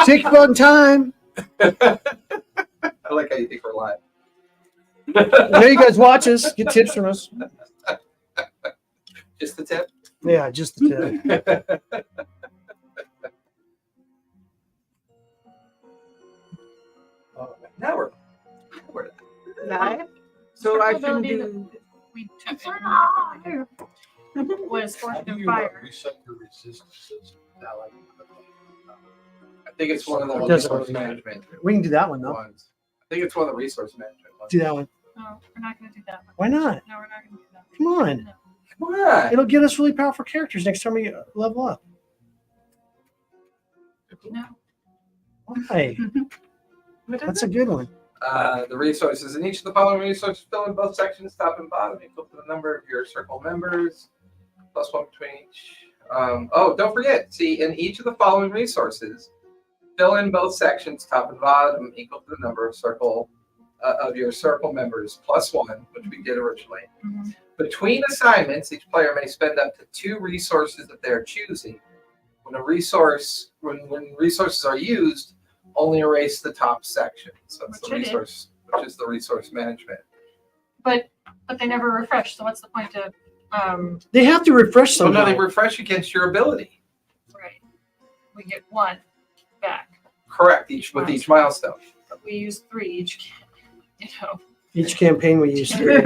Take fun time. I like how you think we're live. I know you guys watch us. Get tips from us. Just the tip. Yeah, just the tip. Now we're Live? So I can Ability do. We took was How fortune do and you fire. reset your resistances? Now, like, I think it's one of the It doesn't resource really matter. management We can do that one though. ones. I think it's one of the resource management ones. Do that one. No, we're not going to do that one. Why not? No, we're not going to do that one. Come on. No. Come on. It'll get us really powerful characters next time we level up. No. Why? That's a good one. The resources in each of the following resources fill in both sections, top and bottom, equal to the number of your circle members, plus one between each. Don't forget, see, in each of the following resources, fill in both sections, top and bottom, equal to the number of of your circle members, plus one, which we did originally. Mm-hmm. Between assignments, each player may spend up to 2 resources of their choosing. When resources are used, only erase the top section. So it's the resource, which is the resource management. But they never refresh. So what's the point of? They have to refresh So somehow. no, they refresh against your ability. Right. We get 1 back. Correct. With each milestone. But we use 3 each. Each campaign we use 3.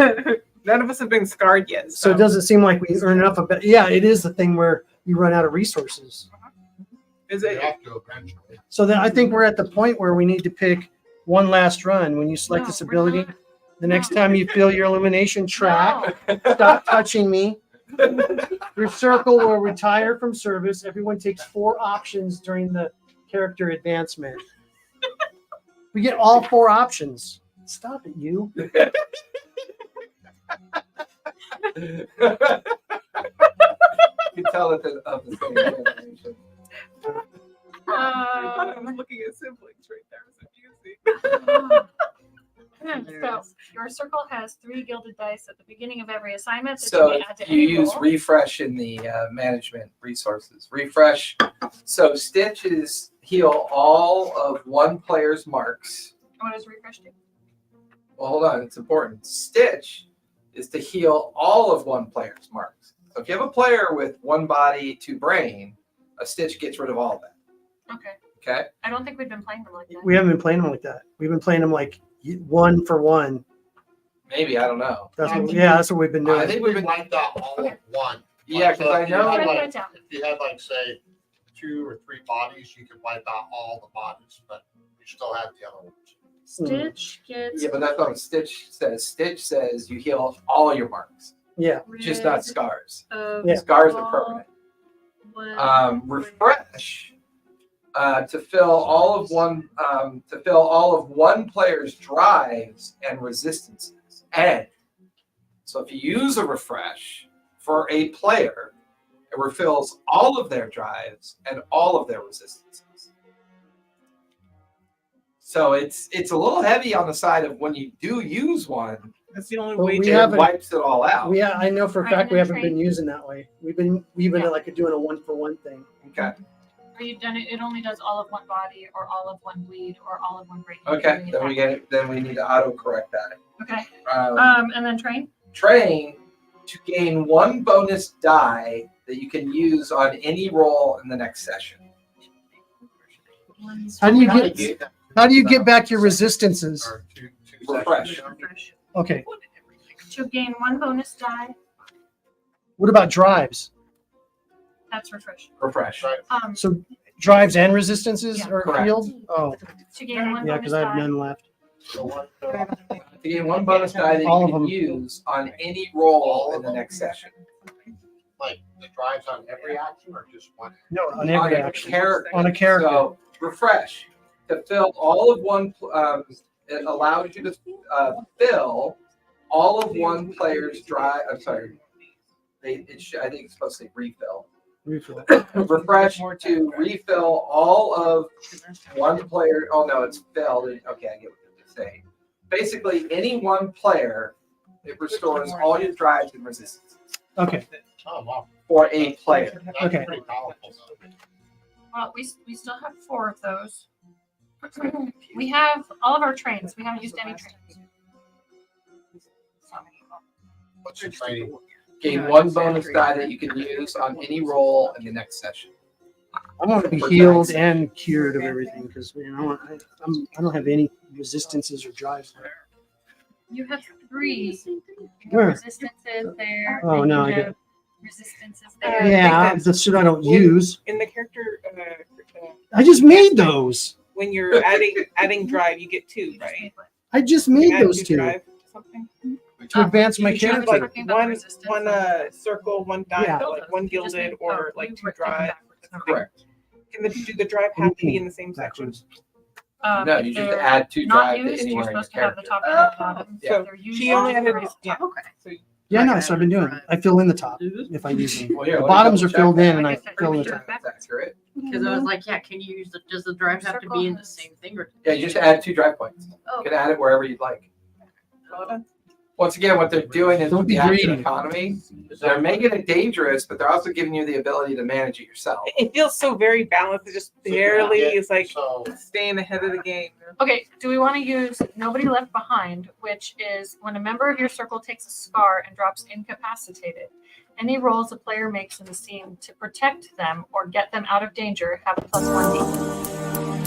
None of us have been scarred yet. So it doesn't seem like we earn enough of it. Yeah, it is the thing where you run out of resources. Is you it? have to eventually. So then I think we're at the point where we need to pick one last run. When you select this ability, the next time you fill your illumination track, stop touching me. Your circle will retire from service. Everyone takes 4 options during the character advancement. We get all 4 options. Stop it, you. You can tell that they're of the same generation. I thought I was looking at siblings right there. It was confusing. So your circle has 3 gilded dice at the beginning of every assignment that So you may add to you any use roll. refresh in the management resources. Refresh. So stitches heal all of one player's marks. What does refresh do? Well, hold on, it's important. Stitch is to heal all of one player's marks. So if you have a player with 1 body, 2 brain, a stitch gets rid of all of that. Okay. Okay. I don't think we've been playing them like that. We haven't been playing them like that. We've been playing them like 1 for 1. Maybe, I don't know. That's what we've been doing. I think we've been like that all at one. Yeah, because I know. Write like- that down. If you had like say 2 or 3 bodies, you could wipe out all the bodies, but you still have the other ones. Stitch gets Yeah, but that's not what Stitch says. Stitch says you heal all your marks, Yeah. just not rid scars. of Yeah. Scars are all permanent. one- Refresh to fill all of one player's drives and resistances. And so if you use a refresh for a player, it refills all of their drives and all of their resistances. So it's a little heavy on the side of when you do use one, That's the only But way we to. have- it wipes it all out. I know for a Right, fact we and haven't then been using that way. We've been Yeah. like doing a 1 for 1 thing. Okay. Or you've done it. It only does all of one body, or all of one bleed, or all of one break. Okay. Then we need to auto correct that. Okay. Um, And then train. train to gain 1 bonus die that you can use on any roll in the next session. How do you How get do you- how do you get back your resistances? or two Refresh. sessions. Refresh. Okay. To gain 1 bonus die. What about drives? That's refresh. Refresh. Right. So drives and resistances Yeah. are Correct. healed? Oh, To gain 1 yeah, bonus because I have die. none left. So what, To gain 1 bonus die that All you of can them. use on any roll in the next session. like the drives on every action or just one? No, on On every a action. character. On a character. So refresh to fill all of one. It allows you to fill all of one player's drive. I'm sorry. I think it's supposed to say refill. Refill. Refresh to refill all of one player. Oh no, it's filled. Okay, I get what you're saying. Basically, any one player, it restores all your drives and resistances Okay. Oh, wow. for a player. That's Okay. pretty powerful. Well, we still have 4 of those. We have all of our trains. We haven't used any trains. What's your training? Gain 1 bonus die that you can use on any roll in the next session. I want to be healed and cured of everything because I don't have any resistances or drives. You have 3. Where? Resistances there. Oh, then no, you I have don't. Resistances there. Yeah, the suit I don't use. In the character, I just made those. when you're adding drive, you get 2, right? I just You made add those 2 two drive to something. to advance my You choose character. like Talking about one resistance. circle, 1 die, Yeah. like 1 gilded, or like 2 drive. Correct. Do the drive have to be in the same section? No, if you just they're add 2 not drive to used, you're anywhere in your supposed to have the character. top and the bottom. Yeah. If they're used, She only you're added, supposed to- yeah. Okay. So Yeah, no, that's what I've been doing. I fill in the top if I use them. Well, here, The let me bottoms are double check filled in that. and I Like I said, fill in the pretty top. sure That's accurate. Because I was like, yeah, can you use does the drive have to be in the same thing or? Yeah, you just add 2 drive points. Oh, You can add it wherever you'd like. well done. Once again, what they're doing is Don't with be the action greedy. economy, they're making it dangerous, but they're also giving you the ability to manage it yourself. It feels so very balanced. It just barely is like So staying ahead of the game. Okay, do we want to use Nobody Left Behind, which is when a member of your circle takes a scar and drops incapacitated. Any rolls a player makes in the scene to protect them or get them out of danger have a +1d.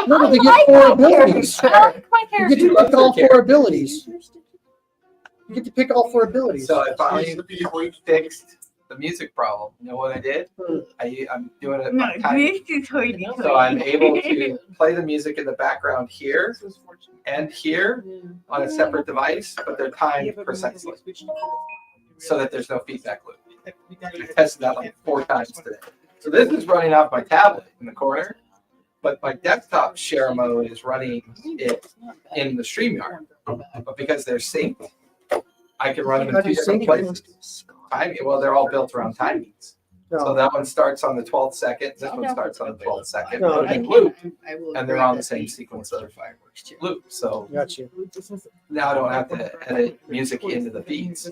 No, they get 4 abilities. I like my You character. get to pick all 4 abilities. You get to pick all 4 abilities. So I finally fixed the music problem. You know what I did? I'm doing it by timing. So I'm able to play the music in the background here and here on a separate device, but they're timed precisely so that there's no feedback loop. I tested that like 4 times today. So this is running off my tablet in the corner, but my desktop share mode is running it in the StreamYard. But because they're synced, I can run them How in do 2 you different sync it? places. Timing, well, they're all built around timings. So No. that one starts on the 12th second, this one starts on the 12th second. No, They're I in loop, will and they're on the same sequence of fireworks too. loop. So Got you. now I don't have to edit music into the beats.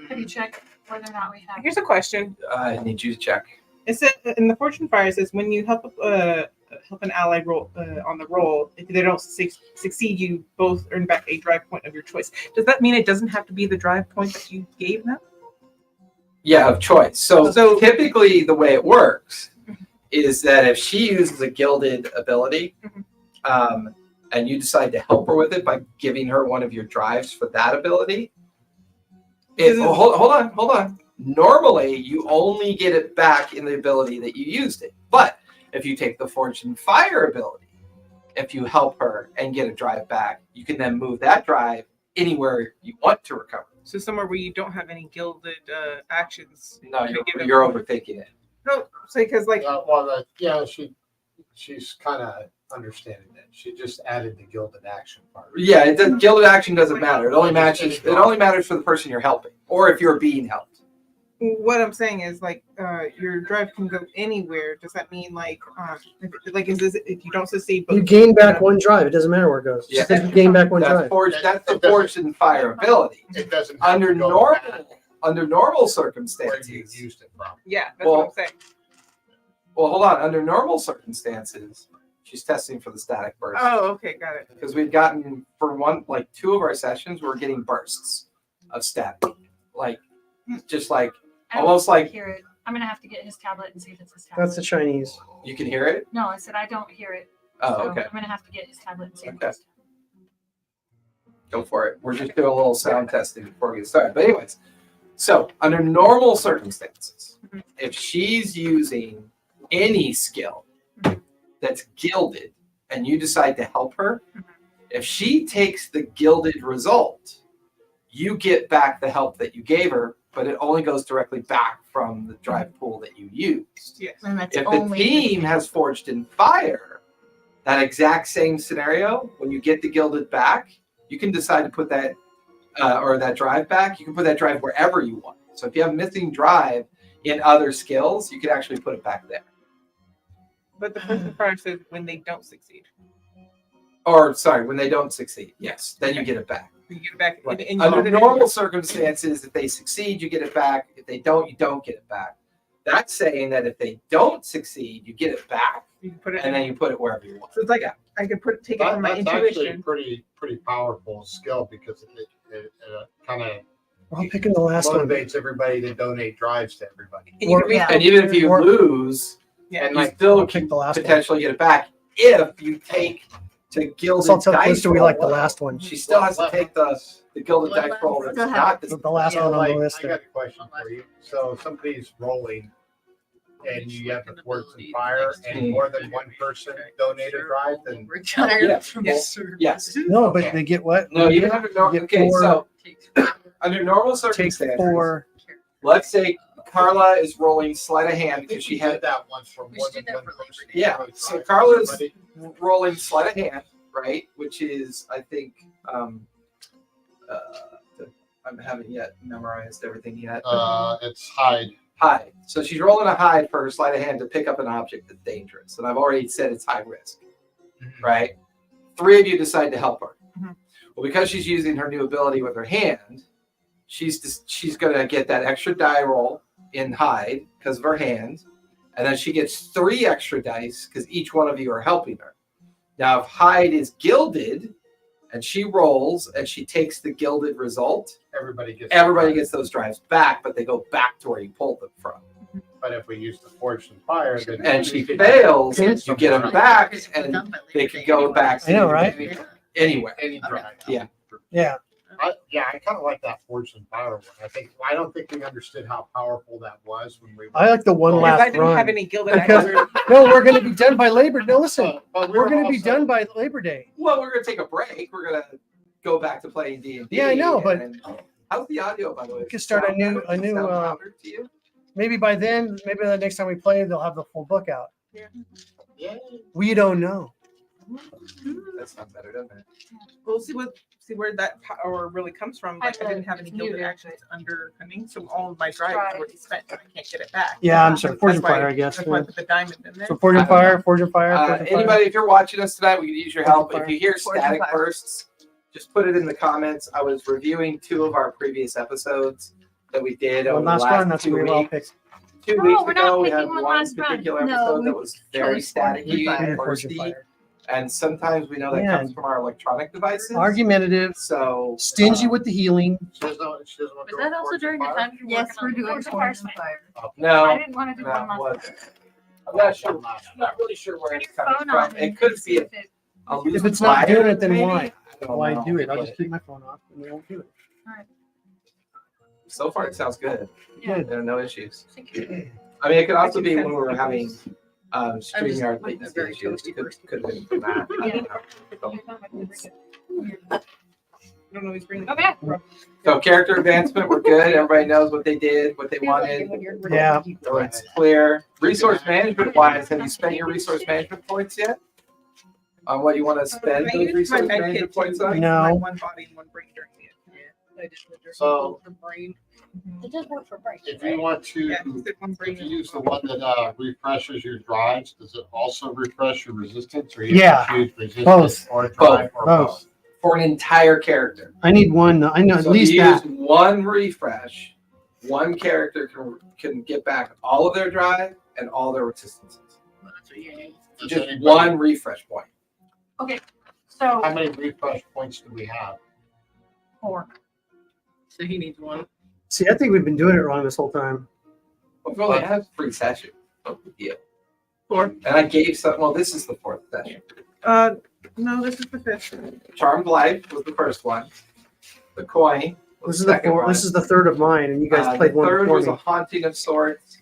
Have you checked whether or not we have? Here's a question. I need you to check. It said in the Fortune Fire, it says when you help an ally roll on the roll, if they don't succeed, you both earn back a drive point of your choice. Does that mean it doesn't have to be the drive point that you gave them? Yeah, of choice. So So- typically the way it works is that if she uses a gilded ability, and you decide to help her with it by giving her one of your drives for that ability, hold on. Normally, you only get it back in the ability that you used it. But if you take the Fortune Fire ability, if you help her and get a drive back, you can then move that drive anywhere you want to recover. So somewhere where you don't have any gilded actions. No, you give them- you're overthinking it. No, say because like she's kind of understanding that. She just added the gilded action part. Yeah, gilded action doesn't matter. It only matters for the person you're helping, or if you're being helped. what I'm saying is like your drive can go anywhere. Does that mean like is this if you don't succeed? You gain back 1 drive. It doesn't matter where it goes. Yeah. Just that you gain back 1 drive. That's the Fortune Fire ability. It doesn't have Under to go normal back under normal where you circumstances. used it from. Yeah, that's what I'm saying. Well, hold on. Under normal circumstances, she's testing for the static burst. Oh, okay, got it. Because we've gotten for 2 of our sessions, we're getting bursts of static, just like I don't almost like hear it. I'm gonna have to get his tablet and see if it's his tablet. That's the Chinese. You can hear it? No, I said I don't hear it. Oh, So okay. I'm gonna have to get his tablet and see if Okay. it's his Go for it. We're just doing a little sound testing before we get started. But anyways, so under normal circumstances, if she's using any skill that's gilded and you decide to help her, if she takes the gilded result, you get back the help that you gave her, but it only goes directly back from the drive pool that you used. Yes. And that's If the only team has forged in fire, that exact same scenario, when you get the gilded back, you can decide to put that or that drive back. You can put that drive wherever you want. So if you have missing drive in other skills, you can actually put it back there. But the person fire says when they don't succeed. Or sorry, when they don't succeed, yes, then you get it back. You get it back. Right. And you put Under it in- normal circumstances, if they succeed, you get it back. If they don't, you don't get it back. That's saying that if they don't succeed, you get it back, You can put it and in. then you put it wherever you want. So it's like I could take it from my That's actually intuition. pretty powerful skill because it kind of We're all picking the last one. motivates everybody to donate drives to everybody. And you can Or- make- Yeah. And even if you Or- lose, yeah, and I'll you still pick can the last one. potentially get it back if you take to gilded So I'll tell dice Calista we roll. like the last one. She still has to take the gilded What dice last roll. one? That's Still not have- the The last Yeah, one on Like, the list I there. got a question for you. So somebody's rolling and you have the forts and fire and more than one person donate a drive, then Yeah. Yes. Yes. No, but they get what? No, even under normal. Get Okay, four- so under normal Take circumstances, 4. let's say Carla is rolling sleight of hand because she did had that once for We more should than do that one for person. Labor Day. Yeah, Donate so drives. Carla's- Everybody- rolling sleight of hand, right? Which is, I think, I haven't yet memorized everything yet. It's hide. Hide. So she's rolling a hide for her sleight of hand to pick up an object that's dangerous. And I've already said it's high risk, right? 3 of you decide to help her. Mhm. Well, because she's using her new ability with her hand, she's going to get that extra die roll in hide because of her hand. And then she gets 3 extra dice because each one of you are helping her. Now, if hide is gilded and she rolls and she takes the gilded result, Everybody gets those drives back, but they go back to where you pulled them from. But if we use the forge and fire, then And she fails, you get them back, and they can go back I know, right? anywhere. any drive. Yeah. Yeah. I kind of like that forge and fire one. I don't think we understood how powerful that was when we. I like the one Well, Because I last didn't have run. any gilded Because- items. No, we're going to be done by Labor. No, listen. But We're going to be also- done by Labor Day. Well, we're gonna take a break. We're gonna go back to playing D&D. Yeah, I know, but- and- how's the audio, by the way? We could start a new- Sound louder to you? Maybe by then, maybe the next time we play, they'll have the full book out. Yeah. We don't know. That sounds better, doesn't it? We'll see where that power really comes from. Like I didn't have any It's gilded muted. actions under cunning, so all of my drive is already spent. And I can't get it back. Yeah, I'm sorry. Forge and That's why- Fire, I guess. That's why I put the diamond in there. So Forge and Fire, Forge and Fire, Forge and Fire. Anybody, if you're watching us tonight, we could use your Forge and help. fire. If you hear Forge and static fire. bursts, just put it in the comments. I was reviewing 2 of our previous episodes that we did over One the last last run, that's 2 what we all weeks. picked. 2 No, weeks we're not ago, we picking had one one last run. particular No, episode we that was very chose Forge and staticky Fire. and Forge and bursty, Fire. and sometimes we know that Yeah. comes from our electronic devices. Argumentative, So stingy with the healing. She doesn't want Was to do that a also forge and during the fire? time you were Yes, working we're on doing Forge and Forge and Fire? I no, didn't want to do no, one it last wasn't. I'm not sure. I'm not really sure where Turn it's your coming phone from. on. It could be if it- a loose If it's not wire, doing it, then maybe? why? I don't Why know. do it? I'll But just keep my phone off and we won't do it. So far, it sounds good. Yeah. There are no issues. Thank you. I mean, it could also I be can when we were having just StreamYard like a latency very issues. toasty Could person. have been from that. I don't know. I don't know who's bringing. Okay. So character advancement, we're good. Everybody knows what they did, what they wanted. Yeah. So it's clear. Resource management wise, have you spent your resource management points yet? On what you want to spend I those used resource my med management kit points to on? No. my one body and one brain during the So- the brain. Mm-hmm. It does work for brain. If you want to, Yeah, he said one brain. if you use the one that refreshes your drives, does it also refresh your resistance, or Yeah. choose resistance Both. or drive or Both. both? For an entire character. I need one. I know at So least you that. use one refresh, one character can get back all of their drive and all their resistances. That's what you need. Does Just anybody- one refresh point. So How many refresh points do we have? 4. So he needs one. See, I think we've been doing it wrong this whole time. We've only had 3 sessions. No big deal. 4. And I gave some. Well, this is the 4th session. No, this is the 5th. Charmed Life was the first one. The Coin was This is the the second four, one. this is the third of mine, and you guys played The one third before was me. a Haunting of Sorts.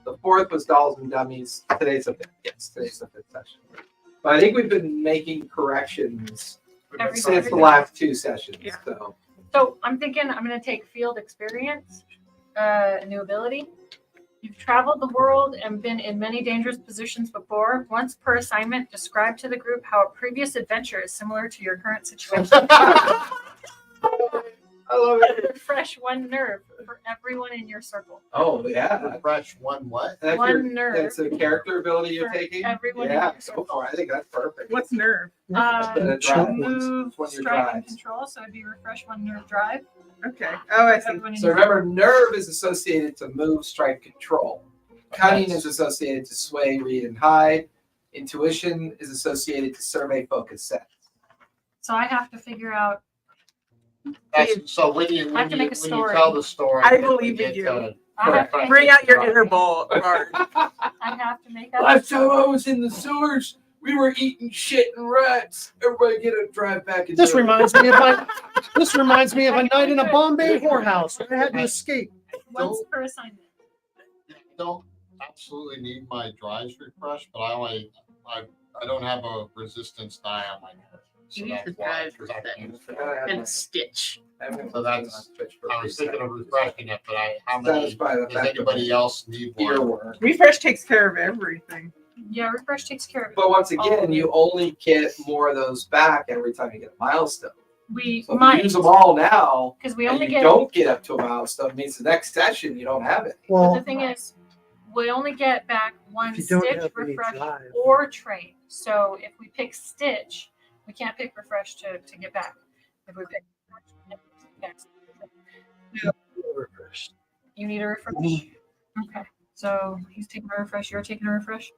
The 4th was Dolls and Dummies. Today's the 5th. Yes, today's the 5th session. But I think we've been making corrections Every since the Saturday. last 2 sessions. Yeah. So I'm thinking I'm going to take field experience, a new ability. You've traveled the world and been in many dangerous positions before. Once per assignment, describe to the group how a previous adventure is similar to your current situation. I love it. Refresh 1 nerve for everyone in your circle. Oh, yeah. Refresh one what? That's, 1 nerve that's a character ability you're for taking? everyone in Yeah, your go circle. for it. I think that's perfect. What's nerve? The drive. Move, When you're strike, and drives. control. So it'd be refresh 1 nerve drive. Okay. Oh, I see. Everyone in So your remember, nerve is associated to move, strike, control. Cunning is associated to sway, read, and hide. Intuition is associated to survey, focus, sense. So I have to figure out. So when you I have to make a when story. you tell the story, I we believe in get you. to- I have to, Bring out your inner ball card. I have to make up. Last time I was in the sewers, we were eating shit and rats. Everybody get a drive back. This reminds me of a night in a Bombay whorehouse where I had to escape. Once per assignment. Don't absolutely need my drives refreshed, but I don't have a resistance die on my nerve. So You need that's the why, drive 'cause I thing. can- And Stitch. So that's- I was thinking of refreshing it, but how many Satisfy the does fact anybody that else need one? earworm. Refresh takes care of everything. Yeah, refresh takes care of it. But once again, you only get more of those back every time you get a milestone. We So if you might, use them all now, because we and only you get. don't get up to a milestone, it means the next session you don't have it. But Well, the thing is, we only get back 1 If you don't stitch, have any refresh, drive. or trade. So if we pick stitch, we can't pick refresh to get back. If we pick refresh, we can't pick stitch. You need a refresh. Okay. So he's taking a refresh. You're taking a refresh.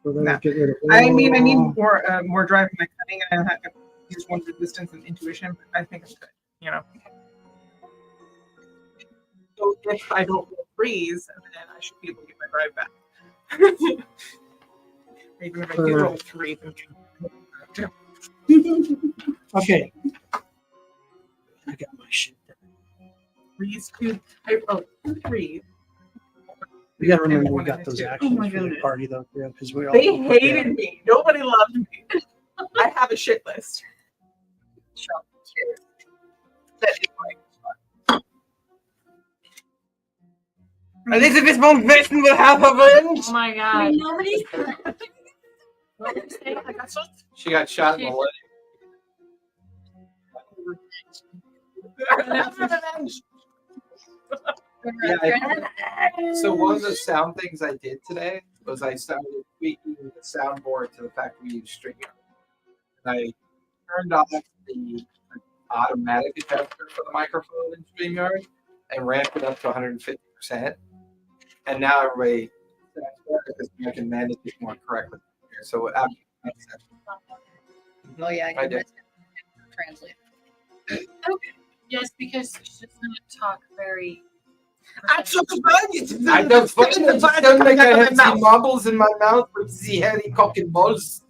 so then No. we get rid of I mean, I need all- more drive in my cunning, and I have to use 1 resistance and intuition. But I think I'm good. You know. So if I don't freeze, then I should be able to get my drive back. Maybe if I do roll 3. Okay. I got my shit. Freeze 2. I rolled 2 3s. We gotta remember And we one got and those two. actions my for the goodness. party though, because we all. They hated me. Nobody loved me. I have a shit list. That is my. Elizabeth von Westen will have revenge. Oh my I god. mean, nobody. What did you say? I got shot. She got shot in the leg. So one of the sound things I did today was I started tweaking the soundboard to the fact we use StreamYard. And I turned off the automatic adjuster for the microphone in StreamYard and ramped it up to 150%. And now everybody sounds better because I can manage it more correctly. So after that session, Oh yeah, I did. Translate. Yes, because she's just gonna talk very. I'm so surprised. I don't fucking understand like I have the marbles in my mouth with the hairy cock and balls.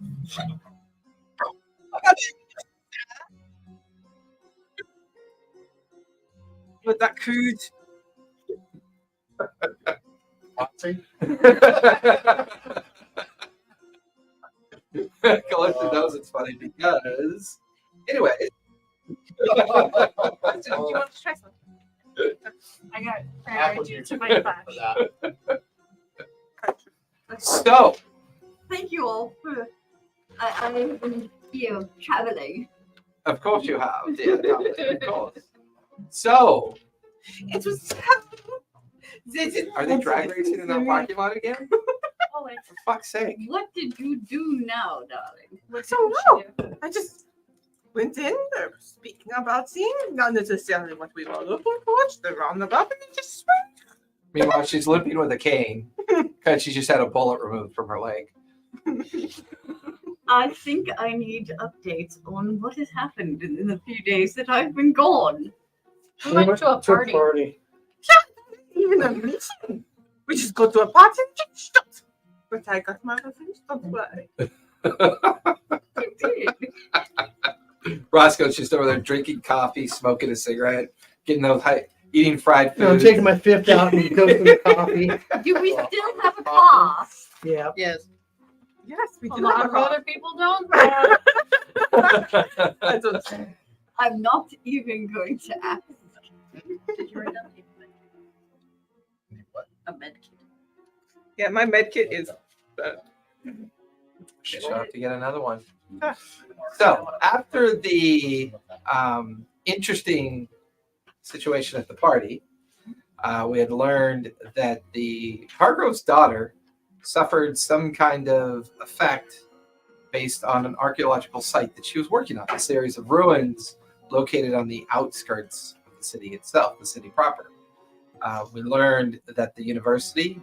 With that crude. Collector knows it's funny because, anyway. Do you want to try something? I got Apple priority juice to my for class. that. So, Thank you all for I've been here traveling. of course you have, dear Dominic, of course. So, It was. are they drag racing in our parking lot again? Oh, wait. For fuck's sake. What did you do now, darling? What So did she do? I just went in, they were speaking about seeing not necessarily what we were looking for, just the roundabout, and it just Meanwhile, she's limping with a cane because she just had a bullet removed from her leg. I think I need updates on what has happened in the few days that I've been gone. We went to a party. even a mission. We just go to a party and get shot. But I got my revenge, don't worry. Roscoe's just over there drinking coffee, smoking a cigarette, getting those eating fried food. I'm taking my fifth out and toasting the coffee. Do we still have a class? Yeah. Yes. Yes, we A do lot have of a other people don't. I don't- I'm not even going to ask. Did you write down a med kit? Yeah, my med kit is. She'll have to get another one. So after the interesting situation at the party, we had learned that the Hargrove's daughter suffered some kind of effect based on an archaeological site that she was working on, a series of ruins located on the outskirts of the city itself, the city proper. We learned that the university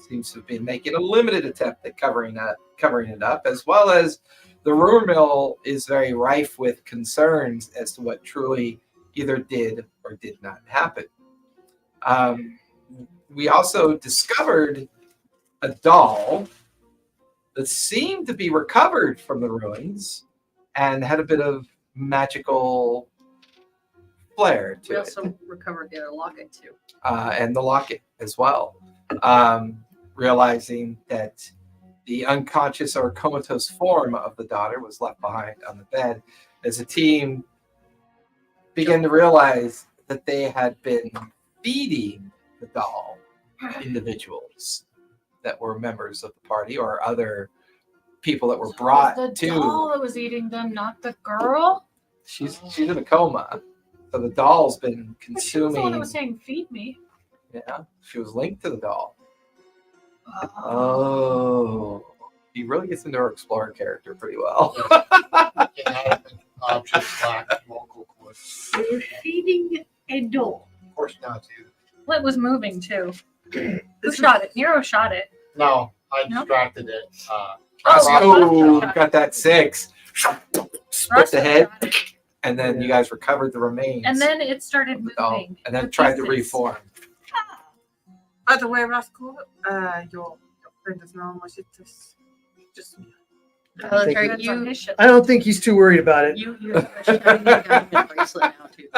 seems to have been making a limited attempt at covering it up, as well as the rumor mill is very rife with concerns as to what truly either did or did not happen. We also discovered a doll that seemed to be recovered from the ruins and had a bit of magical flair to We it. also recovered the other locket too. And the locket as well. Realizing that the unconscious or comatose form of the daughter was left behind on the bed, as the team began to realize that they had been feeding the doll individuals that were members of the party or other people that were brought the to. doll that was eating them, not the girl. She's in a coma, so the doll's been But she was the one that consuming. was saying, "Feed me." Yeah, she was linked to the doll. Oh. Oh, he really gets into her explorer character pretty well. Objects lack local course. We're feeding a doll. Of course not, dude. Well, it was moving too. Who shot it? Nero shot it. No, I No? distracted it. Roscoe Oh. got that 6. Split Roscoe the head, shot it. and then you guys recovered the remains. And then it started of the doll, moving. and then The tried to pieces. reform. By the way, Roscoe, your friend is now much just Oh, that's that's right. right. You- You, I don't think he's too worried about it. You're a shiny diamond bracelet now too.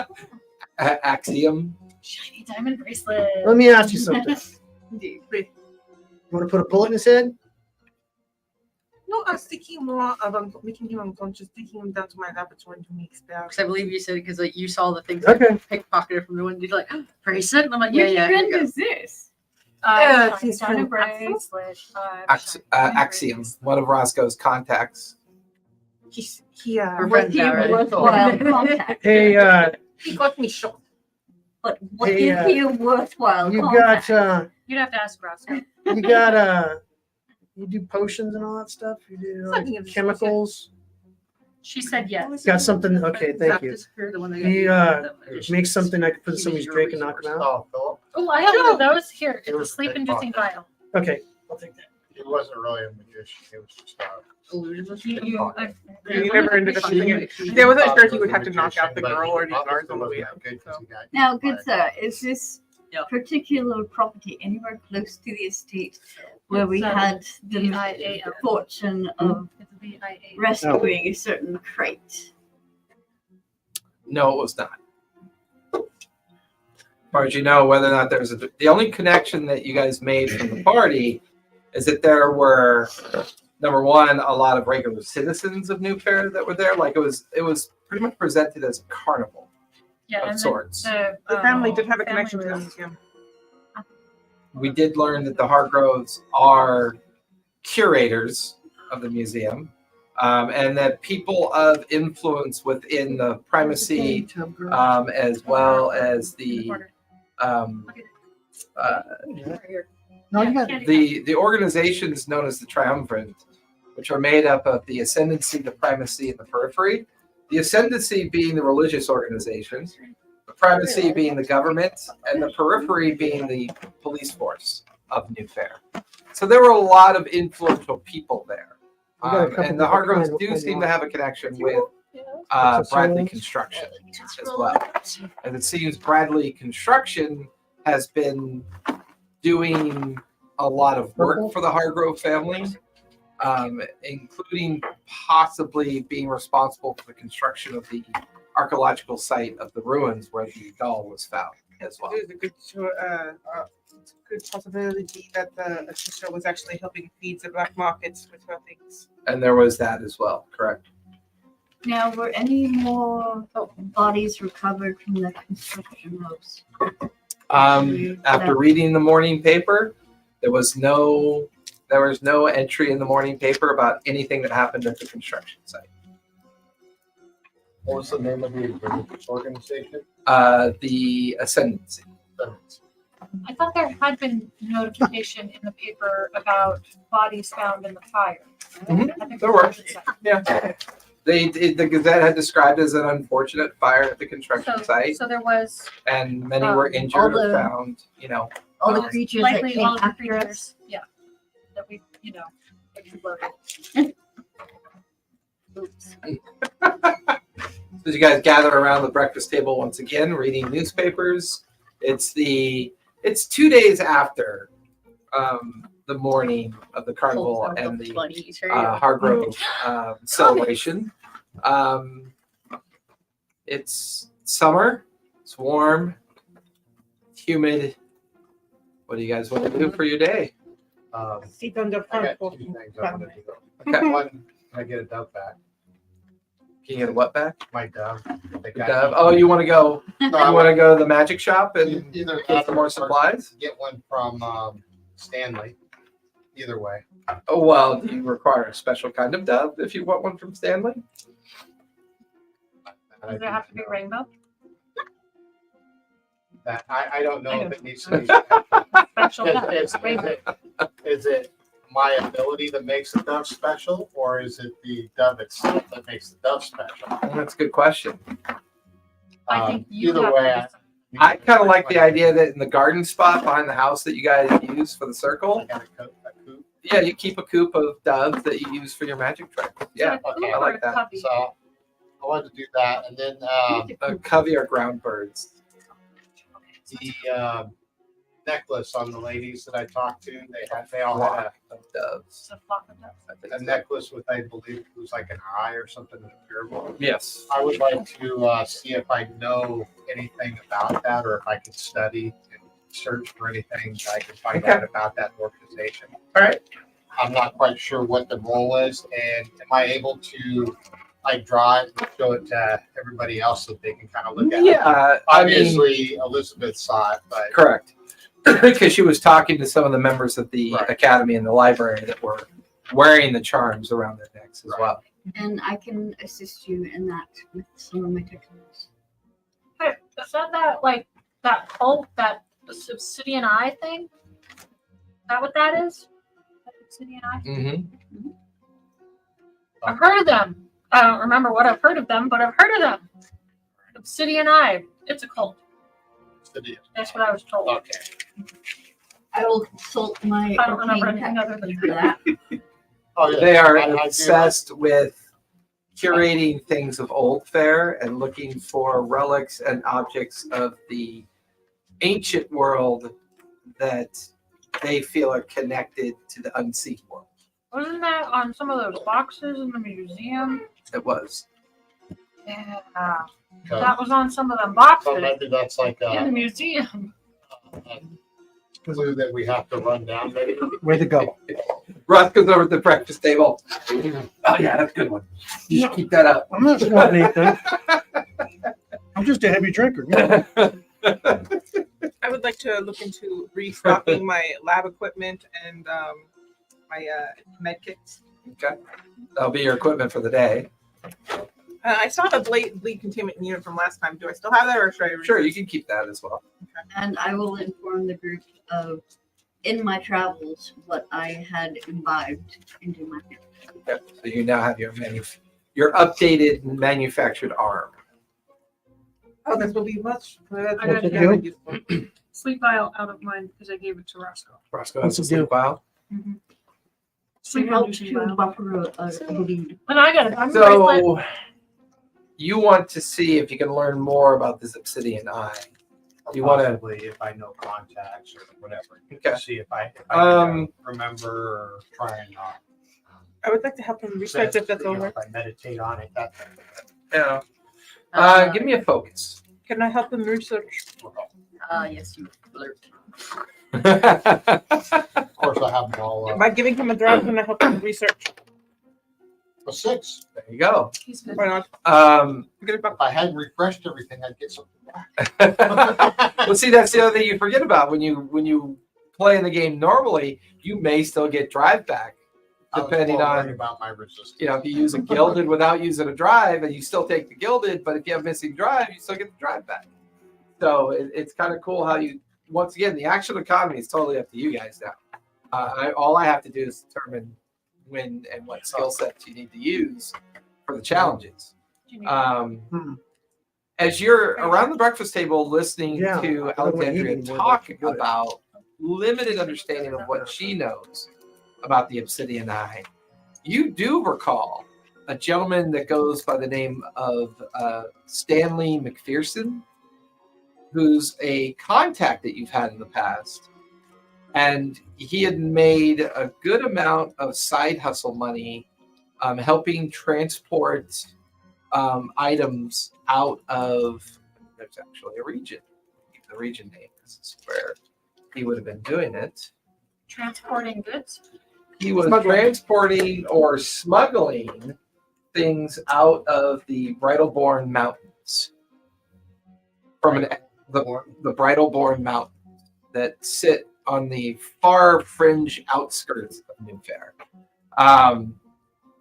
Axiom. shiny diamond bracelet. Let me ask you something. indeed. You want to put a bullet in his head? No, I was thinking more of making him unconscious, taking him down to my laboratory to make spells. Because I believe you said because like you saw the things Okay. pickpocketed from the window. You're like bracelet. And I'm like, yeah, Which yeah. friend here you go. is this? Yeah, Shiny he's diamond from Axel? bracelet. Axiom, one of Roscoe's contacts. He We're Was friends he now, right? worthwhile contact? Hey, he got me shot. But what Hey, is he a worthwhile you contact? got You'd have to ask Roscoe. you do potions and all that stuff. You do Something of the sort, chemicals. She said yes. Got something? Okay, thank you. The one that He, got Make something I can put in somebody's drink and knock them out. Oh, Philip, Oh, I have one of those. Here, It it's a was a sleep-inducing pickpocket. vial. Okay, I'll take that. he wasn't really a magician. He was just You never ended up She- doing it. she There wasn't thought sure he he was would a have to knock out the magician, girl but or the obviously guards on the way wasn't out. good 'cause he got Now, eaten good by sir, is this Yep. particular property anywhere close to the estate where we It's, had the VIAL. fortune of It's VIA. rescuing a certain crate? No, it was not. As far as you know, whether or not there's the only connection that you guys made from the party is that there were, number one, a lot of regular citizens of Newfaire that were there. Like it was pretty much presented as a carnival Yeah, of and sorts. The family did have a family connection to the was- museum. We did learn that the Hargroves are curators of the museum, and that people of influence within the primacy, as well as the No, you got the organizations known as the Triumvirate, which are made up of the ascendancy, the primacy, and the periphery. The ascendancy being the religious organizations, the primacy being the government, and the periphery being the police force of Newfaire. So there were a lot of influential people there. We got a couple And the different Hargroves kinds. do seem to have a connection with Some Bradley souls. Construction as well. And it seems Bradley Construction has been doing a lot of work for the Hargrove family, including possibly being responsible for the construction of the archaeological site of the ruins where the doll was found as well. There's a good possibility that the sister was actually helping feed the black markets with her things. And there was that as well, correct? Now, were any more bodies recovered from the construction house? After reading the morning paper, there was no entry in the morning paper about anything that happened at the construction site. What was the name of the organization? The Ascendancy. I thought there had been notification in the paper about bodies found in the fire. Mhm. I think There were. that's what it said. Yeah. The Gazette had described it as an unfortunate fire at the construction site, So there was and many were injured all or the- found, All the Well, creatures that likely came all of the after us. creatures, yeah, that we, exploded. Oops. As you guys gathered around the breakfast table once again, reading newspapers, it's 2 days after the morning of the carnival and the Hargrove celebration. It's summer. It's warm. It's humid. What do you guys want to do for your day? Sit on the I front got porch. 2 things I wanted to go. Okay. One, can I get a dove back? Can you get what back? My dove. The dove? Oh, you want to go? No, You I want to go to the magic shop and either get some more or supplies? Get one from Stanley. Either way. Oh well, do you require a special kind of dove if you want one from Stanley? Does it have to be rainbow? That I don't know if it needs to be. Special Is, dove, is, rainbow. is it my ability that makes the dove special, or is it the dove itself that makes the dove special? That's a good question. I think you Either have way, to decide. I kind of like the idea that in the garden spot behind the house that you guys use for the I circle, got a coop. yeah, you keep a coop of doves that you use for your magic trick. Yeah, Okay, I like that. Cubby. So I wanted to do that, and then a covey are ground birds. the necklace on the ladies that I talked to. They all had Of doves. It's a flock of doves. I think a so. necklace with, I believe it was like an eye or something in the pyramid. Yes. I would like to see if I know anything about that, or if I can study and search for anything that I can find Okay. out about that organization. All right. I'm not quite sure what the role is, and am I able to like draw it and show it to everybody else so they can kind of look at it? Yeah, I mean, Obviously, Elizabeth saw it, but correct. Because she was talking to some of the members of the Right. academy and the library that were wearing the charms around their necks as Right. well. And I can assist you in that with some of my techniques. Hey, is that cult, that obsidian eye thing? Is that what that is? That obsidian eye? Mm-hmm. I've heard of them. I don't remember what I've heard of them, but I've heard of them. Obsidian eye. It's a cult. That's what I was told. okay. I will consult my I don't remember arcane anything other than technique for that. Oh, yeah. They are I do. obsessed with curating things of old fare and looking for relics and objects of the ancient world that they feel are connected to the unseen world. Wasn't that on some of those boxes in the museum? It was. Yeah. Okay. That was on some of them So boxes maybe that's like in the a museum. clue that we have to run down. Maybe. Way to go. Russ goes over to the breakfast table. Oh yeah, that's a good one. You should keep that up. I'm not sweating anything. I'm just a heavy drinker. I would like to look into restocking my lab equipment and my med kits. Okay. That'll be your equipment for the day. I saw the bleed containment unit from last time. Do I still have that, or should I? Sure, you can keep that as well. And I will inform the group of, in my travels, what I had imbibed into my hand. Okay. So you now have your updated manufactured arm. Oh, this will be much. That's I got you. very useful. Sleep vial out of mine because I gave it to Roscoe. Roscoe What's has a it do? sleep vial. Sleep Helps inducing to vial. buffer a bleed. And I got it. I'm bracelet. So you want to see if you can learn more about this obsidian eye. Do you want to? Possibly if I know contacts or whatever. Okay. See if I Um, remember or try and I would like to help them research if that's you know, over. if I meditate on it, that Yeah. Give me a focus. Can I help them research? Yes, you flirt. of course I have them all By giving him a drive, can I help him research? a 6. There you go. He's good. Why not? If I hadn't refreshed everything, I'd get something back. Well, see, that's the other thing you forget about when you play in the game normally. You may still get drive back, I was depending more on worried about my resistance. if you use a gilded without using a drive, and you still take the gilded, but if you have missing drive, you still get the drive back. So it's kind of cool how you. Once again, the action economy is totally up to you guys now. All I have to do is determine when and what skill sets you need to use for the challenges. As you're around the breakfast table listening Yeah, to I don't want Alexandria eating more talk than good. about limited understanding of what she knows about the Obsidian Eye, you do recall a gentleman that goes by the name of Stanley McPherson, who's a contact that you've had in the past. And he had made a good amount of side hustle money helping transport items out of, there's actually a region. The region name, this is where he would have been doing it. Transporting goods. He was Smuggling. transporting or smuggling things out of the Bridleborn Mountains. From the Bridleborn Mountains that sit on the far fringe outskirts of Newfaire.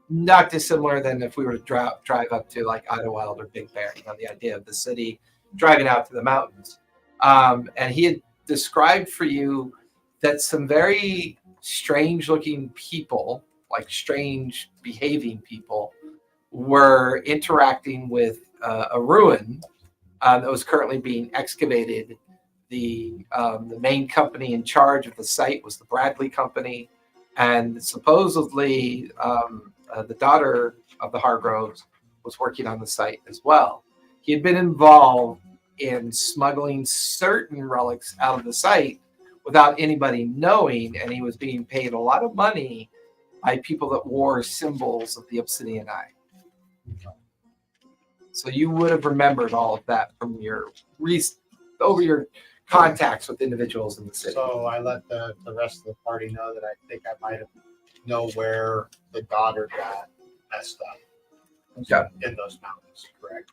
Not dissimilar than if we were to drive up to like Idlewild or Big Bear, the idea of the city driving out to the mountains. And he had described for you that some very strange looking people, like strange behaving people, were interacting with a ruin that was currently being excavated. The main company in charge of the site was the Bradley Company, and supposedly the daughter of the Hargroves was working on the site as well. He had been involved in smuggling certain relics out of the site without anybody knowing, and he was being paid a lot of money by people that wore symbols of the Obsidian Eye. So you would have remembered all of that from your over your contacts with individuals in the city. So I let the rest of the party know that I think I might have know where the daughter got messed up. Okay. In those mountains, correct?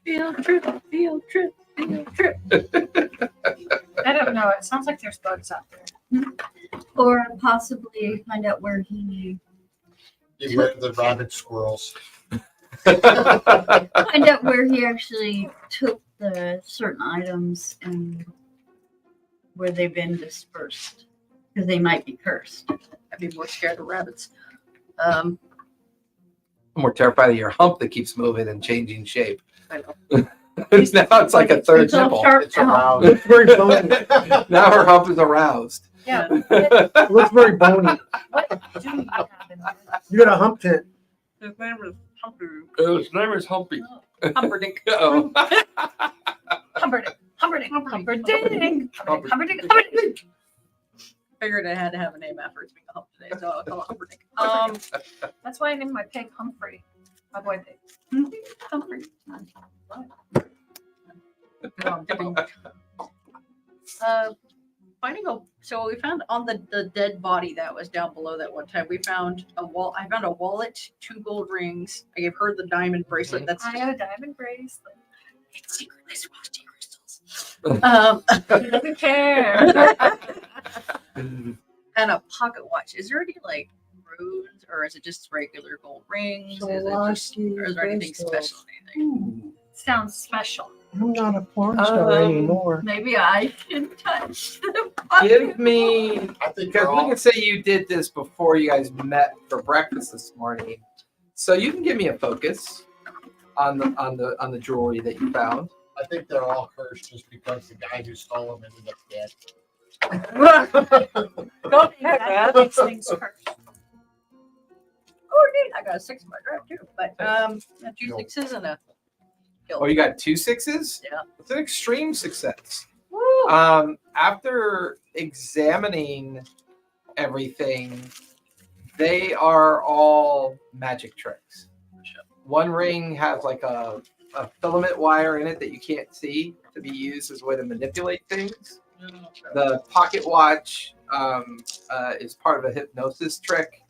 Field trip, field trip, field trip. I don't know. It sounds like there's bugs out there. Or possibly find out where he You went to the rabid squirrels. find out where he actually took the certain items and where they've been dispersed, because they might be cursed. I'd be more scared of rabbits. I'm more terrified of your hump that keeps moving and changing shape. I know. Now it's like a third It's all nipple. sharp It's now. around. Looks very bony. Now her hump is aroused. Yeah. Looks very bony. What do you have in there? You got a hump tent. His name is Humpy. His name is Humpy. Humperdinck. Oh. Humperdinck. Humperdinck. Humperdinck. Humperdinck. Humperdinck. Humperdinck. Figured I had to have a name after it's being a hump today, so I'll call it Humperdinck. That's why I named my pig Humphrey. My boy pig. Humphrey. Finding a so we found on the dead body that was down below that one time. We found a I found a wallet, 2 gold rings. I gave her the diamond bracelet. That's I have a diamond bracelet. it's secretly swatched crystals. Who cares? And a pocket watch. Is there any like runes, or is it just regular gold rings? Is it just, or is there anything special? Anything? Sounds special. I'm not a porn star anymore. Maybe I can touch the Give me, I think because they're we all, can say you did this before you guys met for breakfast this morning. So you can give me a focus on the jewelry that you found. I think they're all cursed just because the guy who stole them ended up dead. Go ahead. That makes things cursed. Oh, neat. I got a 6 in my drive too. But 2 6s and a Oh, you got 2 6s? Yeah. It's an extreme success. Woo! After examining everything, they are all magic tricks. One ring has like a filament wire in it that you can't see to be used as a way to manipulate things. The pocket watch is part of a hypnosis trick.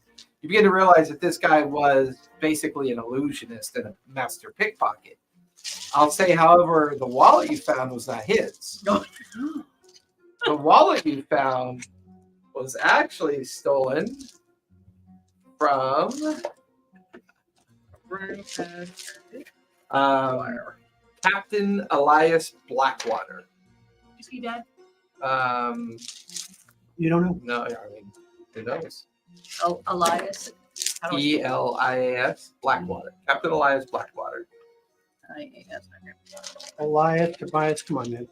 You begin to realize that this guy was basically an illusionist and a master pickpocket. I'll say, however, the wallet you found was not his. The wallet you found was actually stolen from Captain Elias Blackwater. Is he dead? You don't know. No, I mean, who knows? Oh, Elias. How do I spell Elias Blackwater. Captain Elias Blackwater. IAS? Elias, Tobias, come on, man.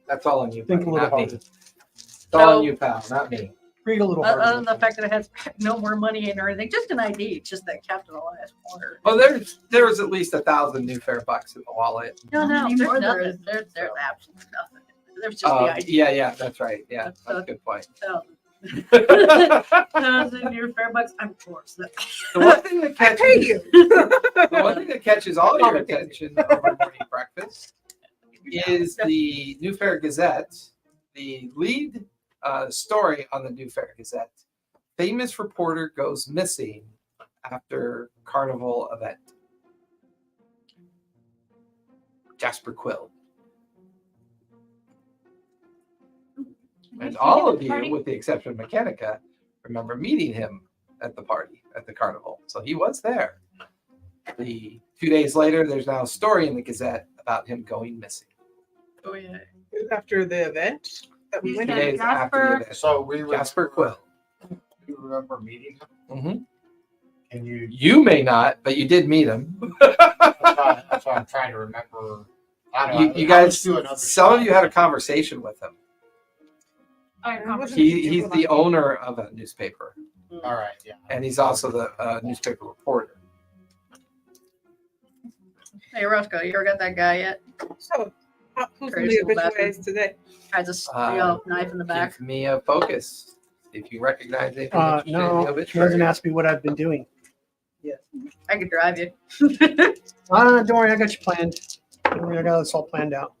That's all on you. Think a little not me. harder. It's all on you, pal, not me. Read a little Other harder. than the fact that it has no more money in or anything, just an ID. It's just that Captain Elias Water. Well, there was at least 1,000 Newfaire bucks in the wallet. No, How many there's more there nothing. is? There's absolutely nothing. There's just the ID. Yeah, that's right. Yeah, That's that's a good point. $1,000 your fair bucks. I'm forced. The one thing that I pay catches, you. the one thing that catches all your attention over morning breakfast is the Newfaire Gazette, the lead story on the Newfaire Gazette. Famous reporter goes missing after carnival event. Jasper Quill. And all of you, with the exception of Mechanica, remember meeting him at the party, at the carnival. So he was there. 2 days later, there's now a story in the Gazette about him going missing. Oh yeah. After the event that we He's 2 went dead. days after the event. So we Jasper Quill. You remember meeting him? hmm Can you? You may not, but you did meet him. That's what I'm trying to remember. I don't know. You I guys, was doing other some of stuff. you had a conversation with him. I had a It wasn't- conversation. He's the owner of a newspaper, All right, yeah. and he's also the newspaper reporter. Hey Roscoe, you ever got that guy yet? So, who's in Crazy the little obituaries today? Has a knife in the back. Give me a focus. If you recognize anything interesting in the No, he obituary. hasn't asked me what I've been doing. I could drive you. Don't worry, I got you planned. Don't worry, I got this all planned out.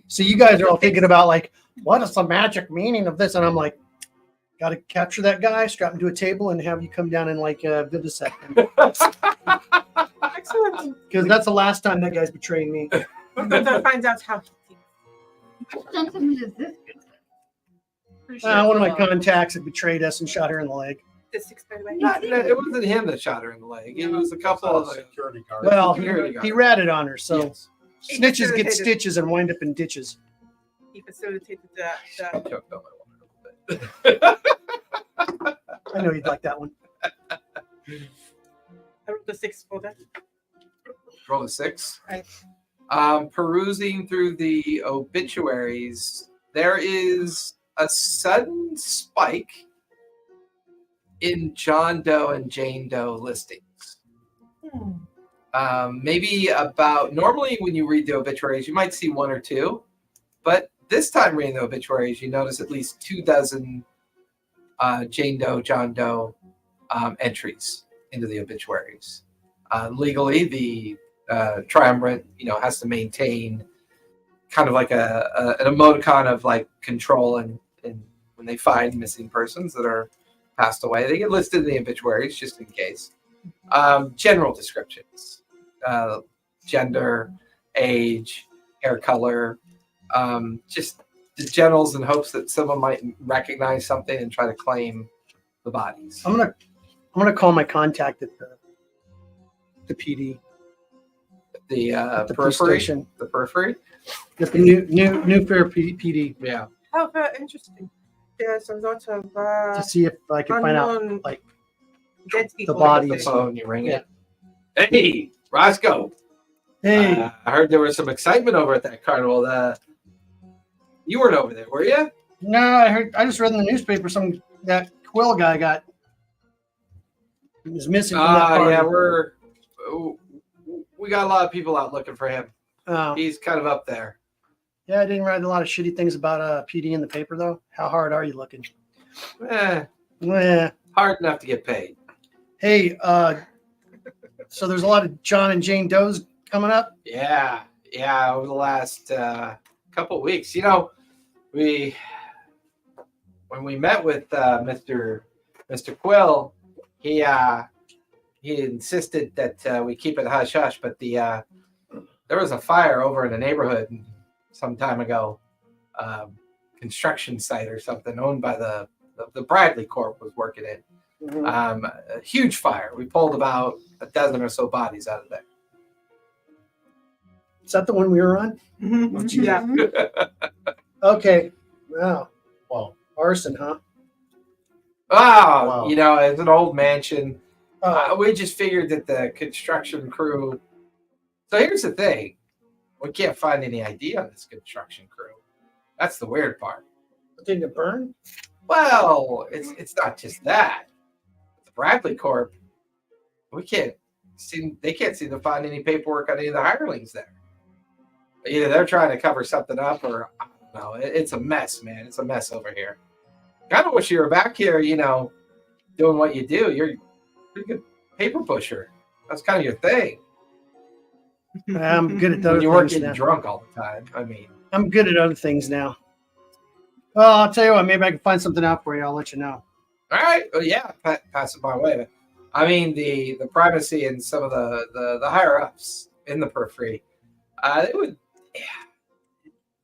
So you guys are all thinking about like, what is the magic meaning of this? And I'm like, got to capture that guy, strap him to a table, and have you come down and like vivisect him. Excellent. Because that's the last time that guy's betraying me. That finds out how. What gentleman is this? One of my contacts had betrayed us and shot her in the leg. The 6 by the way. It wasn't him that shot her in the leg. It was a couple of the security guards. Well, Security guard. he ratted on her, so Yes. snitches get Facilitated. stitches and wind up in ditches. He facilitated that. I choked on my water a little bit. I know you'd like that one. I wrote the 6 folder. Roll a 6. Right. Perusing through the obituaries, there is a sudden spike in John Doe and Jane Doe listings. Maybe about, normally when you read the obituaries, you might see 1 or 2, but this time reading the obituaries, you notice at least 24 Jane Doe, John Doe entries into the obituaries. Legally, the triumvirate, has to maintain kind of like an emoticon of like control, and when they find missing persons that are passed away, they get listed in the obituaries just in case. General descriptions, gender, age, hair color, just the generals in hopes that someone might recognize something and try to claim the bodies. I'm gonna call my contact at the PD, The at the police periphery, station, the periphery. at the Newfaire PD Yeah. How very interesting. There's a lot of to see if I can find out unknown like dead people. bodies. The phone, you ring it. Hey, Roscoe. Hey, I heard there was some excitement over at that carnival. You weren't over there, were you? no, I just read in the newspaper that Quill guy was missing from that party. Yeah, we're we got a lot of people out looking for him. He's kind of up there. Yeah, I didn't write a lot of shitty things about PD in the paper, though. How hard are you looking? Eh, Eh. hard enough to get paid. Hey, so there's a lot of John and Jane Does coming up? Yeah, over the last couple of weeks. When we met with Mr. Quill, he insisted that we keep it hush hush, but there was a fire over in the neighborhood some time ago, construction site or something owned by the Bradley Corp was working it. Mhm. A huge fire. We pulled about a dozen or so bodies out of there. Is that the one we were on? Yeah. Okay. Wow. Well, Arson, huh? Wow. Wow. It's an old mansion. Oh, We just figured that the construction crew. So here's the thing: we can't find any ID on this construction crew. That's the weird part. didn't it burn? Well, it's not just that. The Bradley Corp, they can't seem to find any paperwork on any of the hirelings there. Either they're trying to cover something up, or I don't know. It's a mess, man. It's a mess over here. I don't wish you were back here, doing what you do. You're a pretty good paper pusher. That's kind of your thing. I'm good at When those you weren't things getting now. drunk all the time. I mean, I'm good at other things now. Well, I'll tell you what. Maybe I can find something out for you. I'll let you know. all right. Well, yeah, pass it my way. But, I mean, the privacy and some of the higher ups in the periphery,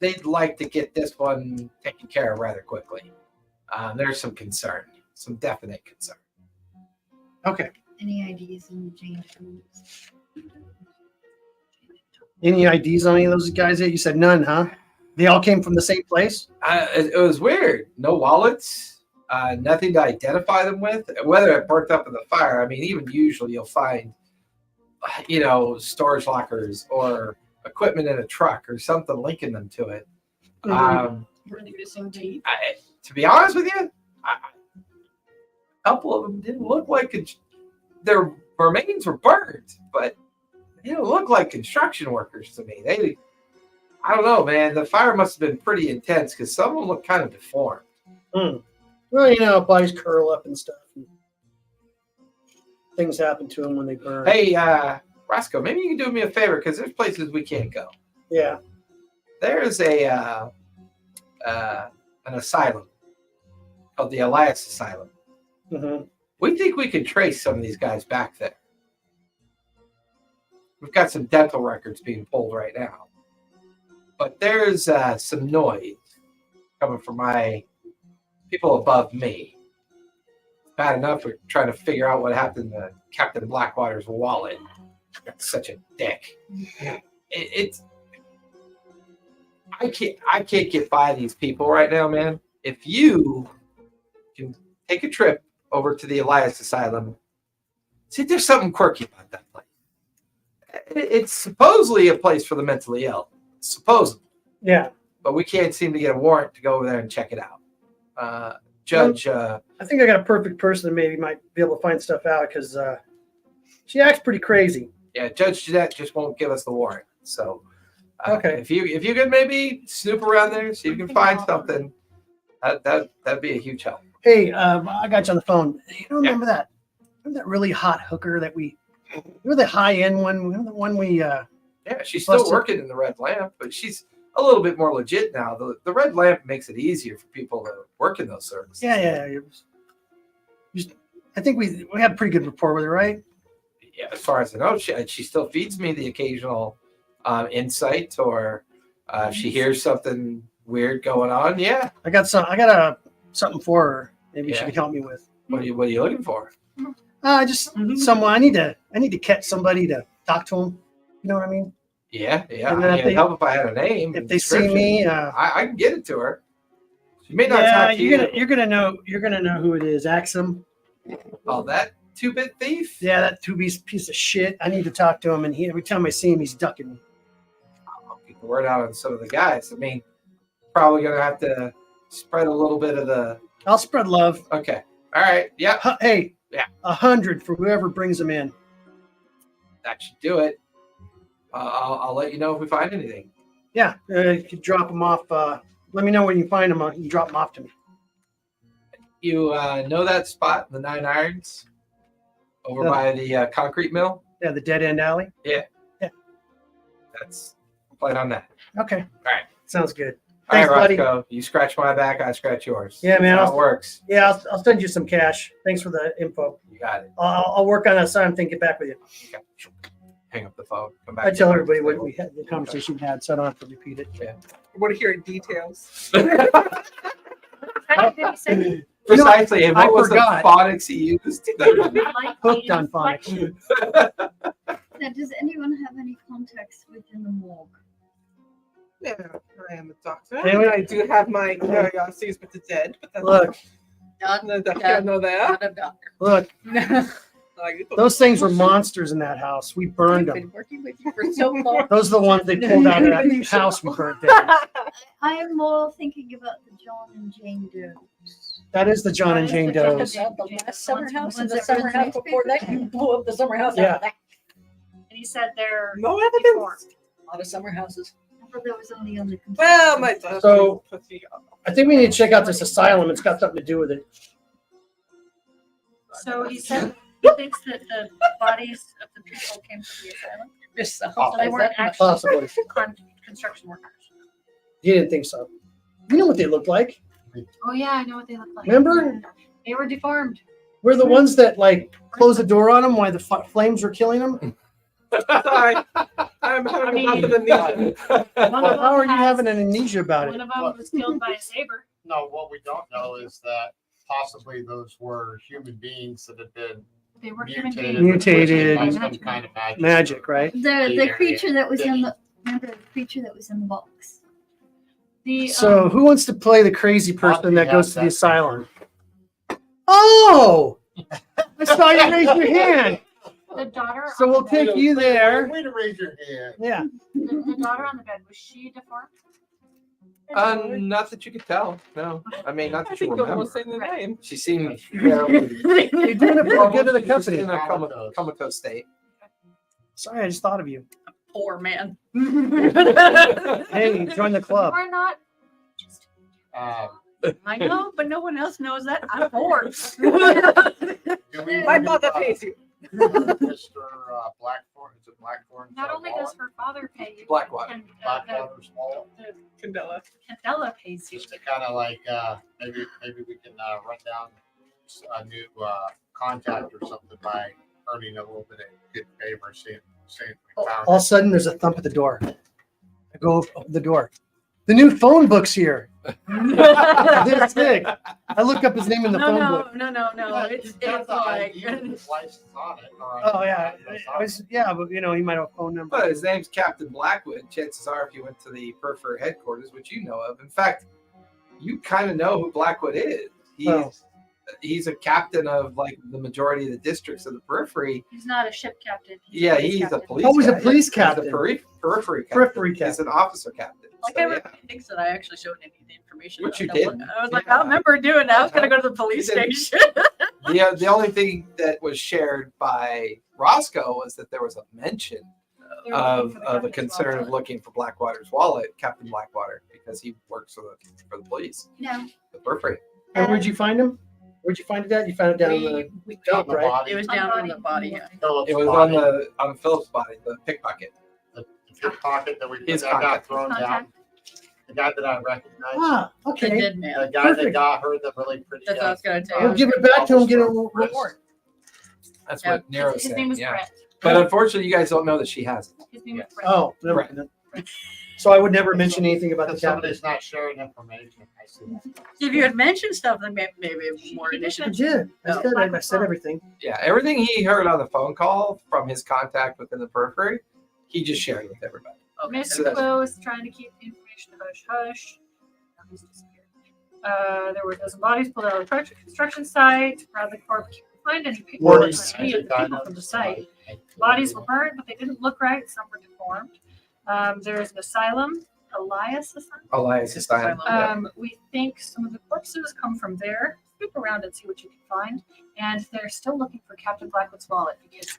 they'd like to get this one taken care of rather quickly. There's some concern, some definite concern. Okay. Any IDs in Jane Does? Any IDs on any of those guys yet? You said none, huh? They all came from the same place? It was weird. No wallets, nothing to identify them with. Whether it burnt up in the fire, I mean, even usually you'll find, storage lockers or equipment in a truck or something linking them to it. Mhm. Really missing teeth. To be honest with you, a couple of them didn't look like their remains were burned, but they didn't look like construction workers to me. I don't know, man. The fire must have been pretty intense because some of them look kind of deformed. Well, bodies curl up and stuff. And things happen to them when they burn. Hey, Roscoe, maybe you can do me a favor because there's places we can't go. Yeah. There's an asylum called the Elias Asylum. Mm-hmm. We think we can trace some of these guys back there. We've got some dental records being pulled right now. But there's some noise coming from my people above me. Bad enough we're trying to figure out what happened to Captain Blackwater's wallet. That's such a dick. I can't get by these people right now, man. If you can take a trip over to the Elias Asylum, see, there's something quirky about that place. It's supposedly a place for the mentally ill. Supposedly. Yeah. But we can't seem to get a warrant to go over there and check it out. Judge. I think I got a perfect person that maybe might be able to find stuff out because she acts pretty crazy. Yeah, Judge Jeanette just won't give us the warrant. So, Okay. if you could maybe snoop around there, see if you can find something, that'd be a huge help. Hey, I got you on the phone. You don't remember that? Remember that really hot hooker that remember the high end one? Remember the one we? Yeah, she's still Busted. working in the Red Lamp, but she's a little bit more legit now. The Red Lamp makes it easier for people to work in those services. Yeah. I think we had a pretty good rapport with her, right? Yeah, as far as I know, she still feeds me the occasional insight, or if she hears something weird going on. Yeah. I got something for her. Maybe she Yeah. could help me with. What are you looking for? Just someone. I need to catch somebody to talk to them. You know what I mean? Yeah. And then if It'd they- help if I had a name. If and they see description. me, I can get it to her. She may not yeah, talk to you. you're gonna know who it is. Axum. Oh, that 2-bit thief? Yeah, that piece of shit. I need to talk to him, and every time I see him, he's ducking me. I'll get the word out on some of the guys. I mean, probably gonna have to spread a little bit of the. I'll spread love. Okay. All right. Yeah. Hey, Yeah. 100 for whoever brings him in. That should do it. I'll let you know if we find anything. Yeah, you could drop them off. Let me know when you find them. You can drop them off to me. You know that spot, the 9 Irons, over No. by the concrete mill? Yeah, the dead end alley. That's plan on that. Okay. All right. Sounds good. All right, Thanks, buddy. Roscoe. You scratch my back, I scratch yours. Yeah, man, That's how it works. Yeah, I'll send you some cash. Thanks for the info. You got it. I'll work on that side and get back with you. Okay. Hang up the phone. Come back. I tell everybody what we had, the conversation we had, so I don't have to repeat it. Yeah. I want to hear details. What did he say? Precisely. And I what was forgot. the phonics he used? Hooked on phonics. Now, does anyone have any contacts within the morgue? Yeah, I am a doctor. Anyway. I do have my curiosities with the dead, but that's Look, Not, no doctor. Yeah. No, there. not a doctor. look, Like, those things were monsters in that house. We burned I've them. been working with you for so long. Those are the ones they pulled out of that house we burnt down. I am more thinking about the John and Jane Does. That is the John and Jane Does. The last summer house and Ones the that summer were in the house before that, you blew up the summer house Yeah. after that. And he said they're no deformed. evidence. A lot of summer houses. I thought that was only on the Well, my doctor. So- I think we need to check out this asylum. It's got something to do with it. So he said he thinks that the bodies of the people came from the asylum. Yourself. So they weren't actually Possibly. construction workers. He didn't think so. You know what they look like. Oh yeah, I know what they look like. Remember? They were deformed. We're the ones that like close the door on them while the flames were killing them. Sorry, I'm having a bit of amnesia. How are you having an amnesia about One it? of them was killed by a saber. No, what we don't know is that possibly those were human beings that had been They were human mutated. beings. Mutated. By some kind of magic. Magic, right? The creature that was in the remember the creature that was in the box. The So who wants to play the crazy person that Yeah, goes to the that's- asylum? Oh! I saw you raise your hand. the daughter. So on we'll the bed, take you there. Way to raise your hand. Yeah. the daughter on the bed, was she deformed? Not that you could tell. No. I mean, not I that you think you're almost remember. saying the name. She seemed fairly You're doing it for the good of the She's just company. in a comatose state. Sorry, I just thought of you. Poor man. Hey, join the club. Or not? I know, but no one else knows that. I'm poor. Do we My know, father pays you. Mr. Blackthorn, is it Blackthorn's Not only does wallet? her father pay you, Blackwater. and Blackwater's wallet? Candela. Candela pays you. Just to kind of like, maybe we can run down a new contact or something by earning a little bit of good favor, seeing if we found All of a sudden, there's a thump at the door. I go open the door. The new phone book's here. This big. I look up his name in the phone book. No. It's got the like ID with his license on it. Oh yeah, but you know, he might have a phone number. But his name's Captain Blackwood. Chances are, if you went to the Periphery headquarters, which you know of, in fact, you kind of know who Blackwood is. He's a captain of like the majority of the districts of the Periphery. He's not a ship captain. Yeah, police he's a captain. police. Oh, he's a captain. police He's captain. a periphery captain. Periphery He's captain. an officer captain. Like So, everybody yeah. thinks that I actually showed any of the information. Which about you that. did. I was like, Yeah. I remember doing that. I was gonna go to the police You did. station. The only thing that was shared by Roscoe was that there was a mention They were looking for the of a captain's concern wallet. of looking for Blackwater's wallet, Captain Blackwater, because he works for the police, No. the Periphery. And where'd you find him? Where'd you find it at? You found it down in the We- dump, the right? body. It was down on the body. Yeah. Philip's It was body, on Philip's body, the pickpocket. the pickpocket that His that got contact. thrown down. Contact. The guy that I recognize. Ah, The okay. dead man. The guy Perfect. that got her the really pretty. That's what I was gonna tell We'll you. give it back to him. Get a reward. That's Yeah. what Nero's His saying. name was Yeah. Brett. But unfortunately, you guys don't know that she has it. His name was Brett. Oh, never Right. mind. So I would never mention anything about the If captain. somebody's not sharing information, I see that. If you had mentioned stuff, then maybe more He did I initiative. did. Oh. I said everything. Yeah, everything he heard on the phone call from his contact within the Periphery, he just shared with everybody. Okay. So Mr. that's- Quill was trying to keep the information hush hush. Now he's disappeared. There were a dozen bodies pulled out of the construction site. Bradley Corp can't find any Words. pictures of any of the people from the site. Bodies were burned, but they didn't look right. Some were deformed. There is an asylum, Elias Asylum. Elias is dying. We think some of the corpses come from there. Scoop around and see what you can find. And they're still looking for Captain Blackwood's wallet because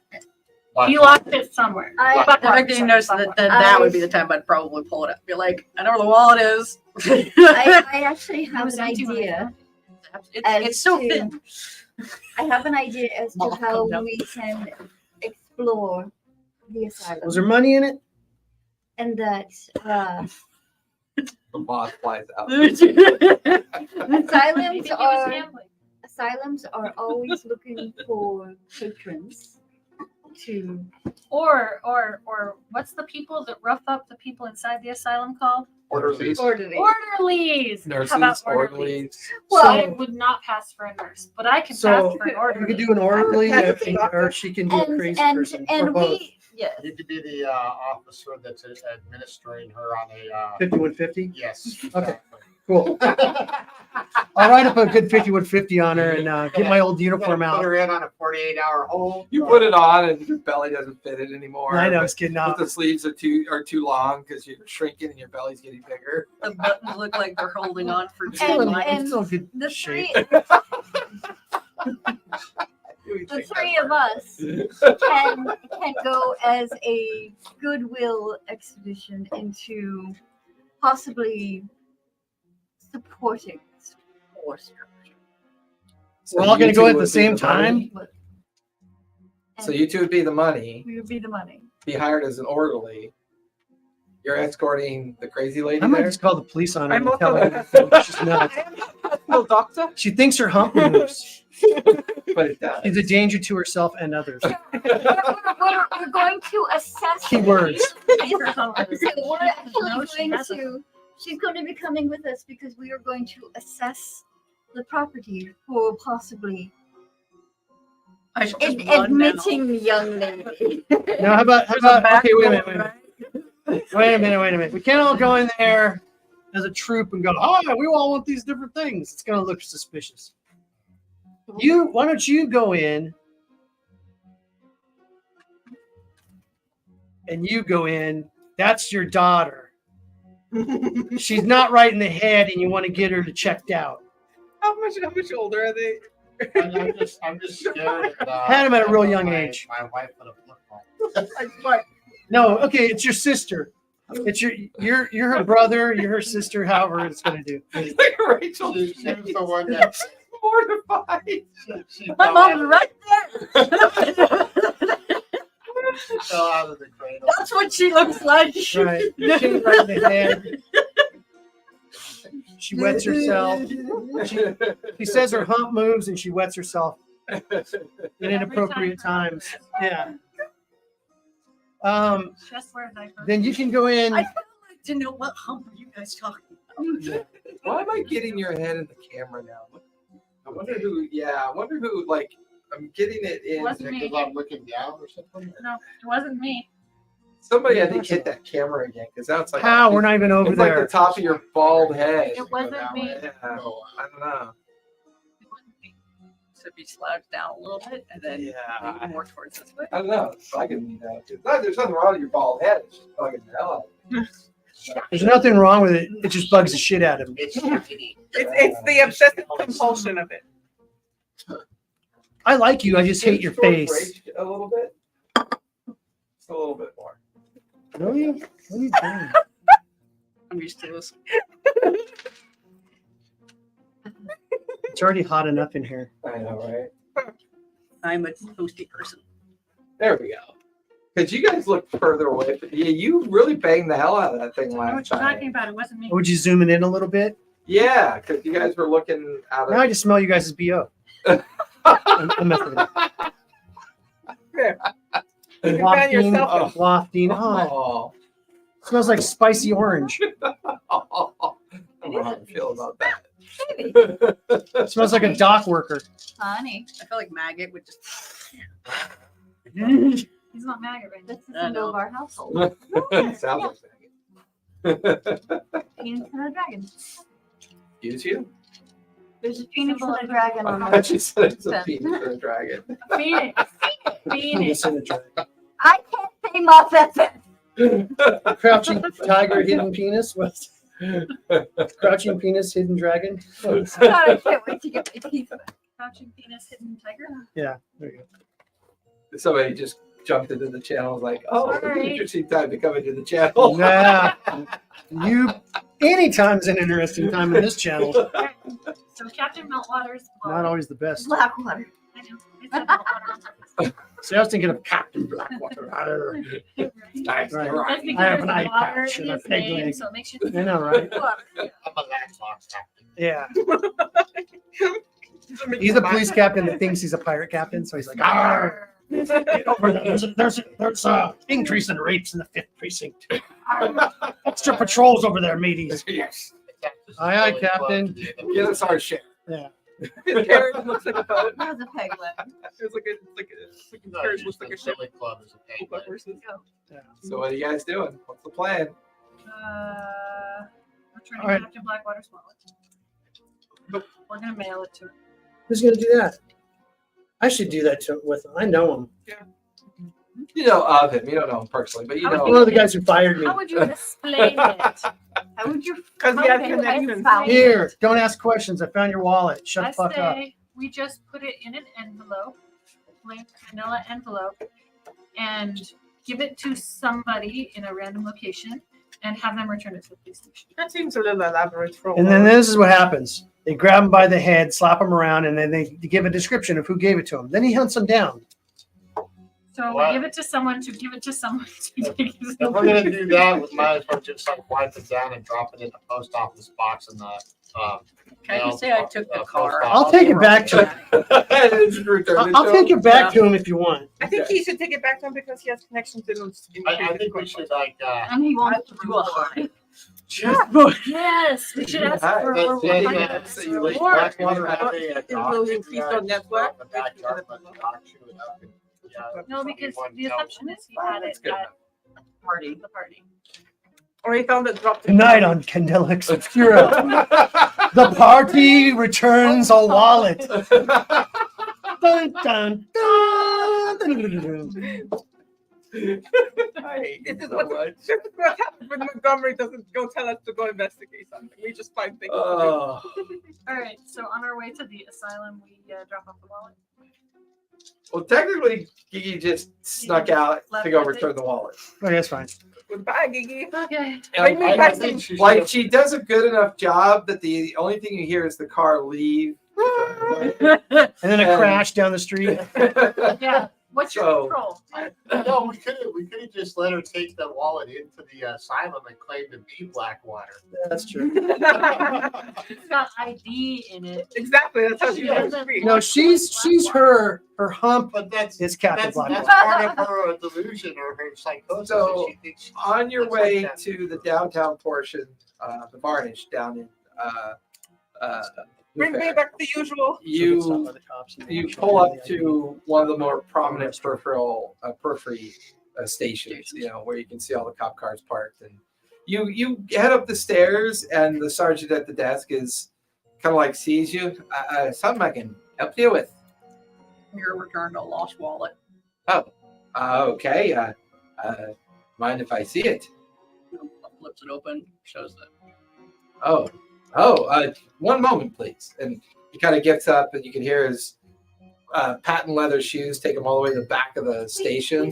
You locked it somewhere. I- Buck If I didn't notice that, then that would be the time I'd probably pull it up. Be like, I know where the wallet is. I actually have was an empty when I idea. It's so to- thin. I have an idea as to Moth how comes out. we can explore the asylum. Was there money in it? And that The moth flies out. asylums are always looking for patrons to Or what's the people that rough up the people inside the asylum called? Orderlies. orderly. Orderlies. Nurses, How about orderlies? orderlies. Well, I would not pass for a nurse, but I can So, pass for an You orderly. could do an orderly, That's or she can do a crazy person, or both. yes. You could be the officer that's administering her on a. 5150. Yes. Okay. exactly. Cool. I'll write up a good 5150 on her and get my old uniform Put out. her in on a 48-hour hold. You put it on and your belly doesn't fit it anymore. I know, but- it's getting But out. the sleeves are too long because you're shrinking and your belly's getting bigger. The buttons look like they're holding on for Still in- dear life. it's still good The shape. The three of us can go as a goodwill expedition into possibly supporting this force structure. We're all you gonna two go at the would be same money. time? So you two would be the money, We would be the money. be hired as an orderly. You're escorting the crazy lady I might there. just call the police on her I'm and tell also her she's nuts. No doctor. She thinks her hump moves. But it does. She's a danger to herself and others. We're going to assess. Keywords. So we're actually going to. She's going to be coming with us because we are going to assess the property for possibly I should just run now. admitting the young lady. Now, how about, okay, wait a minute. Wait a minute. We can't all go in there as a troop and go, oh, we all want these different things. It's going to look suspicious. Why don't you go in and you go in, that's your daughter. She's not right in the head and you want to get her to checked out. How much older are they? I'm just scared. Had him at a real young age. My wife would have looked like. No, okay, it's your sister. It's you're her brother, you're her sister, however it's going to do. Rachel, She was the one that. mortified. She My fell mom's out- right there. she fell out of the cradle. That's what she looks like. Right. She's right in the head. She wets herself. She says her hump moves and she wets herself at inappropriate times. Yeah. Just wear a diaper. Then you can go in. I'd like to know what hump are you guys talking about? Why am I getting your head in the camera now? I wonder who. Yeah, I wonder who. Like, I'm getting it in. Wasn't me. Because I'm looking down or something. No, it wasn't me. Somebody had to hit that camera again because now it's like How? We're not even over It's like there. the top of your bald head. It wasn't me. Yeah, I don't know. It wasn't me. So be slouched down a little bit and then Yeah, maybe more towards this way. I don't know. It's bugging me now. There's nothing wrong with your bald head. It's just bugging the hell out of me. There's nothing wrong with it. It just bugs the shit out of me. It's tricky. It's the obsessive compulsion of it. I like you. I just hate your face. A little bit. Just a little bit more. Really? What are you doing? I'm used to this. It's already hot enough in here. I know, right? I'm a toasty person. There we go. Because you guys look further away. Yeah, you really banged the hell out of that thing I know what last you're time. talking about. It wasn't me. Would you zoom it in a little bit? Yeah, because you guys were looking out Now I of. just smell you guys' BO. I'm messing with There. it. You found Wafting, yourself wafting. Oh, Oh, it smells like spicy orange. I don't know how I feel about that. It smells like a dock worker. Honey, I feel like maggot would just. He's not maggot right now. that's the I symbol know. of our household. Sounds like that. Penis and a dragon. Excuse you? There's a penis and a dragon on I our. thought you said it's a penis or a dragon. Phoenix. Phoenix. Penis in a dragon. I can't say my pepper. Crouching tiger, hidden penis. What? Crouching penis, hidden dragon. Oh, God, I can't wait to get my teeth. Crouching penis, hidden tiger. yeah, there you go. Somebody just jumped into the channel. Like, oh, Sorry. interesting time to come into the channel. Nah, anytime's an interesting time in this channel. So Captain Meltwater's Not always the best. Blackwater. I know. It's a Meltwater. See, I was thinking of Captain Blackwater. Arr. Nice. Right. You're That's right. because I have there's an eye water patch in and a his peg name, leg. so it makes you I know, right? I'm a landlocked captain. Yeah. He's a police captain that thinks he's a pirate captain, so he's like, "Arr, get over there. There's a increase in rapes in the 5th precinct. Extra patrols over there, mateys." Yes. Aye, aye, Captain. Get us our share. Yeah. His carriage looks like a boat. There's a peg leg. It's like No, carriage just looks like the a ship. silly club is a Pulled peg by leg. horses. So what are you guys doing? What's the plan? Returning All right. Captain Blackwater's wallet. We're gonna mail it to him. Who's gonna do that? I should do that with him. I know him. You know of him. You don't know him personally, but you How would know. One of the guys who fired me. How would you explain it? How would you? Because we how have would you connections. found it? Here, don't ask questions. I found your wallet. Shut I the fuck up. say we just put it in an envelope, plain vanilla envelope, and give it to somebody in a random location and have them return it to the police station. That seems a little elaborate for And then this is what happens. They grab him by the head, slap him around, and then they give a description of who gave it to him. Then he hunts him down. So Wow. we give it to someone to give it to someone to take it to If we're gonna do that, we might as well just like wipe it down and drop it in the post office box in the. Can I just say I took the car? I'll take it back to him. I'll take it back to him if you want. I think he should take it back to him because he has connections in those. I think we should like. And he wants to do a high. Yes, we should ask Hi, for Let's for say finance. that you like Or- Blackwater have a It dock will in increase the on net worth. the backyard, let the dock chew it up and, yeah, No, because one the tells assumption is he had That's it good at Party. the party. Or he found it dropped. Tonight on Candela Obscura, the party returns a wallet. Dun, dun, dun, dun, dun, dun. This This is what happens when Montgomery doesn't go tell us to go investigate something. We just find things. Oh. All right, so on our way to the asylum, we drop off the wallet. Well, technically, Gigi just snuck out to go return the wallet. Okay, that's fine. Goodbye, Gigi. Okay. Bring me I back think to she Like should- she does a good enough job that the only thing you hear is the car leave. And then a crash down the street. Yeah. What's your So- control? No, we could have just let her take the wallet into the asylum and claim to be Blackwater. That's true. It's got ID in it. Exactly. That's how she Yeah. does it. No, she's her hump But that's is Captain that's Blackwater. part of her delusion or her psychosis. So, she thinks she On your looks like way that. to the downtown portion, the Varnish down in Bring me Newfaire, back the usual. you pull up to one of the more prominent periphery stations, where you can see all the cop cars parked, and you head up the stairs, and the sergeant at the desk is kind of like sees you. Something I can help you with. Here returned a lost wallet. Okay. Mind if I see it? Flips it open, shows that. One moment, please. And he kind of gets up, and you can hear his patent leather shoes take him all the way to the back of the station.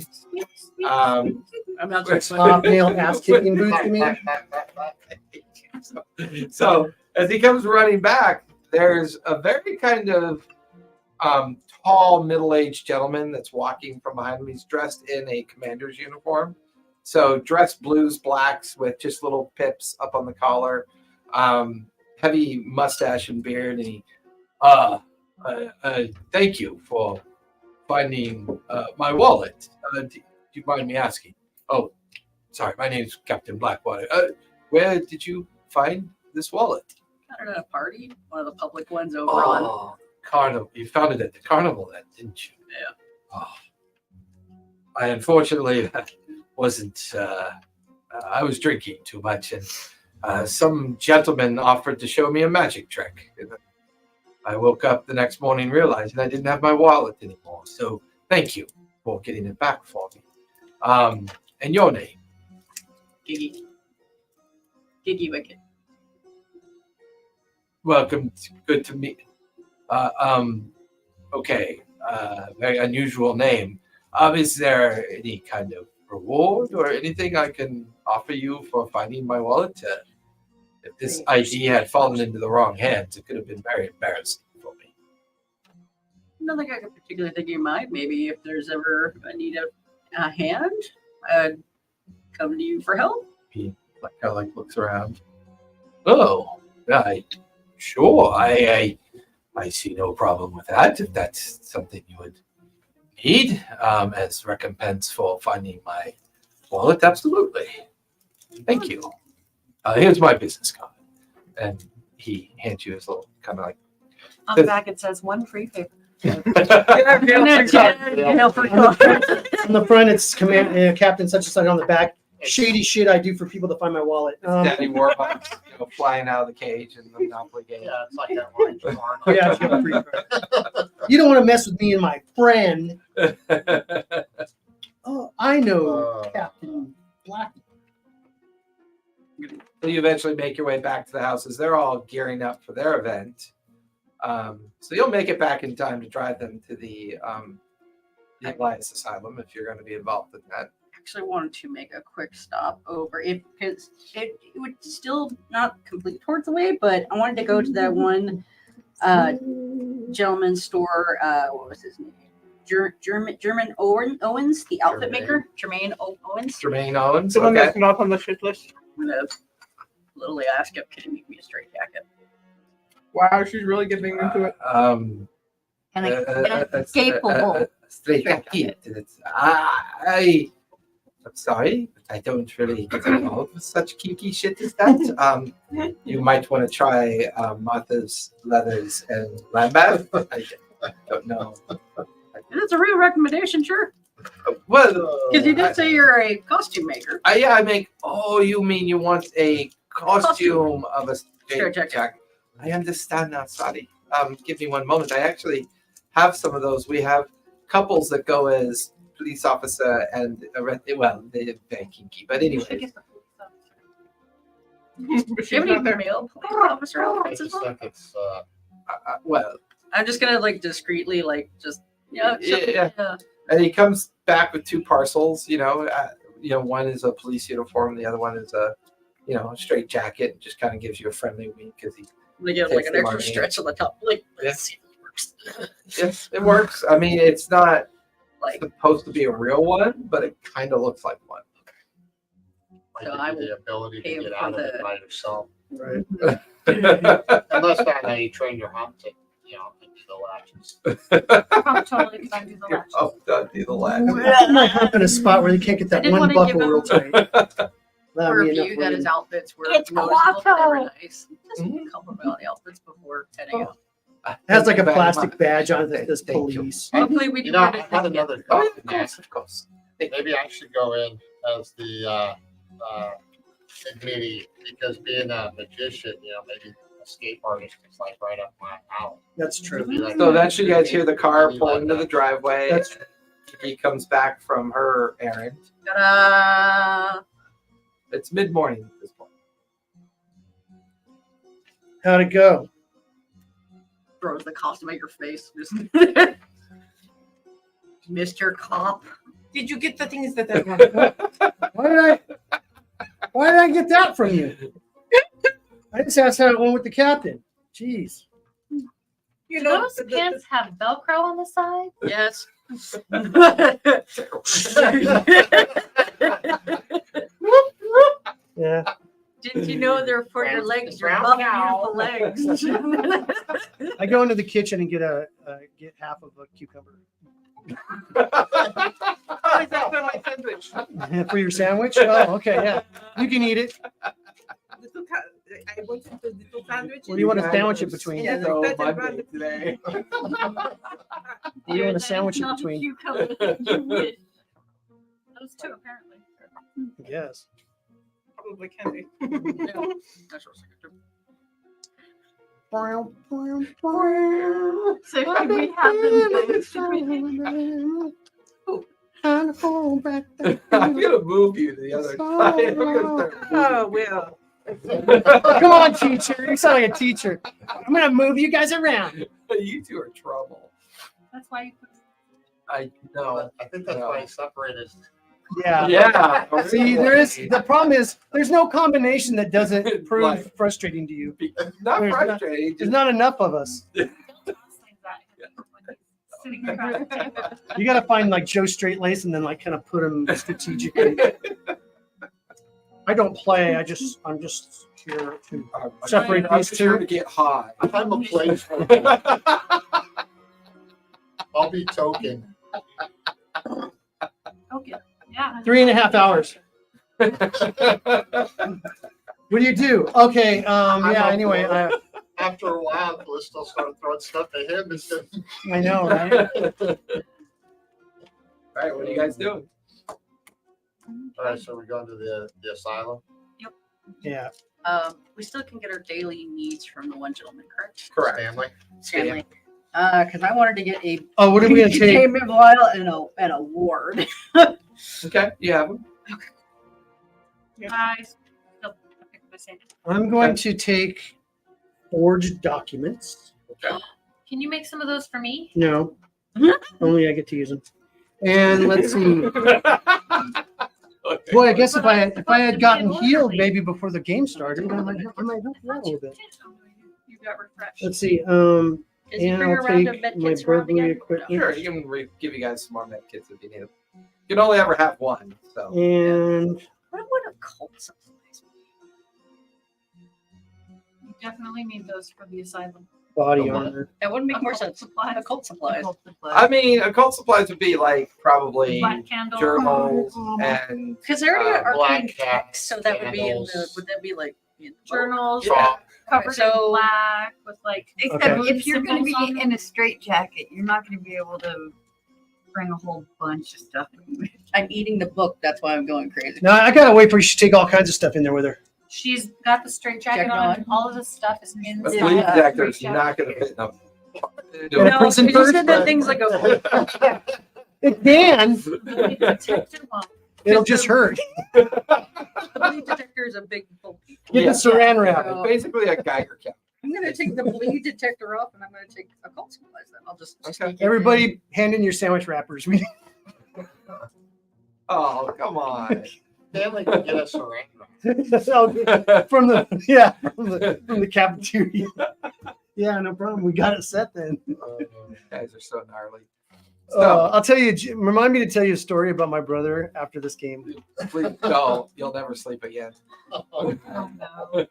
I'm not Nail ass kicking boots, you mean? So as he comes running back, there's a very kind of tall, middle-aged gentleman that's walking from behind him. He's dressed in a commander's uniform. So dressed blues, blacks with just little pips up on the collar. Heavy mustache and beard, and he, thank you for finding my wallet. Do you mind me asking? Oh, sorry, my name is Captain Blackwater. Where did you find this wallet? Found it at a party, one of the public ones over on. Carnival. You found it at the carnival, then, didn't you? Yeah. Oh, I unfortunately wasn't. I was drinking too much, and some gentleman offered to show me a magic trick. I woke up the next morning realizing I didn't have my wallet anymore. So thank you for getting it back for me. And your name? Giggy. Giggy Wicket. Welcome. Good to meet. Okay. Very unusual name. Is there any kind of reward or anything I can offer you for finding my wallet? If this ID had fallen into the wrong hands, it could have been very embarrassing for me. Nothing I could particularly think you might. Maybe if there's ever a need of a hand, I'd come to you for help. He kind of looks around. Oh, sure. I see no problem with that. If that's something you would need as recompense for finding my wallet, absolutely. Thank you. Here's my business card, and he hands you his little kind of like. On the back it says 1 free paper. On the front, it's Captain such and such. On the back, shady shit I do for people to find my wallet. Daddy Warbucks, flying out of the cage in the Monopoly game. Yeah, it's like that orange barn. Oh, yeah, it's got a free card. You don't want to mess with me and my friend. Oh, I know Captain Black. So you eventually make your way back to the houses. They're all gearing up for their event. So you'll make it back in time to drive them to the Elias Asylum if you're going to be involved in that. Actually wanted to make a quick stop over because it would still not complete towards the way, but I wanted to go to that one gentleman's store. What was his name? German Owens, the outfit maker. Jermaine Owens. Jermaine Owens. The one Okay. that's not on the shit list. I'm gonna literally ask him, can he make me a straight jacket? Wow, she's really getting into it. Inescapable. Straight jacket. I'm sorry, but I don't really get involved with such kinky shit as that. You might want to try Martha's Leathers and Lambeth. I don't know. It's a real recommendation, sure. Well, Because you did say you're a costume maker. I make. Oh, you mean you want a costume of a straight jacket? I understand now. Sorry. Give me one moment. I actually have some of those. We have couples that go as police officer and well, they're very kinky. But anyway, But Do you she's have not any there. male police officer I outfits as just well? think it's well, I'm just gonna discreetly Yeah. and he comes back with 2 parcels. One is a police uniform, the other one is a straight jacket. And just kind of gives you a friendly wink because he. They get Takes an the extra money. stretch on the top. Yeah. Let's see if it works. Yes, it works. I mean, it's not Like, supposed to be a real one, but it kind of looks like one. So like I the ability pay to get for out of it the- by yourself. Right. Unless that how you train your hump to, do the latches. I'm totally because I do the latch. Oh, don't do the latch. I put my hump in a spot where they can't get I that didn't one wanna give buckle real him- tight. Allow for a me few enough that room. his outfits were It's noticeable, they were Quattro. nice. Just a couple of the outfits before heading out. It has like a Thank you very plastic much. badge on it that says Thank you. police. Hopefully we You can know, I get had it. another Oh, thought. yeah, of course. Maybe I should go in as the committee because being a magician, maybe escape artist is like right up my alley. That's true. Be like- So eventually, you guys hear the car pull into the driveway. That's true. He comes back from her errand. Ta-da! It's mid-morning at this point. How'd it go? Throws the costume at your face. Just Mr. Cop. Did you get the things that I wanted? Why did I get that from you? I just asked how it went with the captain. Jeez. You Do know, those pants have Velcro on the side? Yes. Yeah. Didn't you know they're for your legs, your Brown buff, cow. beautiful legs? I go into the kitchen and get half of a cucumber Oh, is that for my sandwich? for your sandwich. Oh, okay, yeah. You can eat it. I wanted the little sandwich. What do you want to sandwich it between? Yeah, So that's Monday right. today. What do you want to sandwich it Not a between? cucumber that you wish. Those 2 apparently. Yes. Probably candy. That's what So should we have them go? Should we- I'm gonna move you to the other side. I'm gonna start Oh, moving well. Come on, teacher. You sound like a teacher. I'm gonna move you guys around. people. You 2 are trouble. That's why you put I know. I think that's why he separated. Yeah. Yeah. See, the problem is there's no combination that doesn't prove Like- frustrating to you. Not There's not- frustrating. There's not enough of us. Sitting across the table. You got to find like Joe Straight-Lace and then like kind of put him strategically. I don't play. I'm just here to separate I'm these just here two. to get high. I'm a placeholder. I'll be token. Okay. Yeah. 3.5 hours. What do you do? Okay. Yeah. Anyway, After a while, Callisto started throwing stuff at him. And said, I know, right? All right, what are you guys doing? all right, so we're going to the asylum. Yeah. We still can get our daily needs from the one gentleman, correct? Correct. Stanley. Stanley. Because I wanted to get a Oh, what are we gonna take? entertainment vial and a ward. Okay, you have them. I still pick the same. I'm going to take forged documents. Can you make some of those for me? No, only I get to use them. And let's see. Boy, I guess if I had gotten healed maybe before the game started, I might help you out a little bit. You got refreshed. Let's see. Is he And bring I'll around a take med my kits around burglary again? equipment. Sure, you can give you guys some more med kits if you need them. You can only ever have one, so. And What would occult supplies be? You definitely need those for the asylum. body Oh, what? armor. That wouldn't make more Occult sense. supplies. Occult supplies. I mean, occult supplies would be like probably Black candle. journals and Because they already got Black arcane cat text, so that would be in the. candles. Would that be like in Journals Chalk. covered So- in black with like. Except Okay. if you're going to Symbols on be in a straitjacket, you're not going to be able to bring a whole bunch of stuff. I'm eating the book. That's why I'm going crazy. Now I gotta wait for you to take all kinds of stuff in there with her. She's got the straight jacket Jacket on. on. And all of this stuff is in the the sleeve protector is straight not jacket. going to fit enough. In a No, prison you purse? said that thing's like a. It can. The bleed detector won't. It'll just hurt. The bleed detector is a big bulky. Get Yeah. the saran wrap. It's basically a Geiger count. I'm gonna take the bleed detector off, and I'm gonna take occult supplies. Then I'll just. Okay. sneak it Everybody, hand in your sandwich wrappers. We Oh, come on. Stanley can get us around. from the cafeteria. Yeah, no problem. We got it set then. You guys are so gnarly. So, I'll tell you. Remind me to tell you a story about my brother after this game. sleep. No, you'll never sleep again. Oh no.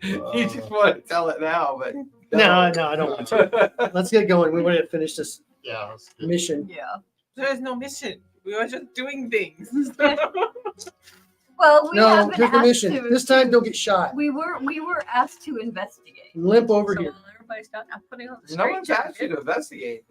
You just want to tell it now, but No, I don't want to. Let's get going. We want to finish this Yeah, let's do it. mission. Yeah. There's no mission. We were just doing things. Well, we No, haven't here's the asked mission. to- This time, don't get shot. We were asked to investigate. Limp over So here. while everybody's done, I'm putting on the no straight one's asked you jacket. to investigate.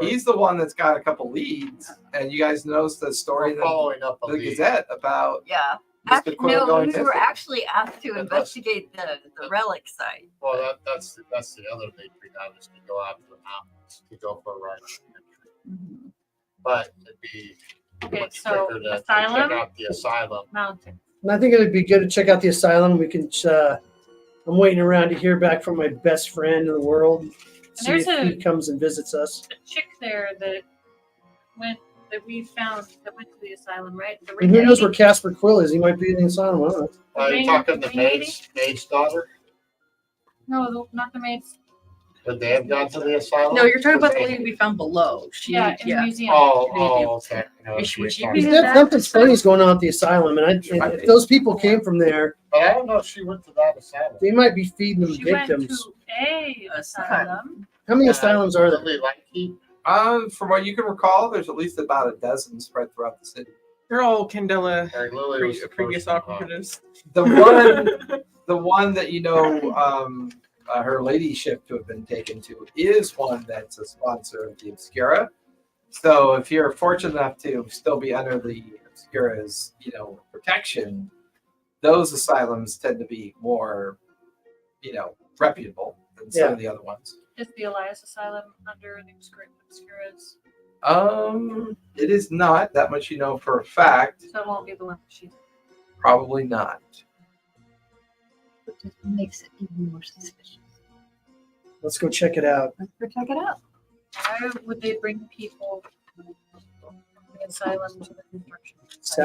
He's the one that's got a couple leads, and you guys noticed the story in We're following up on the the Gazette about Yeah. Mr. Quill No, going we were missing. actually asked to investigate the relic site. Well, that's the other thing we got is to go out to the mountains to go for a ride. But it'd be Okay, much so quicker to check asylum, out the asylum. mountain. And I think it'd be good to check out the asylum. We can. I'm waiting around to hear back from my best friend in the world. See there's if he comes and visits us. A chick there that we found that went to the asylum, right? The And who ring knows lady? where Casper Quill is? He might be in the asylum. I don't know. Are you Ring- talking the ring lady? maid's daughter? No, not the maids. Would they have gone to the asylum? No, you're talking about the Would they- lady we found below. She, Yeah, in the museum. Oh, okay. No, Is she she- was she talking- was- There's something funny's going on at the asylum, and if those people came from there, But I don't know if she went to that asylum. they might be feeding them She victims. went to a asylum. How many asylums are there? Lily Lightkeep? from what you can recall, there's at least about a dozen spread throughout the city. They're all Candela Or Lily was the previous first one. operatives. The one that her ladyship to have been taken to is one that's a sponsor of the Obscura. So if you're fortunate enough to still be under the Obscura's, protection, those asylums tend to be more, reputable than some of the other ones. Is the Elias Asylum under the Obscura's? It is not that much, for a fact. So it won't be the one that she's. Probably not. Which makes it even more suspicious. Let's go check it out. Let's go check it out. Why would they bring people from the asylum to the construction?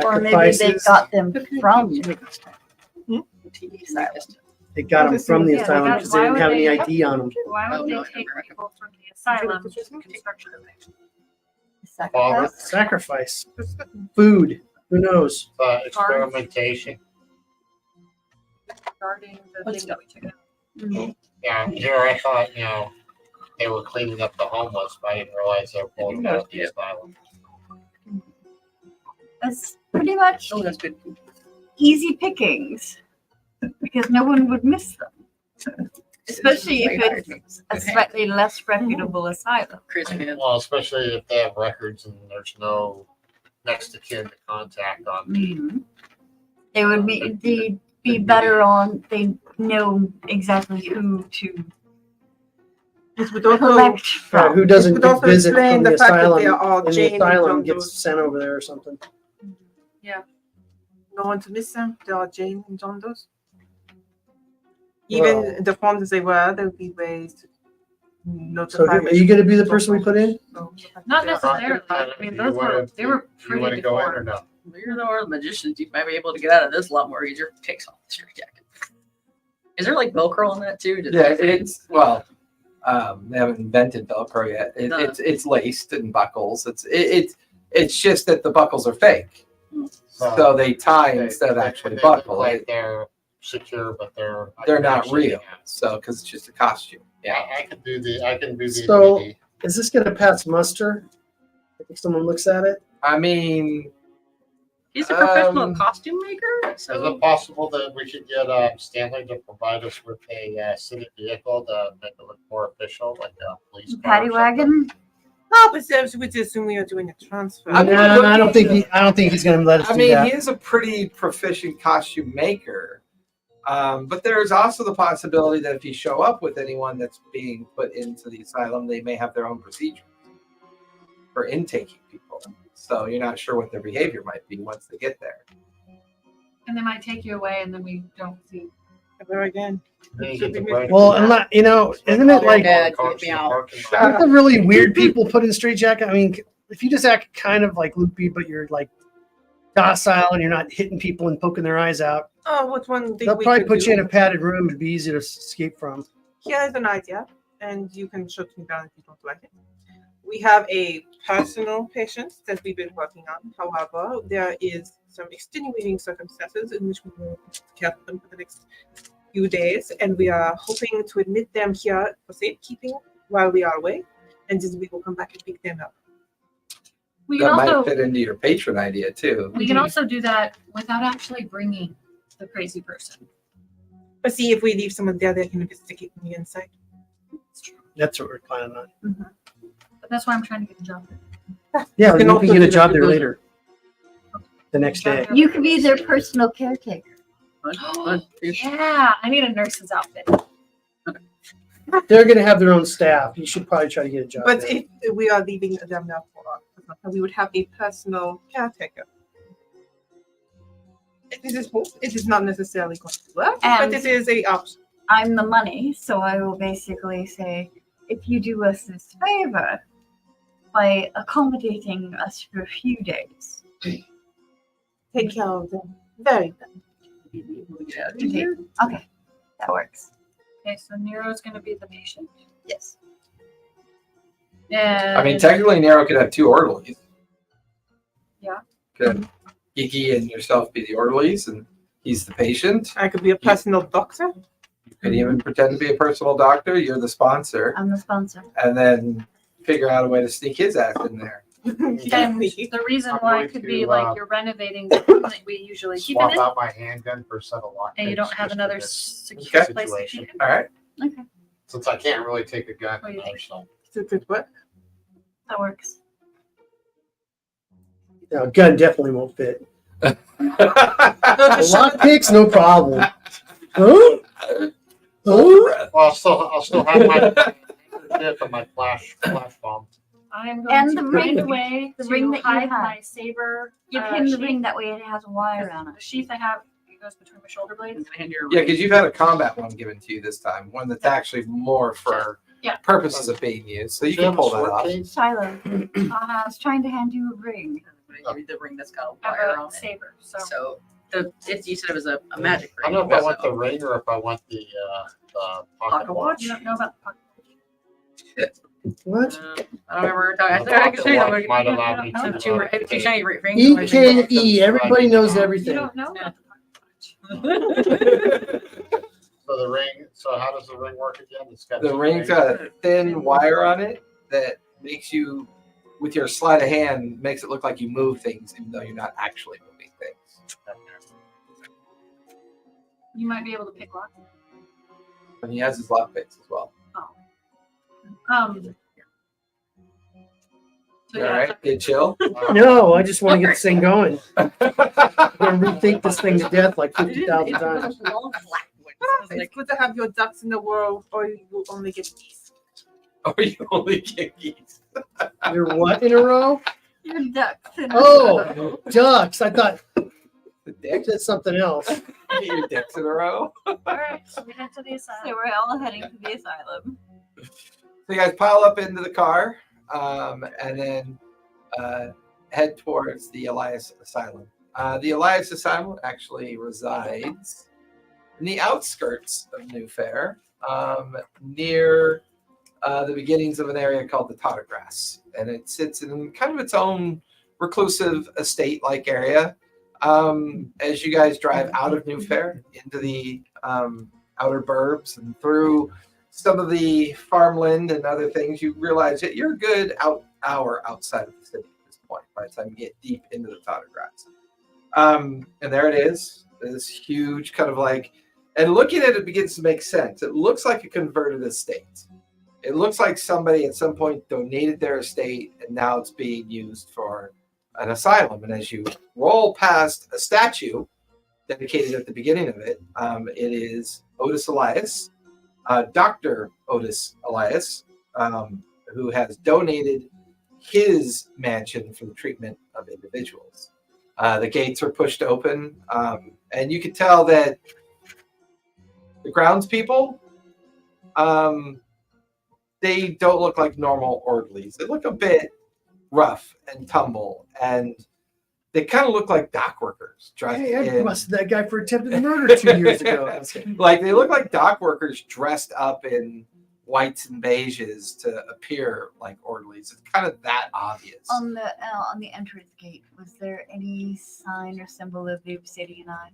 Or maybe they Sacrifices. got them from the TV asylum. They got them from the Yeah, they asylum got- because they why didn't would have any they- ID on them. Why Oh, would no, they I take remember. people from the asylum to construction? Father. Sacrifice. Sacrifice. Food. Who knows? Experimentation. Guarding the thing that we took out. Yeah, here I thought, they were cleaning up the homeless, but I didn't realize they were pulling them out of the asylum. That's pretty much Oh, that's good. easy pickings because no one would miss them, especially if it's a slightly less reputable asylum. Chris hands. Well, especially if they have records and there's no next to kin to contact on the Mhm. They would they'd be better on. They know exactly who to This would also, collect Right, from. who doesn't This would also visit explain from the the fact that asylum they are all and the Jane and asylum John gets Does. sent over there or something? No one to miss them. They are Jane and John Does. Even Well- deformed as they were, there would be ways to So notify. are you going to be the person we put in? Not Yeah. necessarily. I mean, You those were wanna- they were You pretty want to go in or deformed. no? You're the magicians. You might be able to get out of this a lot more easier. Takes off the straight jacket. Is there like Velcro on that too? Yeah, it's well. They haven't invented Velcro yet. No. It's laced and buckles. It's just that the buckles are fake, so they tie instead of actually they buckle. look like they're secure, but they're Not actually- real. So because it's just a costume. Yeah, I can do the So- DVD. Is this going to pass muster? If someone looks at it? I mean, He's a professional Um, costume maker. Is So it possible that we could get Stanley to provide us with a city vehicle to make it look more official, like a police car? Paddy or something? wagon. Oh, but Sebs would assume we are doing a transfer. I'm No, not I don't think looking- I don't think he's going to let us I do mean, that. he is a pretty proficient costume maker. But there's also the possibility that if you show up with anyone that's being put into the asylum, they may have their own procedures for intaking people. So you're not sure what their behavior might be once they get there. And they might take you away, and then we don't see. Ever again. Then you Should get be to break Well, it I'm down. not, isn't it like, Yeah, Cars get me in the out. parking lot. aren't the really weird people put in straitjacket? I mean, if you just act kind of like loopy, but you're like docile and you're not hitting people and poking their eyes out, Oh, what one thing they'll we probably could put do? you in a padded room. It'd be easy to escape from. Here's an idea, and you can shut me down if you don't like it. We have a personal patient that we've been working on. However, there is some extenuating circumstances in which we will care for them for the next few days, and we are hoping to admit them here for safekeeping while we are away, and then we will come back and pick them up. We can That might also fit into your patron idea too. we can also do that without actually bringing the crazy person. But see, if we leave someone there, they can investigate from the inside. That's what we're planning on. But that's why I'm trying to get a job. Yeah, You you can can also get a do job that there with- later. The next day. You could be their personal caretaker. Yeah, I need a nurse's outfit. They're going to have their own staff. You should probably try to get a job But there. if we are leaving them there for us, we would have a personal caretaker. It is not necessarily going to work, And- but it is a option. I'm the money, so I will basically say, if you do us this favor by accommodating us for a few days. Take care of them. Very well. Okay, that works. Okay, so Nero's gonna be the patient. Yes. And I mean, technically, Nero could have two orderlies. Yeah. Could have Iggy and yourself be the orderlies, and he's the patient. I could be a personal doctor. You could even pretend to be a personal doctor. You're the sponsor, I'm the sponsor. and then figure out a way to sneak his ass in there. and the reason I'm why going it could to, be like you're renovating the room that we usually keep Swap it in, out my handgun for a set of lock and you don't picks have just another for this secure Okay. place to keep it. All right. Okay, Since I can't really take a gun What do you think? so It could work. That works. No, a gun definitely won't fit. No, The just lock shut picks, no problem. Huh? Huh? Well, I'll still have my dip and my flash bomb. I am going And to the find ring- a way the to ring that you hide have. my saber. give him the sheath. ring, that way it has a wire on The it. sheath I have it goes between my shoulder blades. Yeah, because you've had a combat one given to you this time, one that's actually more for purposes of being used. So you can pull that off. Shiloh, I was trying to hand you a ring. The ring that's got a I wire have on a it. saber. So So you said it was a magic I ring. don't know if I want so- the ring or if I want the Pocket watch? you don't know about the pocket. What? I don't remember. I The can show you pocket watch that. might allow me I have to. two shiny rings. E K E. Everybody knows You everything. don't know about the pocket watch. So the ring. So how does the ring work again? It's got The ring's got a thin wire on it that makes you, with your sleight of hand, makes it look like you move things, even though you're not actually moving things. You might be able to pick locks. And he has his lock picks as well. So All yeah, right, good chill. No, I just want to get this thing going. I'm gonna rethink this thing to death like 50,000 times. It's good to have your ducks in the row, or you will only get geese. Or you only get geese. You're what in a row? Your ducks. in a row. Oh, ducks. I thought The dicks. that's something else. Get your dicks in a row. all right. So we head to the So asylum. we're all heading to the asylum. So you guys pile up into the car, and then head towards the Elias Asylum. The Elias Asylum actually resides in the outskirts of Newfaire, near the beginnings of an area called the Tottergrass. And it sits in kind of its own reclusive estate-like area. As you guys drive out of Newfaire into the outer burbs and through some of the farmland and other things, you realize that you're a good hour outside of the city at this point by the time you get deep into the Tottergrass. And there it is, this huge kind of like, and looking at it begins to make sense. It looks like a converted estate. It looks like somebody at some point donated their estate and now it's being used for an asylum. And as you roll past a statue dedicated at the beginning of it, it is Otis Elias, Dr. Otis Elias, who has donated his mansion for the treatment of individuals. The gates are pushed open, and you can tell that the groundspeople, they don't look like normal orderlies. They look a bit rough and tumble, and they kind of look like dock workers. Dressed Hey, I in, busted that guy for attempted murder 2 years ago. like they look like dock workers dressed up in whites and beiges to appear like orderlies. It's kind of that obvious. On the entrance gate, was there any sign or symbol of the obsidian eye?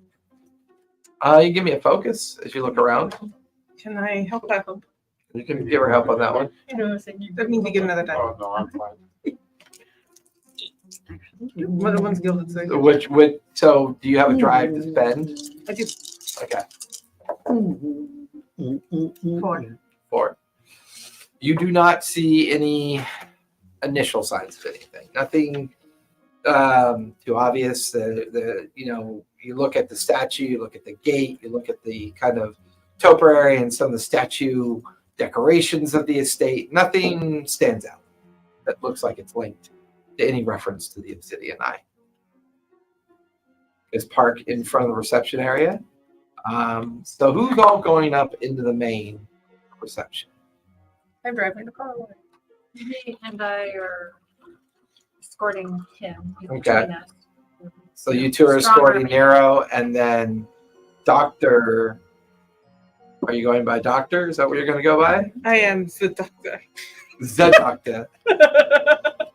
You give me a focus as you look around. Can I help that? You can give her help on that one. That means you get another die. Oh no, I'm fine. What the one's gilded? So So do you have a drive to spend? I do. Okay. 4. You do not see any initial signs of anything. Nothing too obvious. You look at the statue, you look at the gate, you look at the kind of topiary and some of the statue decorations of the estate. Nothing stands out that looks like it's linked to any reference to the obsidian eye. Is parked in front of the reception area. So who's all going up into the main reception? I'm driving the car away. Me and I are escorting him. He's Okay. between us. So you two are Strong escorting army. Nero, and then Doctor. Are you going by Doctor? Is that what you're going to go by? I am the doctor. The Doctor.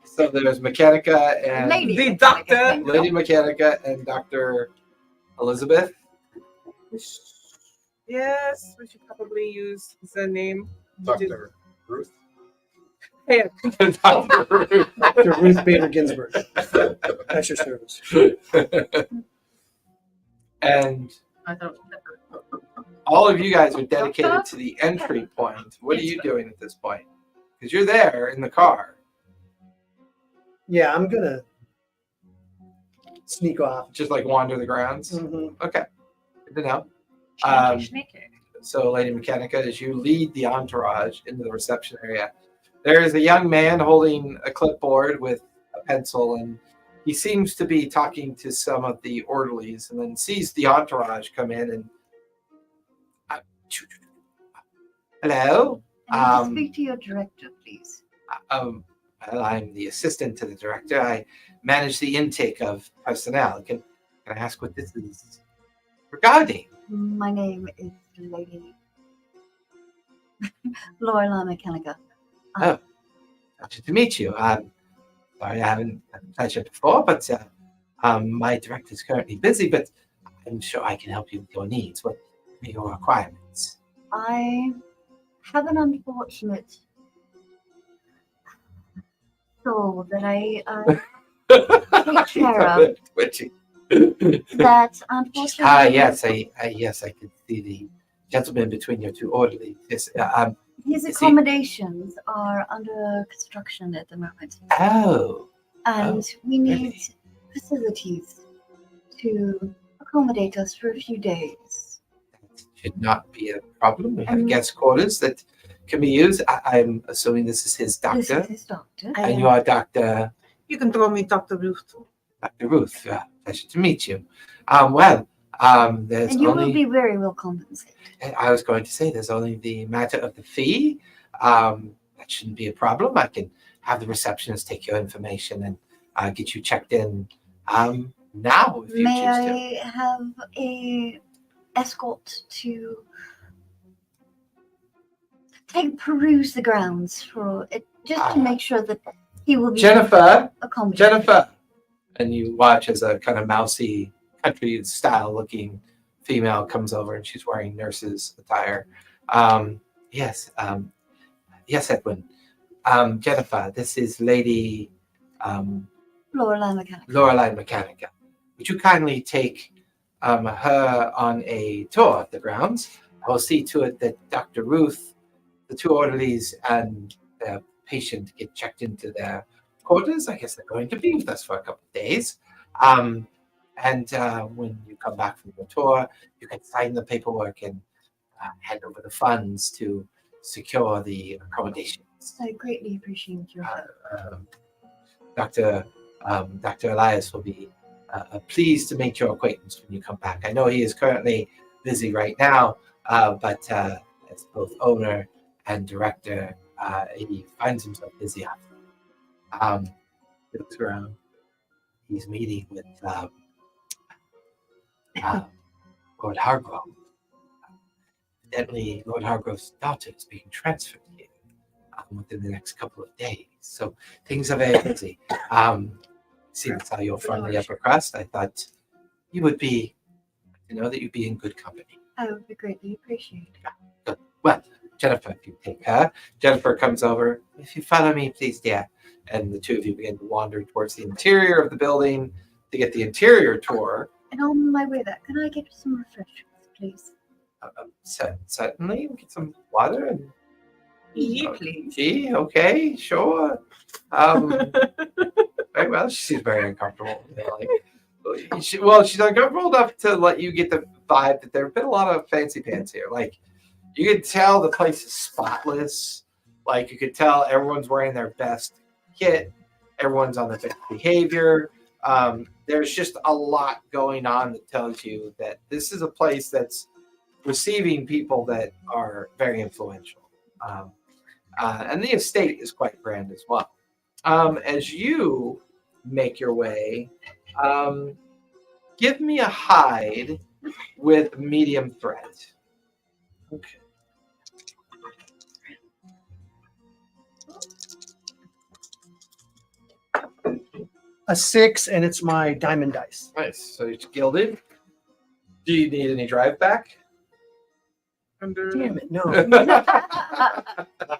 So there's Mechanica and Lady. The Mechanica, doctor. thank you. Lady Mechanica and Dr. Elizabeth. Yes, we should probably use the name. which is- Dr. Ruth. Hey, Dr. Ruth. Dr. Ruth Bader Ginsburg. That's your service. And I thought it was pepper. all of you guys are dedicated to the entry point. What are you doing at this point? Because you're there in the car. Yeah, I'm gonna sneak off. Just like wander the grounds. Mhm. Okay. Good to know. Sneaky. So, Lady Mechanica, as you lead the entourage into the reception area, there is a young man holding a clipboard with a pencil, and he seems to be talking to some of the orderlies, and then sees the entourage come in and hello, I need to speak to your director, please. Well, I'm the assistant to the director. I manage the intake of personnel. Can I ask what this is regarding? My name is Lady Lorelei Mechanica. Pleasure to meet you. Sorry I haven't had the pleasure before, but my director is currently busy, but I'm sure I can help you with your needs. What are your requirements? I have an unfortunate soul that I take care of. Twitching. That unfortunately Yes, I could see the gentleman between your two orderlies. Yes, his he- accommodations are under construction at the moment. oh, And we need really? facilities to accommodate us for a few days. should not be a problem. We have And- guest quarters that can be used. I'm assuming this is his This doctor, is his doctor. and you are Dr. You can throw me Dr. Ruth. Dr. Ruth. Pleasure to meet you. There's And you only. will be very well compensated. I was going to say there's only the matter of the fee. That shouldn't be a problem. I can have the receptionist take your information and get you checked in now if you May choose to. I have a escort to peruse the grounds for it, just to make sure that he will be Jennifer, accommodated. Jennifer, and you watch as a kind of mousy, country style looking female comes over and she's wearing nurse's attire. Yes, Edwin. Jennifer, this is Lady Lorelei Mechanica. Lorelei Mechanica. Would you kindly take her on a tour of the grounds? I will see to it that Dr. Ruth, the two orderlies, and the patient get checked into their quarters. I guess they're going to be with us for a couple of days. And when you come back from your tour, you can sign the paperwork and hand over the funds to secure the accommodations. I greatly appreciate your help. Dr. Elias will be pleased to make your acquaintance when you come back. I know he is currently busy right now, but as both owner and director, he finds himself busy often. He looks around. He's meeting with Lord Hargrove. Evidently, Lord Hargrove's daughter is being transferred here within the next couple of days. So things are very busy. Seeing as how you're from the upper crust, I thought you would be, that you'd be in good company. I would be greatly appreciated. Good. Well, Jennifer, if you take her. Jennifer comes over. If you follow me, please, dear. And the two of you begin to wander towards the interior of the building to get the interior tour. And on my way there, can I get some refreshments, please? Certainly, we get some water and Please. tea. Okay, sure. Very well. She seems very uncomfortable. She's uncomfortable enough to let you get the vibe that there have been a lot of fancy pants here. Like, you could tell the place is spotless. Like, you could tell everyone's wearing their best kit. Everyone's on the best behavior. There's just a lot going on that tells you that this is a place that's receiving people that are very influential. And the estate is quite grand as well. As you make your way, give me a hide with medium threat. Okay. A 6, and it's my diamond dice. Nice. So it's gilded. Do you need any drive back? Under Damn it, no. That's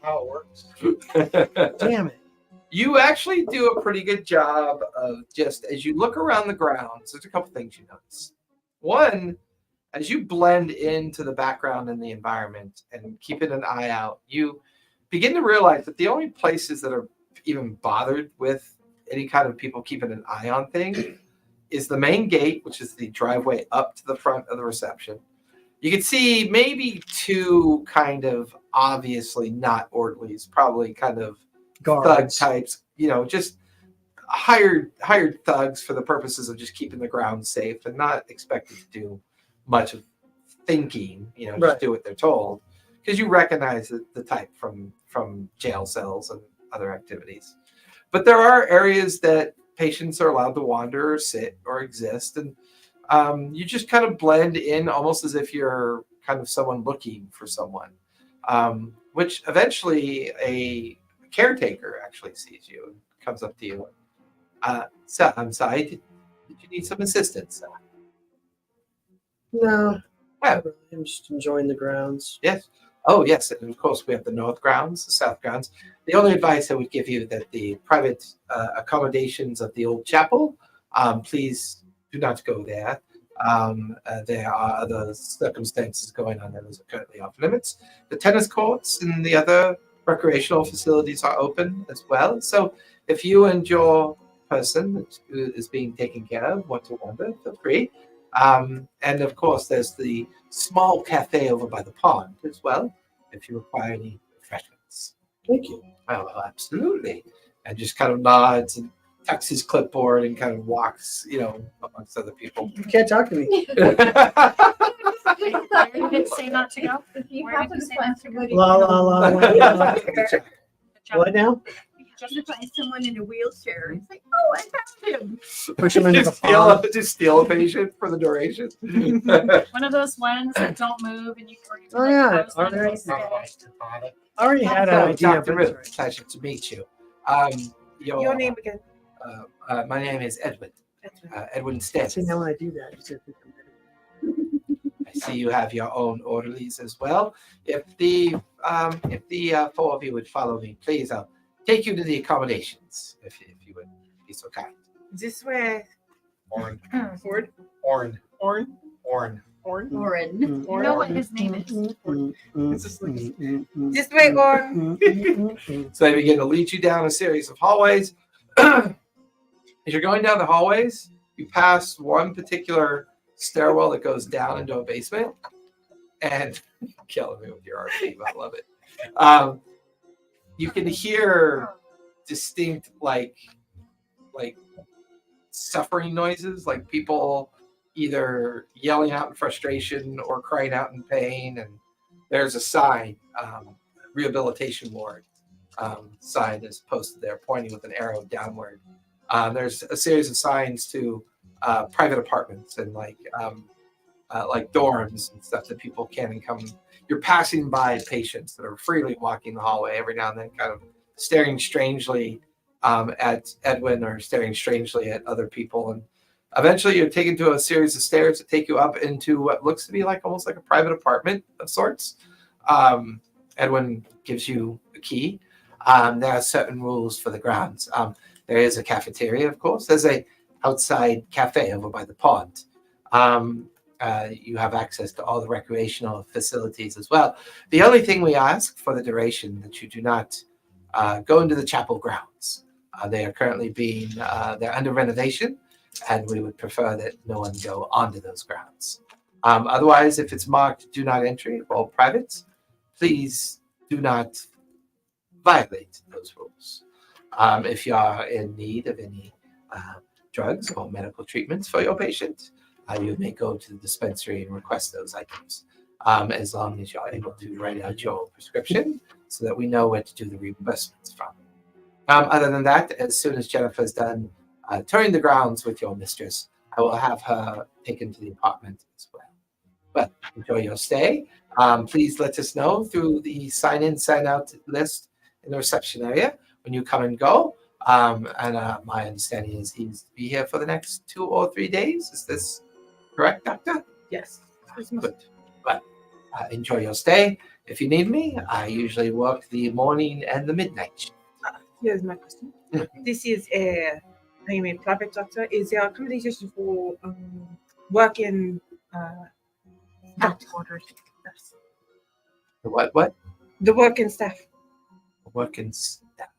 how it works. Damn it. You actually do a pretty good job of just, as you look around the grounds, there's a couple things you notice. One, as you blend into the background and the environment and keeping an eye out, you begin to realize that the only places that are even bothered with any kind of people keeping an eye on things is the main gate, which is the driveway up to the front of the reception. You can see maybe two kind of obviously not orderlies, probably kind of thug Guards. types, just hired thugs for the purposes of just keeping the ground safe and not expected to do much of thinking, just Right. do what they're told. because you recognize the type from jail cells and other activities. But there are areas that patients are allowed to wander or sit or exist, and you just kind of blend in almost as if you're kind of someone looking for someone, which eventually a caretaker actually sees you and comes up to you. Sir, I'm sorry, did you need some assistance? No. Oh. I'm just enjoying the grounds. Yes. Oh, yes. And of course, we have the north grounds, the south grounds. The only advice I would give you that the private accommodations of the old chapel, please do not go there. There are other circumstances going on that are currently off limits. The tennis courts and the other recreational facilities are open as well. So if you and your person who is being taken care of want to wander, feel free. And of course, there's the small cafe over by the pond as well, if you require any refreshments. Thank you. Oh, absolutely. And just kind of nods and tucks his clipboard and kind of walks, amongst other people. You can't talk to me. Where did it say not to go? If you Where did happen you to say find not to go? somebody, La la la. la. Good job. What now? if you find someone in a wheelchair, it's like, oh, I found him. Push him into the pond. just steal a patient for the duration. One of those ones that don't move and you can Oh, yeah. close them Are there- and stay. I already had an idea. Dr. But Ruth, pleasure to meet you. Your name again? My name is Edwin. Edwin Stead. see, now when I do that, you said I see you have your own orderlies as well. If the four of you would follow me, please, I'll take you to the accommodations, if you would be so kind. This way. Orn. Ford. Orn. Orn. Orn. Orn. Orin. You know what his name is. It's just like, this way, Orn. So they begin to lead you down a series of hallways. As you're going down the hallways, you pass one particular stairwell that goes down into a basement, and killing me with your RP, I love it. You can hear distinct like suffering noises, like people either yelling out in frustration or crying out in pain. And there's a sign, rehabilitation ward sign is posted there, pointing with an arrow downward. There's a series of signs to private apartments and like dorms and stuff that people can and come. You're passing by patients that are freely walking the hallway every now and then, kind of staring strangely at Edwin or staring strangely at other people. And eventually you're taken to a series of stairs that take you up into what looks to be like almost like a private apartment of sorts. Edwin gives you a key. There are certain rules for the grounds. There is a cafeteria, of course. There's a outside cafe over by the pond. You have access to all the recreational facilities as well. The only thing we ask for the duration that you do not go into the chapel grounds. They are currently they're under renovation, and we would prefer that no one go onto those grounds. Otherwise, if it's marked do not entry for all privates, please do not violate those rules. If you are in need of any drugs or medical treatments for your patient, you may go to the dispensary and request those items, as long as you're able to write out your prescription so that we know where to do the reimbursements from. Other than that, as soon as Jennifer's done touring the grounds with your mistress, I will have her taken to the apartment as well. But enjoy your stay. Please let us know through the sign-in, sign-out list in the reception area when you come and go. My understanding is he's to be here for the next 2 or 3 days. Is this correct, Doctor? Yes. Good. But enjoy your stay. If you need me, I usually work the morning and the midnight shift. Here's my question. This is I'm a private doctor. Is there accommodation for working staff quarters? Yes. The what? The working staff. Working staff.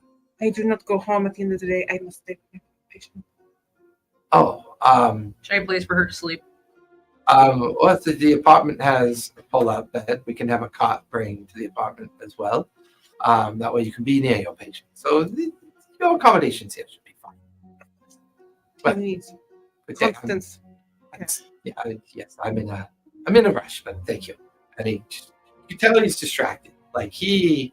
I do not go home at the end of the day. I must stay with my patient. Oh, Should I place for her to sleep? well, if the apartment has a pull-out bed, we can have a cot bring to the apartment as well. That way you can be near your patient. So your accommodations here should be fine. I But need but yeah, constance. yes, I'm in a rush, but thank you. I need to You can tell he's distracted. Like he's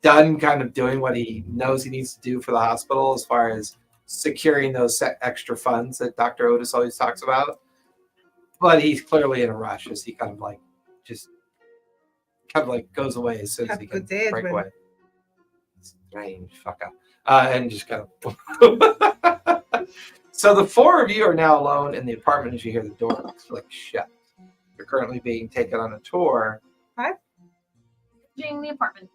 done kind of doing what he knows he needs to do for the hospital as far as securing those extra funds that Dr. Otis always talks about. But he's clearly in a rush as he kind of like goes away as soon as he can break away. Strange fucker. And just kind of. So the four of you are now alone in the apartment as you hear the door click shut. You're currently being taken on a tour. In the apartment.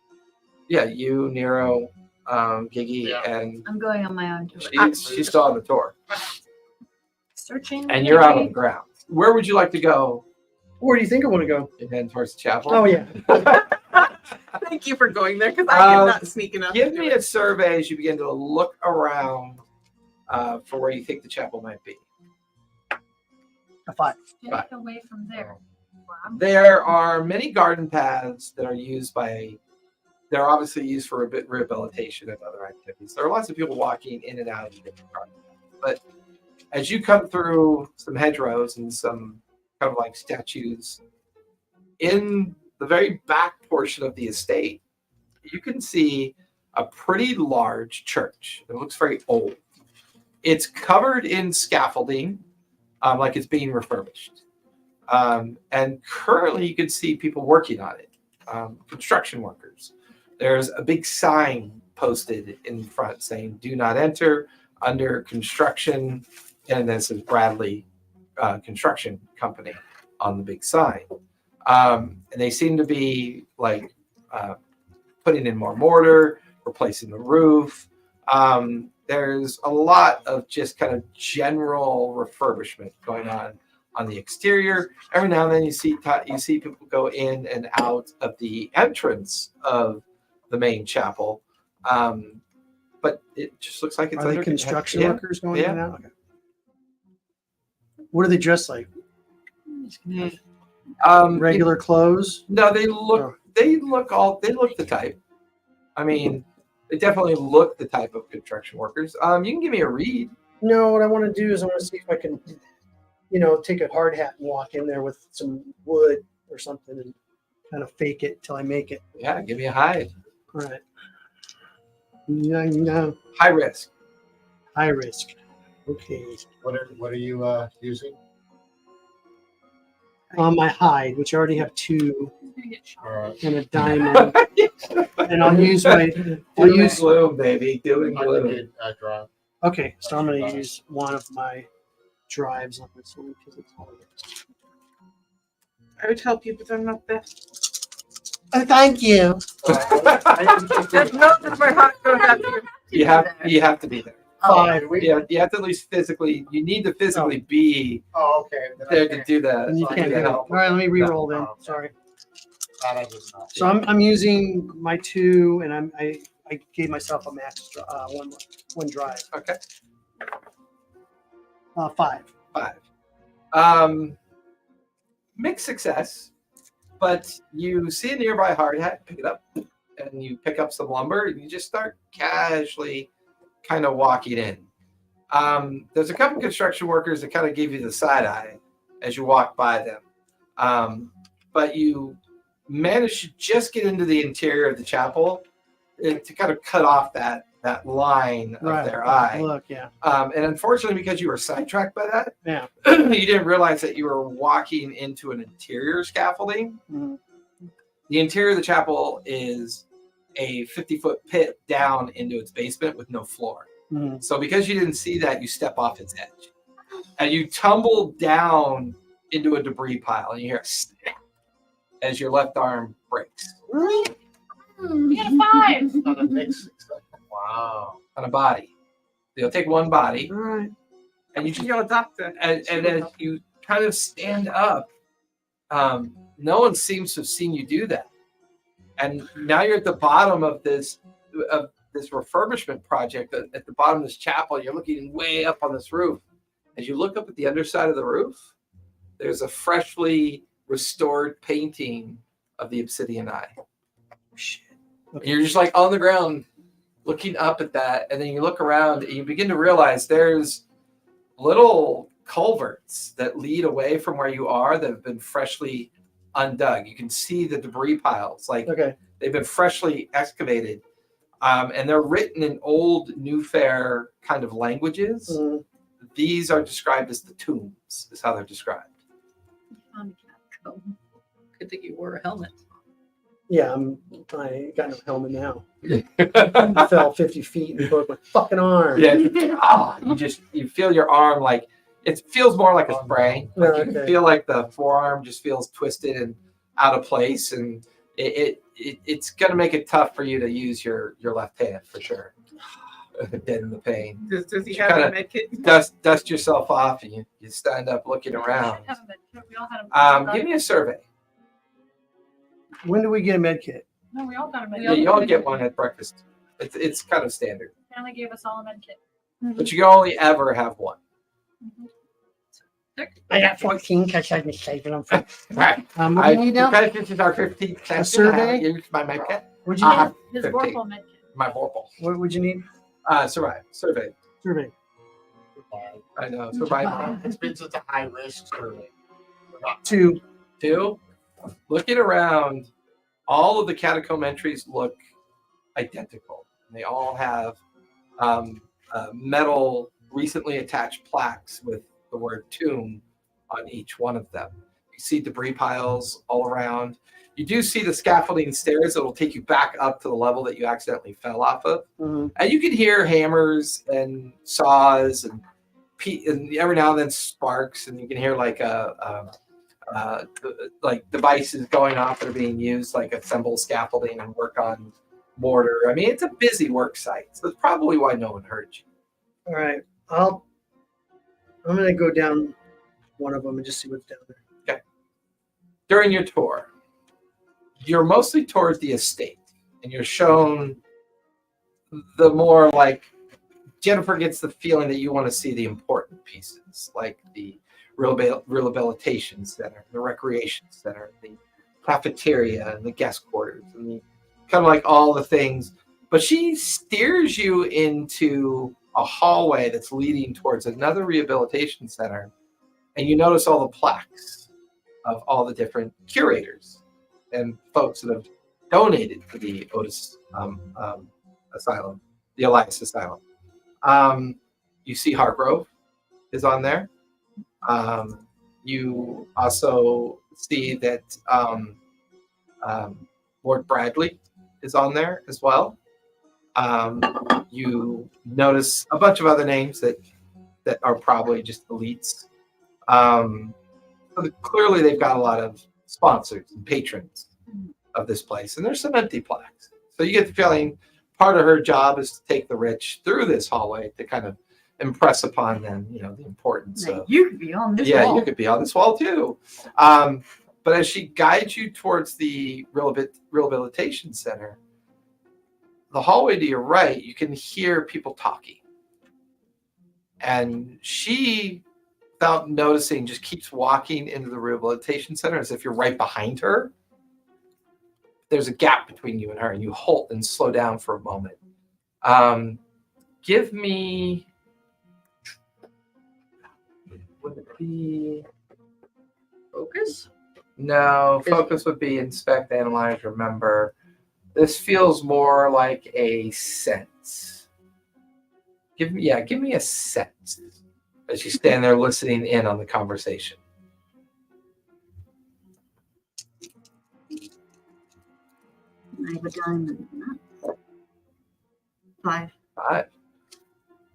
Yeah, you, Nero, Giggy, and I'm going on my own tour. she's still on the tour. Searching. And you're out on the ground. Where would you like to go? Where do you think I want to go? And then towards the chapel? Oh, yeah. Thank you for going there because I did not sneak enough. Give me a survey as you begin to look around for where you think the chapel might be. A 5. Get away from there. There are many garden paths that are used they're obviously used for rehabilitation and other activities. There are lots of people walking in and out of the different garden paths. But as you come through some hedgerows and some kind of like statues, in the very back portion of the estate, you can see a pretty large church. It looks very old. It's covered in scaffolding, like it's being refurbished. And currently you can see people working on it, construction workers. There's a big sign posted in front saying, "Do not enter, under construction," and then it says Bradley Construction Company on the big sign. And they seem to be like putting in more mortar, replacing the roof. There's a lot of just kind of general refurbishment going on the exterior. Every now and then you see people go in and out of the entrance of the main chapel. But it just looks like it's Are they construction workers going in and out? Okay. What are they dressed like? Regular clothes? No, they look the type. I mean, they definitely look the type of construction workers. You can give me a read. No, what I want to do is I want to see if I can, take a hard hat and walk in there with some wood or something and kind of fake it till I make it. Yeah, give me a hide. All right. No. High risk. High risk. Okay. What are you using? On my hide, which I already have 2 He's gonna get shot. and a diamond, and I'll use Gloom, baby. Doing I gloom. did drive. Okay, so I'm going to use one of my drives on this one because it's hard. I would help you, but I'm not there. Oh, thank you. That's not that my heart goes out to you. You have to be there. 5. Yeah, you have to at least physically. You need to physically be Oh, okay. Then I there can't. to do that. And you to can't do do the it. help. All right, let me re-roll then. Oh, okay. Sorry. That I did not. So I'm using my 2, and I gave myself a max one drive. Okay. 5. 5. Mixed success, but you see a nearby hard hat, pick it up, and you pick up some lumber, and you just start casually kind of walking in. There's a couple construction workers that kind of give you the side eye as you walk by them. But you manage to just get into the interior of the chapel to kind of cut off that line of their eye. Look, yeah. And unfortunately, because you were sidetracked by that, Yeah. you didn't realize that you were walking into an interior scaffolding. Mhm. The interior of the chapel is a 50-foot pit down into its basement with no floor. Mhm. So because you didn't see that, you step off its edge. And you tumble down into a debris pile, and you hear a snap as your left arm breaks You get a 5. On a mixed success. Wow. on a body. You'll take one body, All right. and you just You're a doctor. and as you kind of stand up, no one seems to have seen you do that. And now you're at the bottom of this refurbishment project at the bottom of this chapel. You're looking way up on this roof. As you look up at the underside of the roof, there's a freshly restored painting of the obsidian eye. Shit. And you're just like on the ground looking up at that, and then you look around and you begin to realize there's little culverts that lead away from where you are that have been freshly undug. You can see the debris piles, like Okay. they've been freshly excavated, and they're written in old Newfaire kind of languages. Mm, These are described as the tombs, is how they're described. Good thing you wore a helmet. yeah, I got no helmet now. I fell 50 feet and broke my fucking arm. Yeah, you feel your arm like it feels more like a sprain. Like you can Okay. feel like the forearm just feels twisted and out of place, and it's gonna make it tough for you to use your left hand for sure. Dead in the pain. Does he You have a kinda med kit? Dust yourself off, and you stand up looking around. We all had a Give me a survey. When do we get a med kit? No, we all got a med Yeah, you all get one at breakfast. It's kind of standard, Family gave us all a med kit. but you can only ever have one. I got 14 because I was saving them for. Right. What do you need now? Because this is our 15th session, survey? I haven't used my med kit. What'd you Uh-huh. need? His 15. Vorpal med kit. My Vorpal. What would you need? Survive. Survey. Survey. I know. Survive. It's been such a high risk survey. 2. 2. Looking around, all of the catacomb entries look identical. They all have metal, recently attached plaques with the word tomb on each one of them. You see debris piles all around. You do see the scaffolding stairs that will take you back up to the level that you accidentally fell off of. Mm-hmm. And you can hear hammers and saws and every now and then sparks, and you can hear like like devices going off that are being used, like assemble scaffolding and work on mortar. I mean, it's a busy work site, so that's probably why no one heard you. All right. I'm gonna go down one of them and just see what's down there. During your tour, you're mostly towards the estate, and you're shown the more like Jennifer gets the feeling that you want to see the important pieces, like the rehabilitation center, the recreation center, the cafeteria, and the guest quarters, and the kind of like all the things. But she steers you into a hallway that's leading towards another rehabilitation center, and you notice all the plaques of all the different curators and folks that have donated to the Otis Asylum, the Elias Asylum. You see Hargrove is on there. You also see that Lord Bradley is on there as well. You notice a bunch of other names that are probably just elites. So clearly they've got a lot of sponsors and patrons of this place, and there's some empty plaques. So you get the feeling part of her job is to take the rich through this hallway to kind of impress upon them, the importance Now, of. you could be on this Yeah, wall. you could be on this wall too. But as she guides you towards the rehabilitation center, the hallway to your right, you can hear people talking. And she, without noticing, just keeps walking into the rehabilitation center as if you're right behind her. There's a gap between you and her, and you halt and slow down for a moment. Give me... Would it be... Focus? No, focus would be inspect, analyze, remember. This feels more like a sense. Give me a sense as you stand there listening in on the conversation. I have a diamond. 5. 5.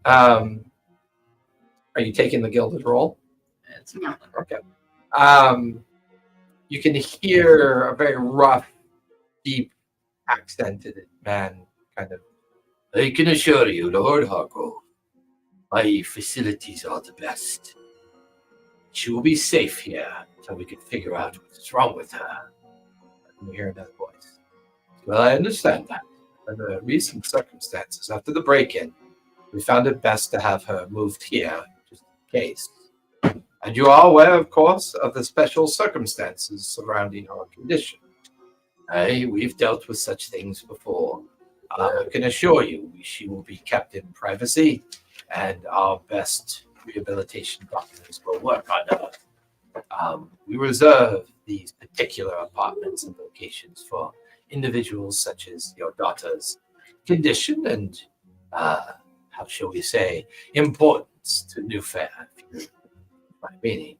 Are you taking the gilded roll? It's No. Okay. You can hear a very rough, deep, accented man kind of. I can assure you, Lord Hargrove, my facilities are the best. She will be safe here until we can figure out what's wrong with her. And we hear another voice. Well, I understand that. Under recent circumstances, after the break-in, we found it best to have her moved here, just in case. And you are aware, of course, of the special circumstances surrounding her condition. We've dealt with such things before. I can assure you she will be kept in privacy, and our best rehabilitation doctors will work on her We reserve these particular apartments and locations for individuals such as your daughter's condition and, how shall we say, importance to Newfaire, if you my meaning.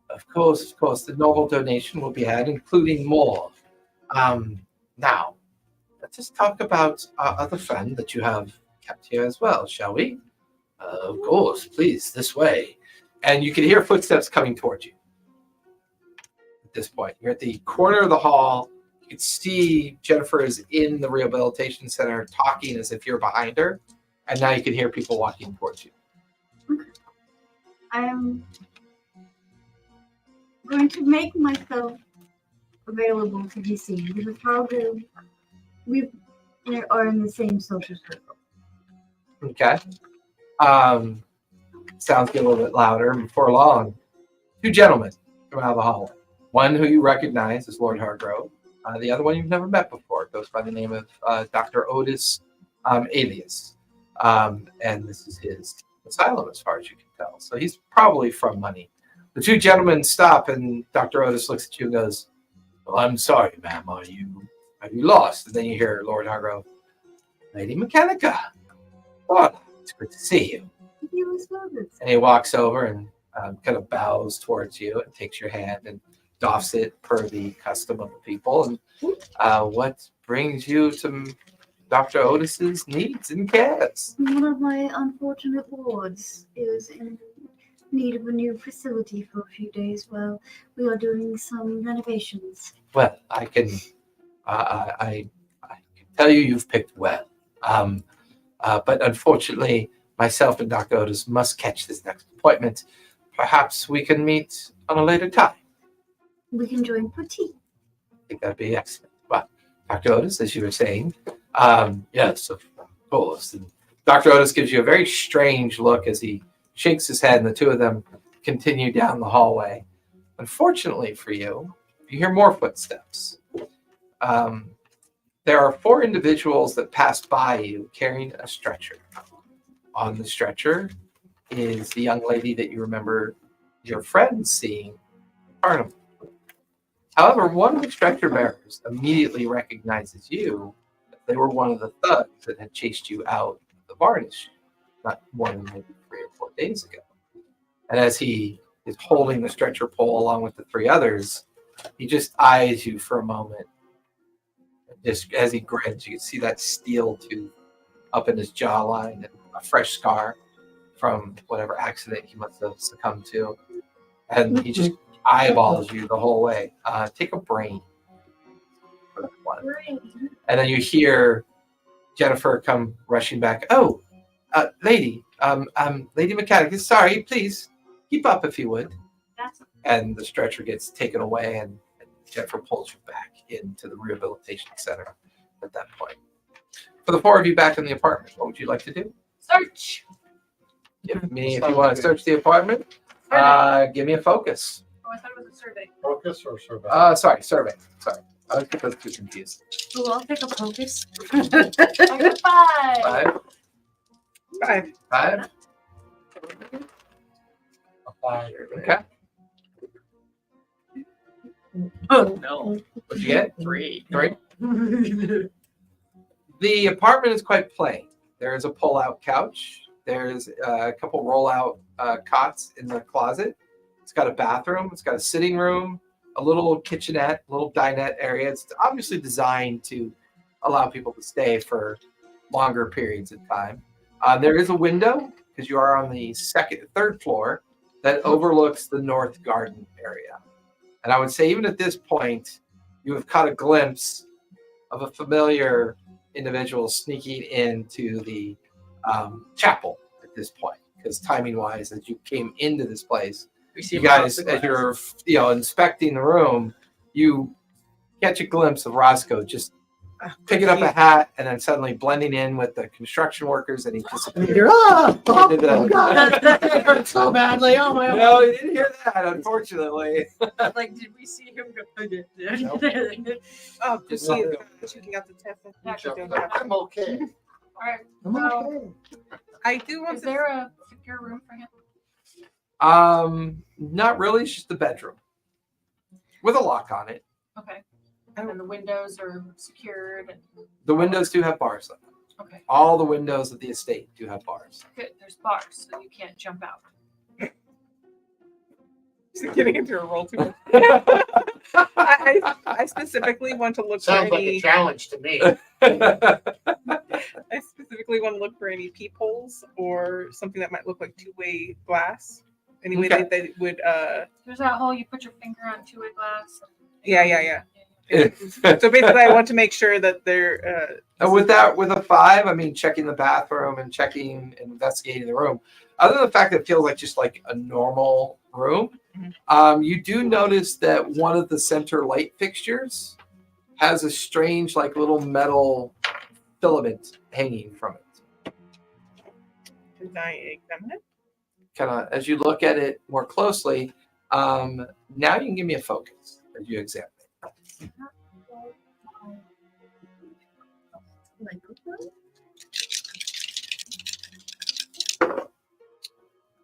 Of course, the normal donation will be had, including more. Now, let's just talk about our other friend that you have kept here as well, shall we? Of course, please, this way. And you can hear footsteps coming towards you. At this point, you're at the corner of the hall. You can see Jennifer is in the rehabilitation center talking as if you're behind her. And now you can hear people walking towards you. I'm going to make myself available to be seen because probably we are in the same social circle. Okay. Sounds get a little bit louder. And before long, two gentlemen come out of the hallway. One who you recognize as Lord Hargrove. The other one you've never met before. Goes by the name of Dr. Otis Alias. And this is his asylum as far as you can tell. So he's probably from money. The two gentlemen stop and Dr. Otis looks at you and goes, "Well, I'm sorry, ma'am. Are you lost?" And then you hear Lord Hargrove, "Lady Mechanica. Oh, it's good to see you." You as well. And he walks over and kind of bows towards you and takes your hand and doffs it per the custom of the people. And what brings you to Dr. Otis's needs and cares? One of my unfortunate wards is in need of a new facility for a few days while we are doing some renovations. Well, I can tell you've picked well. But unfortunately, myself and Dr. Otis must catch this next appointment. Perhaps we can meet on a later time. We can join for tea. I think that'd be excellent. Well, Dr. Otis, as you were saying, yes, of course. And Dr. Otis gives you a very strange look as he shakes his head, and the two of them continue down the hallway. Unfortunately for you, you hear more footsteps. There are four individuals that passed by you carrying a stretcher. On the stretcher is the young lady that you remember your friend seeing in Carnival. However, one of the stretcher bearers immediately recognizes you. They were one of the thugs that had chased you out of the varnish not more than maybe 3 or 4 days ago. And as he is holding the stretcher pole along with the three others, he just eyes you for a moment. Just as he grins, you can see that steel tooth up in his jawline and a fresh scar from whatever accident he must have succumbed to. And he just eyeballs you the whole way. Take a brain for that one. And then you hear Jennifer come rushing back. "Oh, lady, Lady Mechanic, sorry, please keep up if you would." And the stretcher gets taken away, and Jennifer pulls you back into the rehabilitation center at that point. For the four of you back in the apartment, what would you like to do? Search. Give me, if you want to search the apartment, give me a focus. Oh, I thought it was a survey. Focus or survey? Sorry, survey. Sorry. I was get those two confused. Oh, I'll take a focus. I got 5. 5. 5. A 5. Okay. Oh no. What'd you get? 3. 3. The apartment is quite plain. There is a pull-out couch. There's a couple roll-out cots in the closet. It's got a bathroom. It's got a sitting room, a little kitchenette, a little dinette area. It's obviously designed to allow people to stay for longer periods of time. There is a window, because you are on the third floor, that overlooks the north garden area. And I would say even at this point, you have caught a glimpse of a familiar individual sneaking into the chapel at this point. Because timing-wise, as you came into this place, you guys, as you're inspecting the room, you catch a glimpse of Roscoe just picking up a hat and then suddenly blending in with the construction workers, and he disappears. Oh God, that hurt so badly. Oh my! No, you didn't hear that, unfortunately. Like, did we see him go? Oh, Just just something. checking out the test. I'm okay. All right. I'm So, okay. I do want is to. there a secure room for him? Not really. It's just a bedroom with a lock on it. Okay. And the windows are secured. And, The windows do have bars. Though. okay. All the windows of the estate do have bars. Good. There's bars, so you can't jump out. Just getting into a roll too much. I specifically want to look Sounds for like any. a challenge to me. I specifically want to look for any peepholes or something that might look like two-way glass. Any way Okay. that they would. There's that hole you put your finger on two-way glass. Yeah. So basically, I want to make sure that they're. With a 5, I mean, checking the bathroom and checking and investigating the room. Other than the fact that it feels like just like a normal room, you do notice that one of the center light fixtures has a strange, like little metal filament hanging from it. Can I examine it? Kind of as you look at it more closely. Now you can give me a focus as you examine it.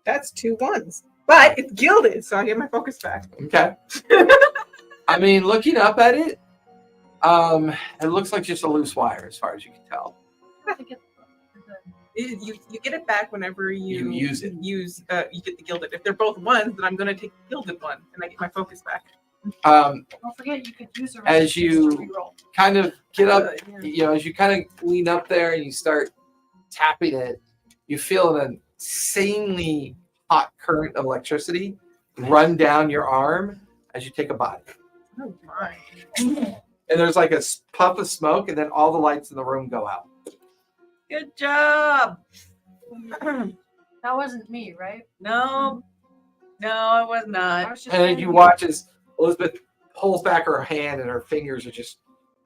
That's 2 1s, but it's gilded, so I get my focus back. Okay. I mean, looking up at it, it looks like just a loose wire as far as you can tell. You get it back whenever you use it. you get the gilded. If they're both 1s, then I'm going to take the gilded one, and I get my focus back. Don't forget, you could use a As you- to reroll. Kind of get up, Yeah. you know, as you kind of lean up there and you start tapping it, you feel an insanely hot current of electricity run down your arm as you take a bite. Oh my! And there's like a puff of smoke, and then all the lights in the room go out. Good job. That wasn't me, right? No, it was I not. was just And then saying- you watch as Elizabeth pulls back her hand, and her fingers are just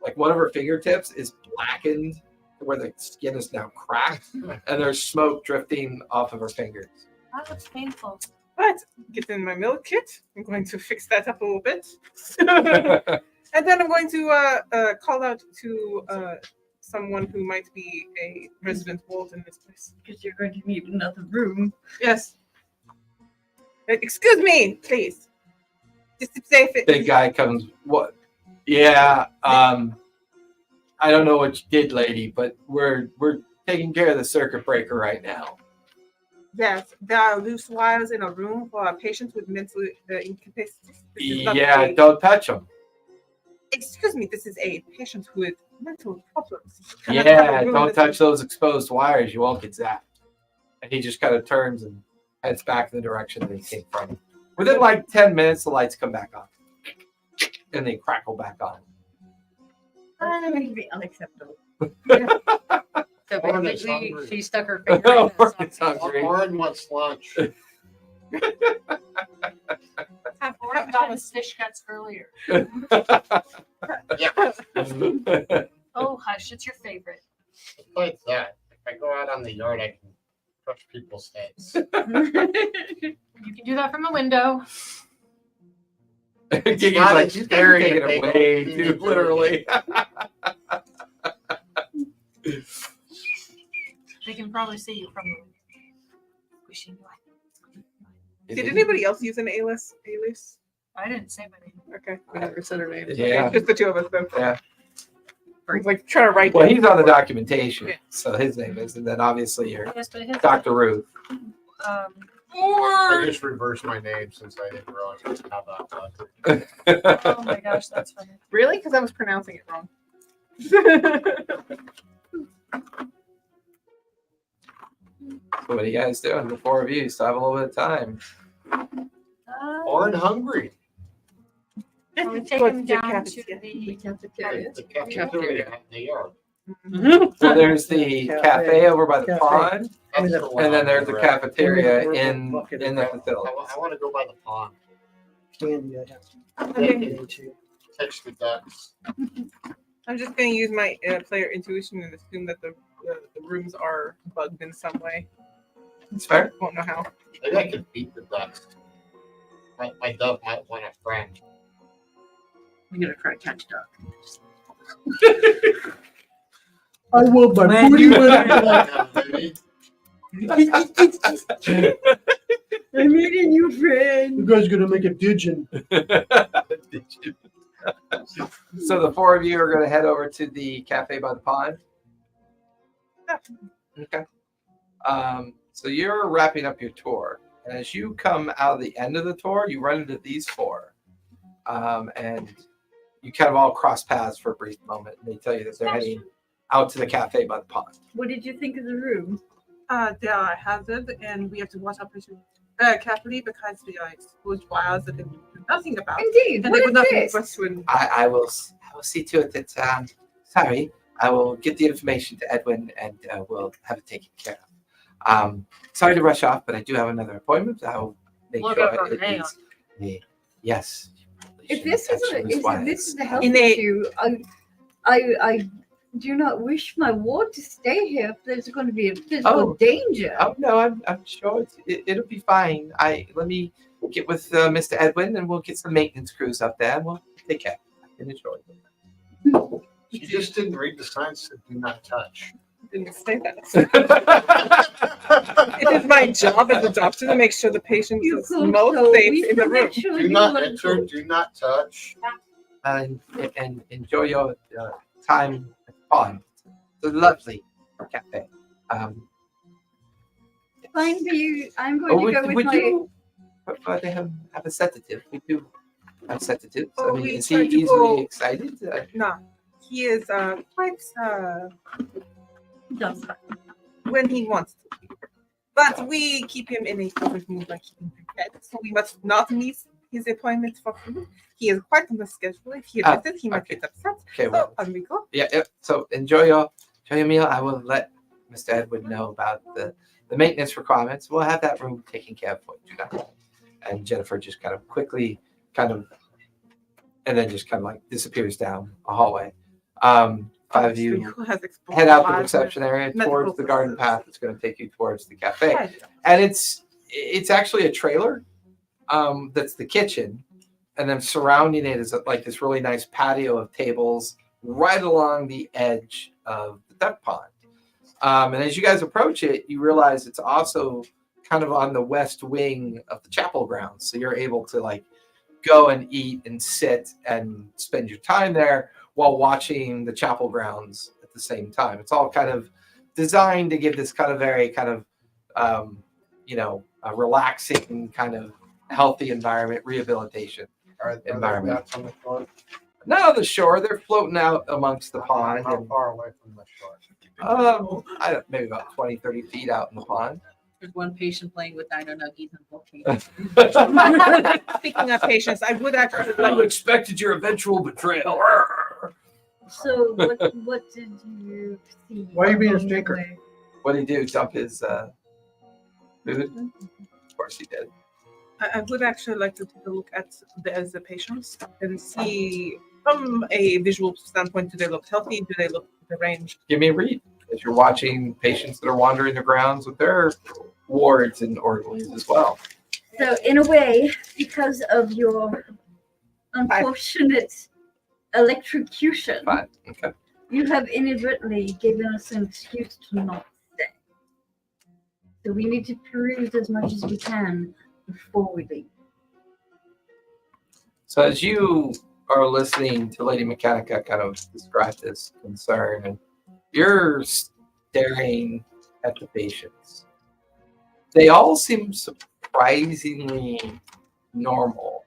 like one of her fingertips is blackened where the skin is now cracked, and there's smoke drifting off of her fingers. That looks painful. But get in my milk kit. I'm going to fix that up a little bit, and then I'm going to call out to someone who might be a resident ward in this place. Because you're going to need another room. Yes. Excuse me, please. Just to say if Big guy comes. What? Yeah. I don't know what you did, lady, but we're taking care of the circuit breaker right now. Yes, there are loose wires in a room for patients with mental incapacity. This is not Yeah, a- don't touch them. Excuse me, this is a patient with mental problems. You cannot have Yeah, a room don't that's- touch those exposed wires. You won't get zapped. And he just kind of turns and heads back in the direction that he came from. Within like 10 minutes, the lights come back on. And they crackle back on. That's going to be unacceptable. So Lauren is basically, hungry. she stuck her finger in that Lauren is socket. hungry. Lauren wants lunch. Have Lauren Thomas fish guts earlier. Oh, hush, it's your favorite. Besides that, if I go out on the yard, I can crush people's heads. You can do that from the window. Gigi's not like, as she's scary taking if they it don't way see too me. literally. They can probably see you from the window. Wishing you Did anybody else use an alias? I didn't say my name. Okay, we never said her name. Yeah. Just the 2 of us then. Yeah. I was like trying to write Well, down. he's on the documentation, so his name is, and then obviously you're Yes, but his Dr. Ruth. I just reversed my name since I didn't realize I didn't have that. Oh my gosh, that's funny. Really? Because I was pronouncing it wrong. So what are you guys doing? The 4 of you still have a little bit of time. Lauren hungry. Well, we take Go him to the down to The the. cafeteria. The cafeteria in the yard. So there's the cafe over by the Cafe. pond, That's the one and then I'm there's the gonna grab. cafeteria We're in looking the at that. facility. I want to go by the pond. Candy, I have. Okay. Catch the ducks. I'm just going to use my player intuition and assume that the rooms are bugged in some way. It's fair. Won't know how. Maybe I could beat the ducks. My dove might want a friend. I'm gonna try to catch duck. I will, but Maybe. I made a new You friend. guys gonna make a digin. So the four of you are going to head over to the cafe by the pond. Okay. So you're wrapping up your tour, and as you come out of the end of the tour, you run into these four, and you kind of all cross paths for a brief moment. And they tell you that they're heading out to the cafe by the pond. What did you think of the room? They are hazard, and we have to watch our patients carefully because they are exposed files that they know nothing about. Indeed. And What they is would not be this? questioned. I will see to it that sorry, I will get the information to Edwin, and we'll have it taken care of. Sorry to rush off, but I do have another appointment. I'll make Look sure at her it hand. is the yes. If this is a health In a- issue, I do not wish my ward to stay here if there's going to be a physical danger. Oh no, I'm sure it'll be fine. Let me get with Mr. Edwin, and we'll get some maintenance crews up there, and we'll take care. And enjoy them. You just didn't read the signs that do not touch. Didn't say that. It is my job as a doctor to make sure the patient You is could, most so safe we in the can room. make sure Do you not are enter, good. do not touch. and enjoy your time at the pond. It's a lovely cafe. Fine for you. I'm going to go with would my. you prefer to have a sedative? We do have sedatives. Oh, I mean, we is he try to easily go- excited? No, he is quite Does. when he wants to be. But we keep him in a positive mood by keeping him fed, so we must not miss his appointment for food. He is quite on the schedule. If he misses, he might okay. get upset. Okay, So well, on we go. yeah. So enjoy your meal. I will let Mr. Edward know about the maintenance requirements. We'll have that room taken care of for you. And Jennifer just kind of quickly, and then just kind of like disappears down a hallway. Five of you Who has exposed head out the five reception area medical towards the garden facilities. path that's going to take you towards the cafe. Right. And it's actually a trailer that's the kitchen, and then surrounding it is like this really nice patio of tables right along the edge of the duck pond. And as you guys approach it, you realize it's also kind of on the west wing of the chapel grounds, so you're able to like go and eat and sit and spend your time there while watching the chapel grounds at the same time. It's all kind of designed to give this kind of very kind of a relaxing kind of healthy environment, rehabilitation. Are there Environment. bats on the shore? Not on the shore, they're floating out amongst the pond. How And, far away from the shore? maybe about 20, 30 feet out in the pond. There's one patient playing with dino nuggies and volcanoes. Speaking of patients, I would actually I like expected your eventual betrayal. So what did you see? Why are you being a along the stinker? way? What did he do? Dump his food? Of course he did. I would actually like to take a look at the patients and see from a visual standpoint, do they look healthy? Do they look deranged? Give me a read as you're watching patients that are wandering the grounds with their wards and orderlies as well. So in a way, because of your unfortunate electrocution, Fine. Okay. you have inadvertently given us an excuse to not stay. So we need to peruse as much as we can before we leave. So as you are listening to Lady Mechanica kind of describe this concern, and you're staring at the patients, they all seem surprisingly normal.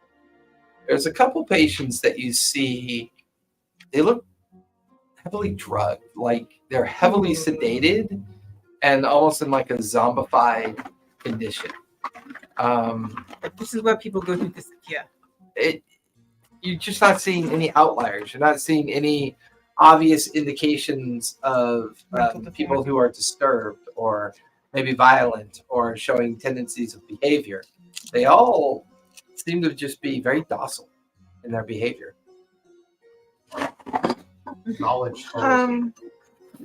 There's a couple patients that you see, they look heavily drugged, like they're heavily sedated and almost in like a zombified condition. This is where people go to disappear. You're just not seeing any outliers. You're not seeing any obvious indications of people who are disturbed or maybe violent or showing tendencies of behavior. They all seem to just be very docile in their behavior. Knowledge. I'm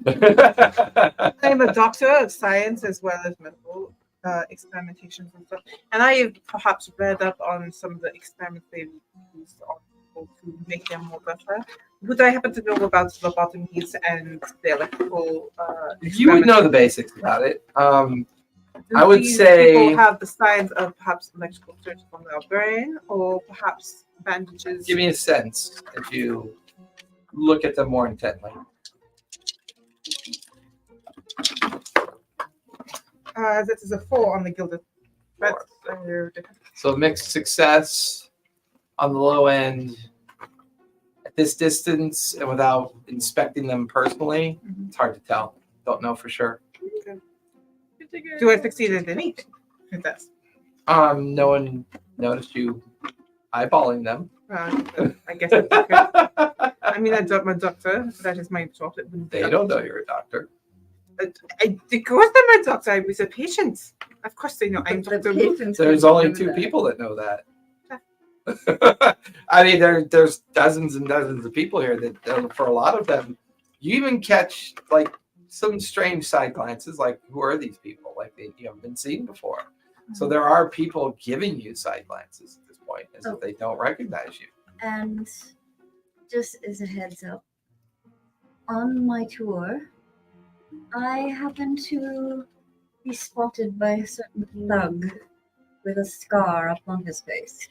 a doctor of science as well as medical experimentations and stuff, and I have perhaps read up on some of the experiments they've used on people to make them more better. Would I happen to know about lobotomies and the electrical? You would know the basics about it. I would these say- people have the signs of perhaps electrical surges on their brain, or perhaps bandages. Give me a sense if you look at them more intently. That is a 4 on the gilded. That's So mixed success on the low end. At this distance and without inspecting them personally, it's hard to tell. Don't know for sure. Do I succeed in anything? If that's No one noticed you eyeballing them. I guess that's okay. I mean, I'm a doctor. That is my job. They don't know you're a doctor. Of course, I'm a doctor. I was a patient. Of course, they know I'm The Dr. patients There's can only do 2 that. people that know that. I mean, there's dozens and dozens of people here that, for a lot of them, you even catch like some strange side glances, like who are these people? Like you haven't been seen before. So there are people giving you side glances at this point, as if they don't recognize you. And just as a heads up, on my tour, I happened to be spotted by a certain thug with a scar up on his face.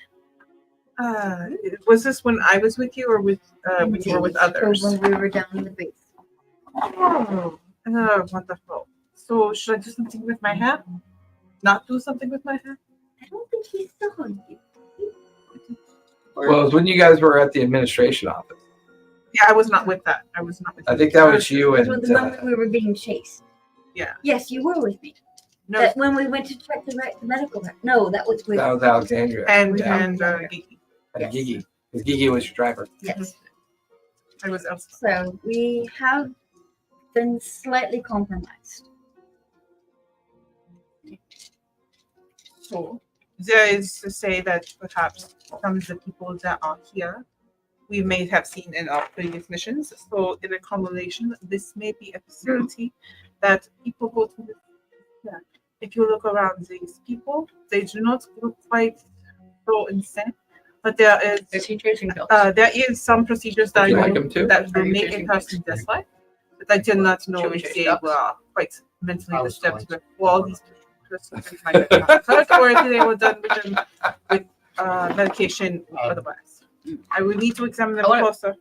Was this when I was with you, or with when you were with Or others? when we were down in the base. Oh, wonderful. So should I do something with my hair? Not do something with my hair? I don't think he saw you. Well, it was when you guys were at the administration office. Yeah, I was not with that. I was not with. I think that was you It and was the moment we were being chased. Yeah. Yes, you were with me. No, That when we went to check the medical. No, that was with. that was Alexandria and Gigi. and Yes. Gigi. Because Gigi was your driver. Yes. I was elsewhere. So we have been slightly compromised. So there is to say that perhaps some of the people that are here, we may have seen in our previous missions. So in a combination, this may be a facility that people go to. Yeah. If you look around these people, they do not look quite so insane. But Is he chasing Bill? there is some procedures that Would you I like know him to? that Are will you make a chasing person dislike. But I did not know Should we if chase they ducks? were quite mentally I was disturbed going with all these procedures might have not occurred, or if they were done with them with medication or otherwise. I will need to examine them I wanna- closer.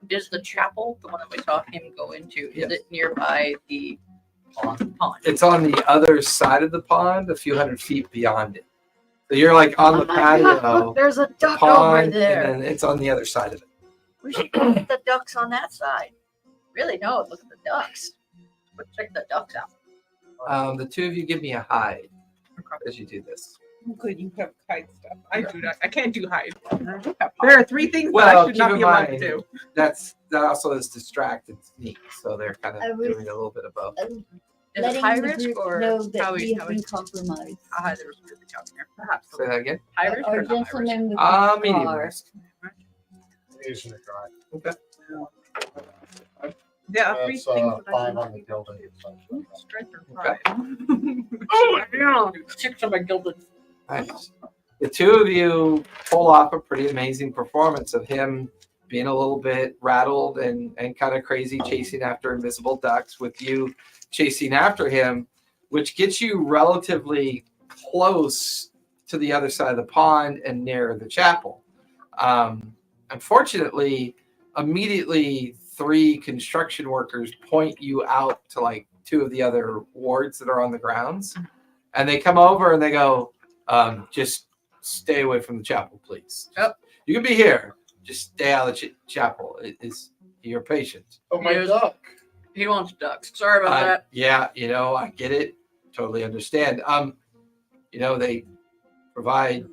Does the chapel, the one that we saw him go into, is Yes. it nearby the pond? It's on the other side of the pond, a few hundred feet beyond it. So you're like on the Oh my patio, God, there's a the duck over pond, there. and then it's on the other side of it. We should go get the ducks on that side. Really? No, look at the ducks. Let's check the ducks out. The 2 of you give me a hide as you do this. Good, you have hide stuff. I do not. I can't do hide. There There are 3 things that Well, I should keep not in be allowed to mind- do. That also is distract and sneak, so they're kind I of was- doing a little bit of both. Is it Letting high the risk group or know that how we is have been compromised. how high the risk is out here? Perhaps. Say that again. High risk Our or not high risk? gentleman with the Medium scar. risk. Usually dry. There are 3 That's things that I 5 should not on the be gilded. Strength or Okay. pride. Oh, yeah. 6 on my gilded. Nice. The 2 of you pull off a pretty amazing performance of him being a little bit rattled and kind of crazy, chasing after invisible ducks, with you chasing after him, which gets you relatively close to the other side of the pond and near the chapel. Unfortunately, immediately 3 construction workers point you out to like 2 of the other wards that are on the grounds, and they come over and they go, just stay away from the chapel, please. Yep. You can be here. Just stay out of the chapel. It is your patient. Oh my Yes. duck. He wants ducks. Sorry about that. Yeah, I get it. Totally understand. They provide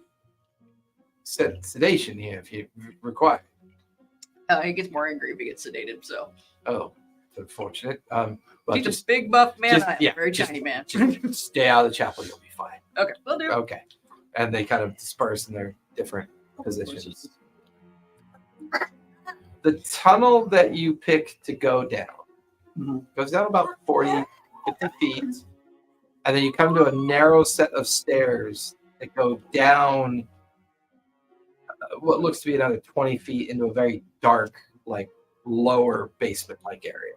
sedation here if you require. He gets more angry if he gets sedated. So Oh, it's unfortunate. Well, he's just a big buff man. just- I am yeah, a very just- tiny man. just stay out of the chapel. You'll be fine. Okay, we'll do. Okay. And they kind of disperse in their different positions. The tunnel that you pick to go down goes down about 40, 50 feet. And then you come to a narrow set of stairs that go down what looks to be another 20 feet into a very dark, like lower basement like area.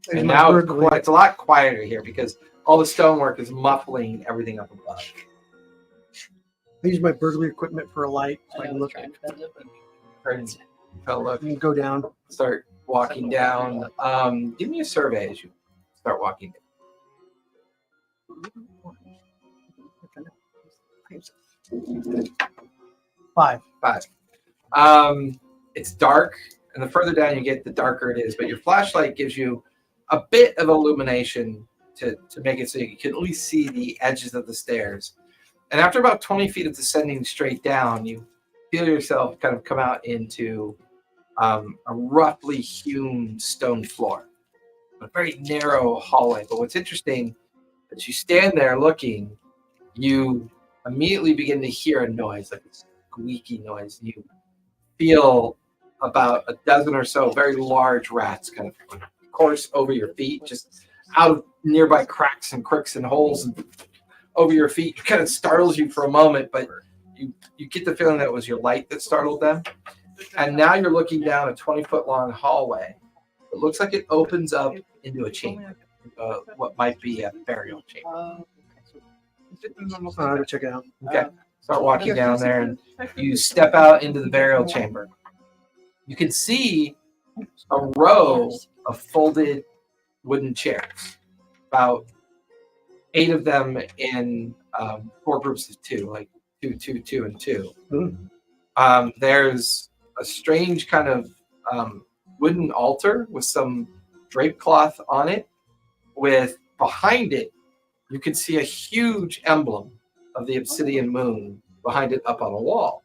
There's And my now burglary. it's a lot quieter here because all the stonework is muffling everything up above. I use my burglary equipment for a light so I I can was look trying at to And look, and go down. start walking down. Give me a survey as you start walking down. 5. 5. It's dark, and the further down you get, the darker it is. But your flashlight gives you a bit of illumination to make it so you can at least see the edges of the stairs. And after about 20 feet of descending straight down, you feel yourself kind of come out into a roughly hewn stone floor, a very narrow hallway. But what's interesting, as you stand there looking, you immediately begin to hear a noise, like a squeaky noise. You feel about a dozen or so very large rats kind of course over your feet, just out of nearby cracks and crooks and holes and over your feet. It kind of startles you for a moment, but you get the feeling that it was your light that startled them. And now you're looking down a 20-foot long hallway. It looks like it opens up into a chamber, what might be a burial chamber. I would check it out. Okay, start walking down there, and you step out into the burial chamber. You can see a row of folded wooden chairs, about 8 of them in 4 groups of 2, like 2, 2, 2, and 2. There's a strange kind of wooden altar with some drape cloth on it. With behind it, you can see a huge emblem of the obsidian moon behind it up on a wall.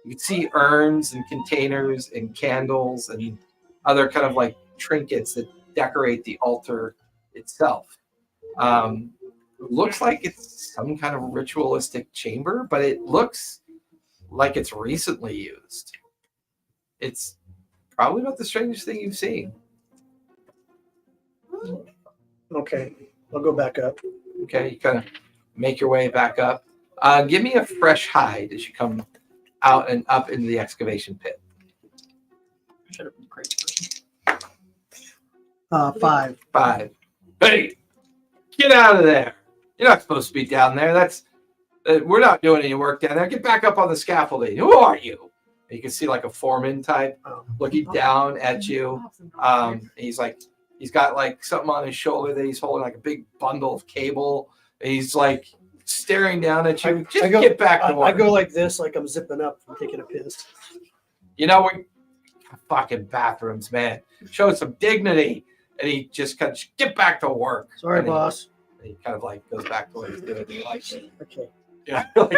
You can see urns and containers and candles and other kind of like trinkets that decorate the altar itself. Looks like it's some kind of ritualistic chamber, but it looks like it's recently used. It's probably about the strangest thing you've seen. Okay, I'll go back up. Okay, you kind of make your way back up. Give me a fresh hide as you come out and up into the excavation pit. Should have been crazy. 5. 5. Hey, get out of there! You're not supposed to be down there. We're not doing any work down there. Get back up on the scaffolding. Who are you? And you can see like a foreman type looking down at you. He's got like something on his shoulder that he's holding, like a big bundle of cable. And he's like staring down at you. Get back to work. I go like this, like I'm zipping up from taking a piss. You know, we fucking bathrooms, man. Show some dignity. And he just kind of get back to work. Sorry, and boss. He kind of like goes back to what he's doing. He like, Okay. yeah, like,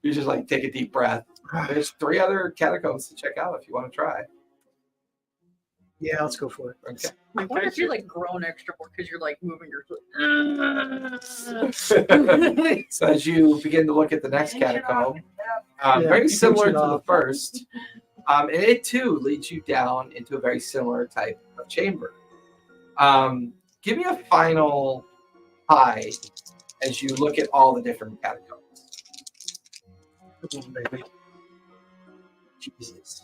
you just like take a deep breath. There's 3 other catacombs to check out if you want to try. Yeah, let's go for it. Okay. I wonder if you're like grown extra more because you're like moving your foot. So as you begin to look at the next catacomb, very similar to the first, and it too leads you down into a very similar type of chamber. Give me a final high as you look at all the different catacombs. Come on, baby. Jesus.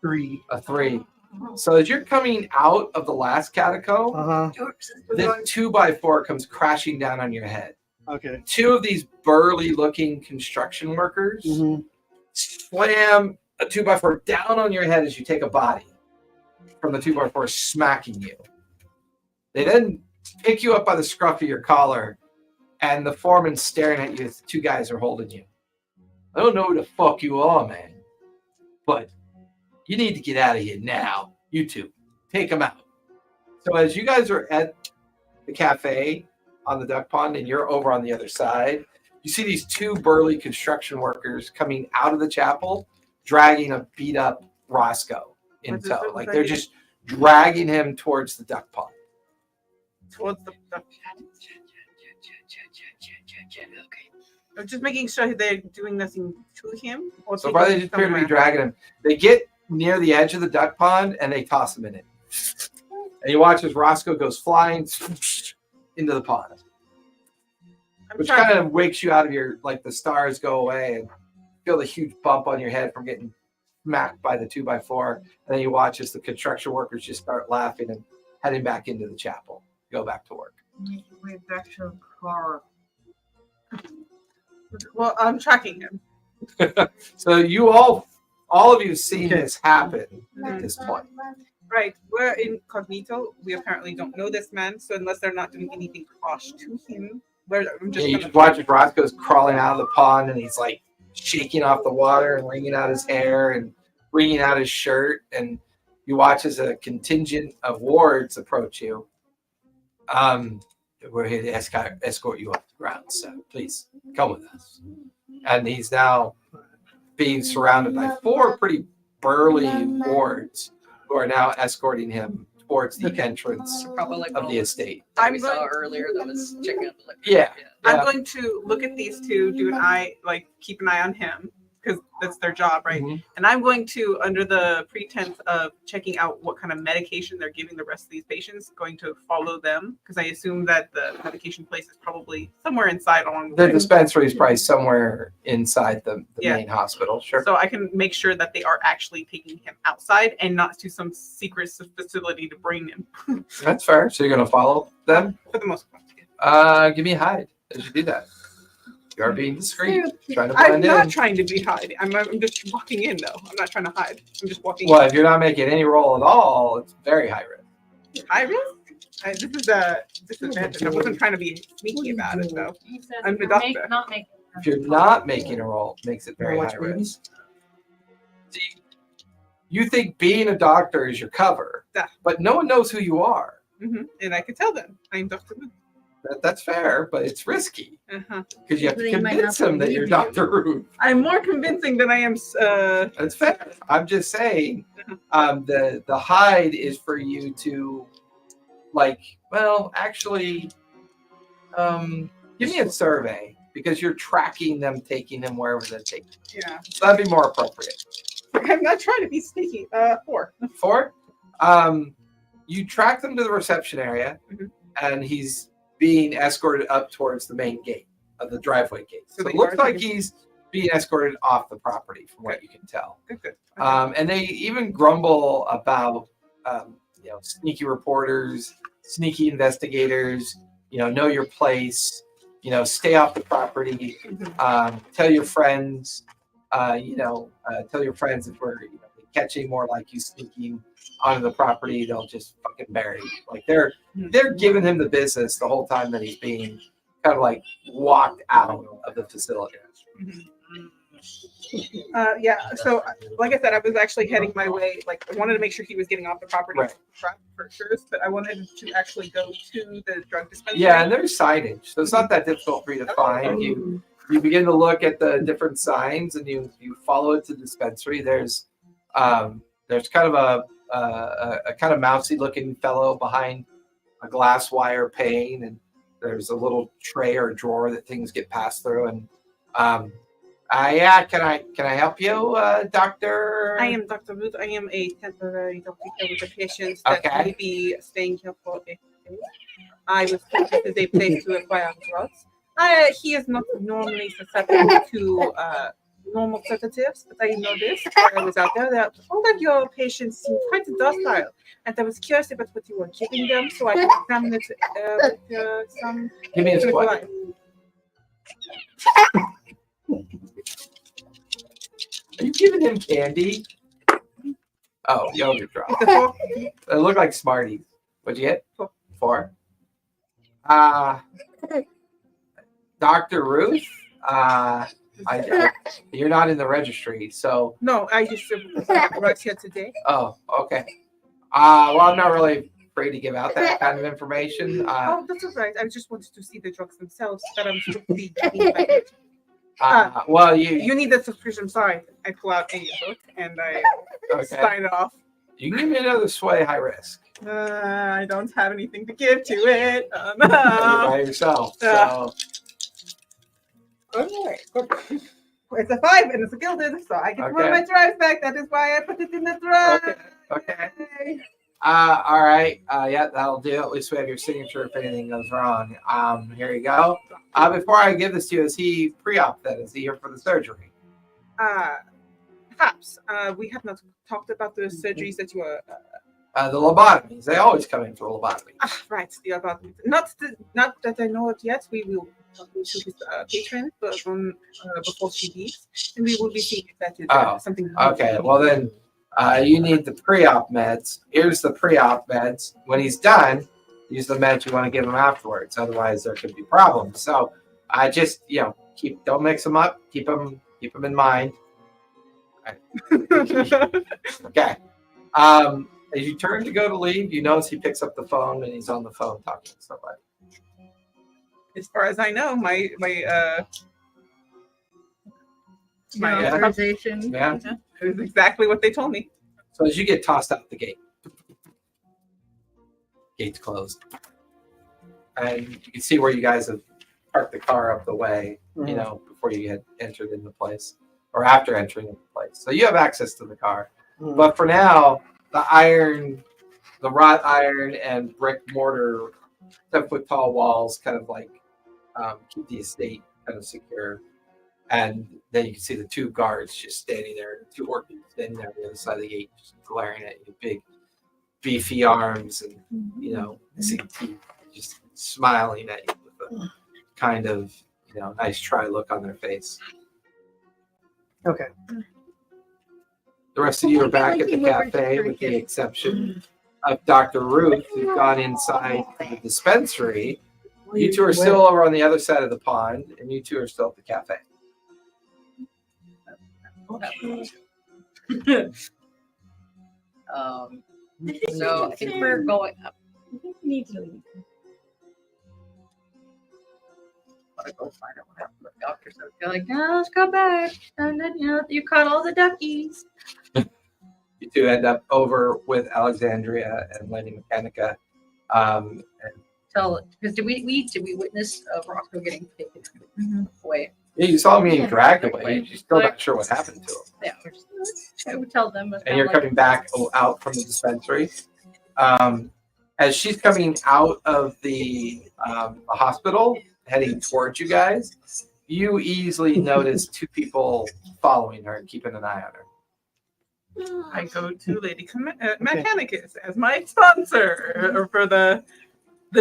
3. A 3. So as you're coming out of the last catacomb, this 2x4 comes crashing down on your head. Okay. 2 of these burly-looking construction workers slam a 2x4 down on your head as you take a body from the 2x4 smacking you. They then pick you up by the scruff of your collar, and the foreman's staring at you as the 2 guys are holding you. I don't know who the fuck you are, man, but you need to get out of here now. You 2. Take them out. So as you guys are at the cafe on the duck pond and you're over on the other side, you see these 2 burly construction workers coming out of the chapel, dragging a beat up Roscoe in tow. Like they're just dragging him towards the duck pond. Towards the okay. I'm just making sure they're doing nothing to him. Or So far they just appear to be dragging him. They get near the edge of the duck pond and they toss him in it. And you watch as Roscoe goes flying into the pond. Which kind of wakes you out of your, like the stars go away and feel the huge bump on your head from getting smacked by the 2x4. And then you watch as the construction workers just start laughing and heading back into the chapel. Go back to work. Way back to the car. Well, I'm tracking him. So you all of you seen Okay. this happen at this point. Right, we're incognito. We apparently don't know this man, so unless they're not doing anything harsh to him, I'm just Yeah, you gonna just watch as Roscoe's crawling out of the pond and he's like shaking off the water and wringing out his hair and wringing out his shirt. And you watch as a contingent of wards approach you. We're here to escort you off the ground, so please come with us. And he's now being surrounded by 4 pretty burly wards who are now escorting him towards the entrance Probably like of the estate. that I'm we saw going- earlier that was chicken. Like, Yeah. I'm going to look at these two, keep an eye on him, because that's their job, right? Mhm. And I'm going to, under the pretense of checking out what kind of medication they're giving the rest of these patients, going to follow them, because I assume that the medication place is probably somewhere inside along the The way. dispensary is probably somewhere inside the Yeah. main hospital. Sure. So I can make sure that they are actually taking him outside and not to some secret facility to bring him, That's fair. So you're going to follow them? for the most part. Give me a hide as you do that. You are being discreet, trying to I'm blend not in. trying to be hiding. I'm just walking in, though. I'm not trying to hide. I'm just walking Well, if you're not making any roll at all, it's very high risk. in. High risk? This is a disadvantage. I wasn't trying to be sneaky about it, though. He said I'm the you're doctor. not making. If you're not making a roll, it makes it very Watch high movies? risk. See, you think being a doctor is your cover, Yeah. but no one knows who you are. And I could tell them. I'm Dr. Moon. That's fair, but it's risky Uh-huh. because you have to They might convince not them that believe you're you. Dr. Ruth. I'm more convincing than I am. That's fair. I'm just saying, the hide is for you to, actually, give me a survey because you're tracking them, taking them wherever they're taking. Yeah. So that'd be more appropriate. I'm not trying to be sneaky. 4. 4, you track them to the reception area, Mhm. and he's being escorted up towards the main gate of the driveway gate. So So they it looks are like taking- he's being escorted off the property, from what you can tell. Good. And they even grumble about, sneaky reporters, sneaky investigators, know your place, stay off the property, tell your friends, tell your friends if we're catching more like you sneaking onto the property, they'll just fucking bury you. Like they're giving him the business the whole time that he's being kind of like walked out of the facility. So like I said, I was actually heading my way. Like I wanted to make sure he was getting off the property Right. for sure, but I wanted to actually go to the drug dispensary. Yeah, and there's signage, so it's not that difficult for you to find. You begin to look at the different signs, and you follow it to the dispensary. There's kind of a kind of mousy looking fellow behind a glass wire pane, and there's a little tray or drawer that things get passed through. And can I help you, Doctor? I am Dr. Ruth. I am a temporary doctor with the patients that Okay. may be staying here for a day. I was told this is a place to acquire drugs. He is not normally susceptible to normal sedatives, but I noticed while I was out there that all of your patients seem quite docile, and I was curious about what you were giving them, so I could examine it with some Give me a clinical squat. eye. Are you giving him candy? Oh, yogurt drop. It's a four. They look like Smarties. What'd you get? 4. Dr. Ruth, you're not in the registry, so. No, I just drugs here today. Oh, okay. Well, I'm not really free to give out that kind of information. Oh, that's all right. I just wanted to see the drugs themselves that I'm supposed to be getting by Well, you You need the subscription. Sorry, I pull out a book and I okay? sign it off. You can give me another sway high risk. I don't have anything to give to it. You're No. by yourself. So Alright, good. It's a 5 and it's a gilded, so I get one of Okay. my drives back. That is why I put it in the drive. Okay. All right. Yeah, that'll do. At least we have your signature if anything goes wrong. Here you go. Before I give this to you, is he pre-op then? Is he here for the surgery? Perhaps. We have not talked about the surgeries that you are The lobotomies. They always come in for lobotomies. Right, the about not that I know of yet. We will talk to his patron before she leaves, and we will be seeing if that is something. Okay, well then, you need the pre-op meds. Here's the pre-op meds. When he's done, use the meds you want to give him afterwards. Otherwise, there could be problems. So, I just don't mix them up. Keep them in mind. Okay. As you turn to go to leave, you notice he picks up the phone and he's on the phone talking to somebody. As far as I know, my Authorization. Yeah. is exactly what they told me. So as you get tossed out the gate, gate's closed, and you can see where you guys have parked the car up the way. Before you had entered in the place, or after entering the place. So you have access to the car. But for now, the wrought iron and brick mortar, 10-foot tall walls kind of like keep the estate kind of secure. And then you can see the two guards just standing there, two orcans standing there on the other side of the gate, just glaring at you, big, beefy arms, and missing teeth, just smiling at you with a kind of nice try look on their face. Okay. The rest of you are back at the cafe, with the exception of Dr. Ruth, who's gone inside the dispensary. You two are still over on the other side of the pond, and you two are still at the cafe. So I think we're going up. Need to leave. I go find out what happened to the doctor. So they're like, no, let's go back. And then you caught all the duckies. You two end up over with Alexandria and Lady Mechanica. And Tell because did we witness Roscoe getting taken away? yeah, you saw me dragged away. You're still not sure what happened to him. Yeah, I would tell them. And you're coming back out from the dispensary. As she's coming out of the hospital, heading towards you guys, you easily notice two people following her and keeping an eye on her. I go to Lady Mechanicus as my sponsor for the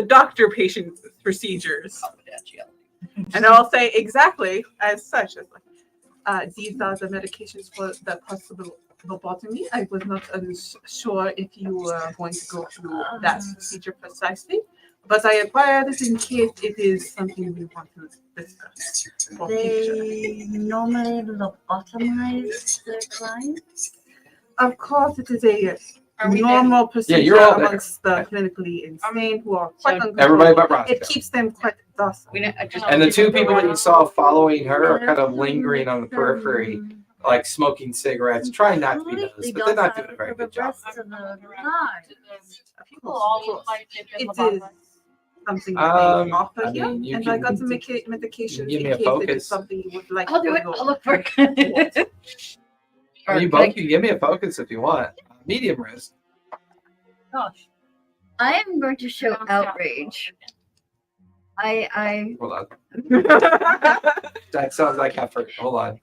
doctor-patient procedures. And I'll say exactly as such. These are the medications for the possible lobotomy. I was not sure if you were going to go through that procedure precisely, but I acquired it in case it is something we want to discuss. They normally lobotomize their clients. Of course, it is a Are we normal procedure you're all there. amongst the clinically insane who are quite So uncontrollable. Everybody but Roscoe. It keeps them quite docile. And the two people that you saw following her are kind of lingering on the periphery, like smoking cigarettes, trying not to be noticed, but they're not doing a very good job. People all look like they've been It is lobotomized. something that they offer I here, mean, you and I got can- some medication give in me a case it focus. is something you would like I'll do to it. go. I'll look for it. You both can give me a focus if you want. Medium risk. Gosh. I am going to show outrage. I Hold on. That sounds like effort. Hold on.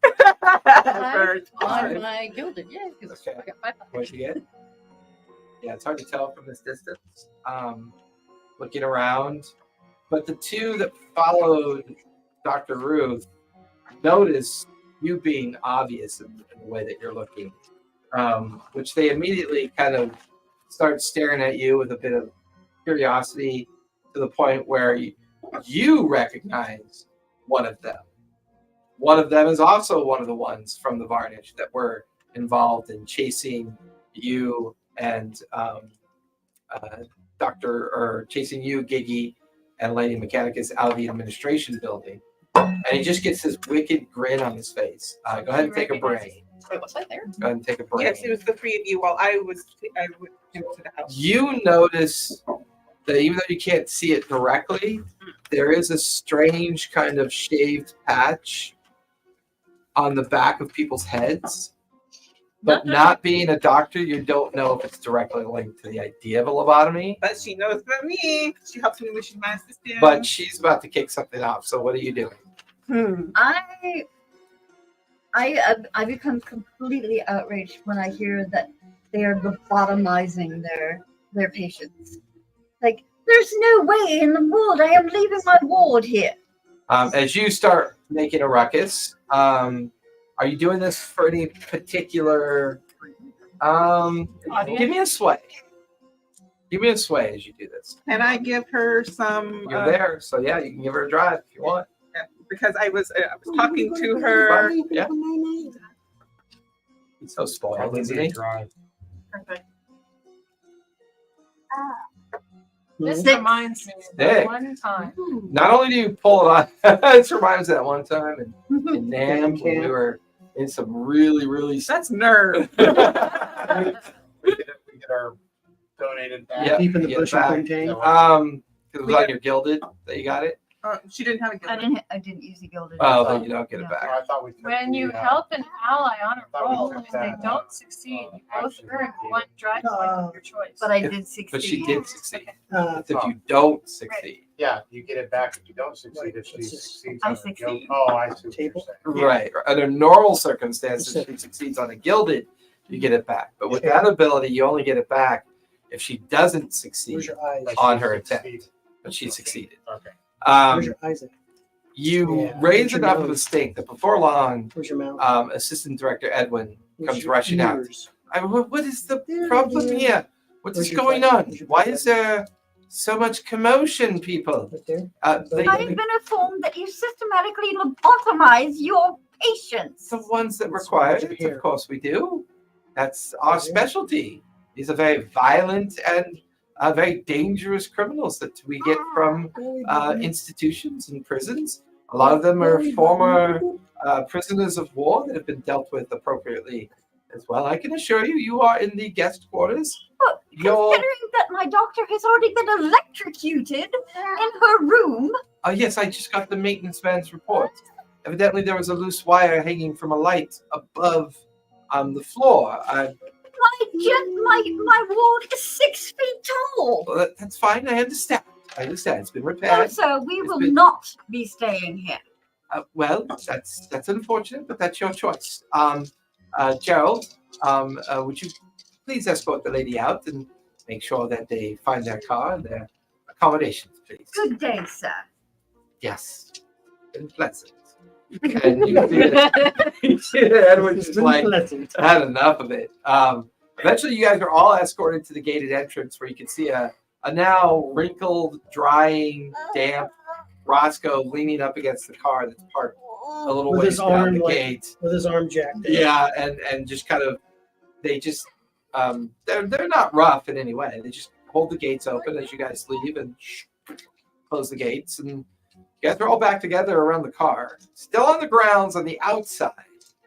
On my gilded, yeah. Because Okay. I got 5. What'd you get? Yeah, it's hard to tell from this distance. Looking around. But the two that followed Dr. Ruth notice you being obvious in the way that you're looking, which they immediately kind of start staring at you with a bit of curiosity, to the point where you recognize one of them. One of them is also one of the ones from the Varnish that were involved in chasing you and chasing you, Giggy, and Lady Mechanicus out of the administration building. And he just gets this wicked grin on his face. Go ahead and take a brain. Wait, was I there? Go ahead and take a brain. Yes, it was the three of you while I went to the house. You notice that even though you can't see it directly, there is a strange kind of shaved patch on the back of people's heads. But not being a doctor, you don't know if it's directly linked to the idea of a lobotomy. But she knows about me. She helps me when she minds this down. But she's about to kick something off. So what are you doing? I become completely outraged when I hear that they are lobotomizing their patients. Like, there's no way in the world I am leaving my ward here. As you start making a ruckus, are you doing this for any particular? Give me a sway. Give me a sway as you do this. Can I give her some? You're there, so yeah, you can give her a drive if you want. Yeah, because I was talking to her. Yeah. He's so spoiled, Probably isn't be a he? drive. Perfect. Hmm? This Six. reminds me of Six. that one time. Not only do you pull it on, this reminds me of that one time in NAM when we were in some really That's nerve. We get our donated back. Yeah. Deep in the get bush back. of Quintain. It was on your gilded that you got it. She didn't have a I good. didn't use the gilded. Oh, then you don't get it No. back. I thought we took When you the, help an ally on a thought we roll took and they that, don't succeed, you both action earn we one drive point of your choice. But I If- did 16. But she did succeed. Uh, If you don't succeed, Yeah, you get it back if you don't succeed. If she It's just- succeeds I on the succeed. guild. Oh, I see what you're Table. saying. right? Under normal circumstances, if she succeeds on a gilded, you get it back. But with that ability, you only get it back if she doesn't where's succeed your eyes? But on she her succeeded. attempt. But she succeeded. Okay. Where's your eyes? You Yeah. raise Where's your enough of a nose? stink that before long, Where's your mouth? Assistant Director Edwin Where's comes your rushing out. ears? What is the There problem it is. here? What Where's is your going butt? on? Where's your Why butt? is there so much commotion, people? Right there. They, I've been informed that you systematically lobotomize your patients. the ones that That's require your it, hair. of course we do. That's our Yeah. specialty. These are very violent and very dangerous criminals that we get from institutions and prisons. A lot of them are former prisoners of war that have been dealt with appropriately as well. I can assure you, you are in the guest quarters. But Your considering that my doctor has already been electrocuted in her room, yes, I just got the maintenance man's report. Evidently, there was a loose wire hanging from a light above the floor. my ward is 6 feet tall. Well, that's fine. I understand. It's been No, repaired. sir, we It's will been- not be staying here. Well, that's unfortunate, but that's your choice. Gerald, would you please escort the lady out and make sure that they find their car and their accommodations, please? Good day, sir. Yes. Been pleasant. And you see that Edward's just like pleasant. had enough of it. Eventually, you guys are all escorted to the gated entrance where you can see a now wrinkled, drying, damp Roscoe leaning up against the car that's parked a little With ways his down arm, the like- gate. With his arm jacked. Yeah, and just kind of, they just, they're not rough in any way. They just hold the gates open as you guys leave and close the gates, and you guys are all back together around the car, still on the grounds on the outside.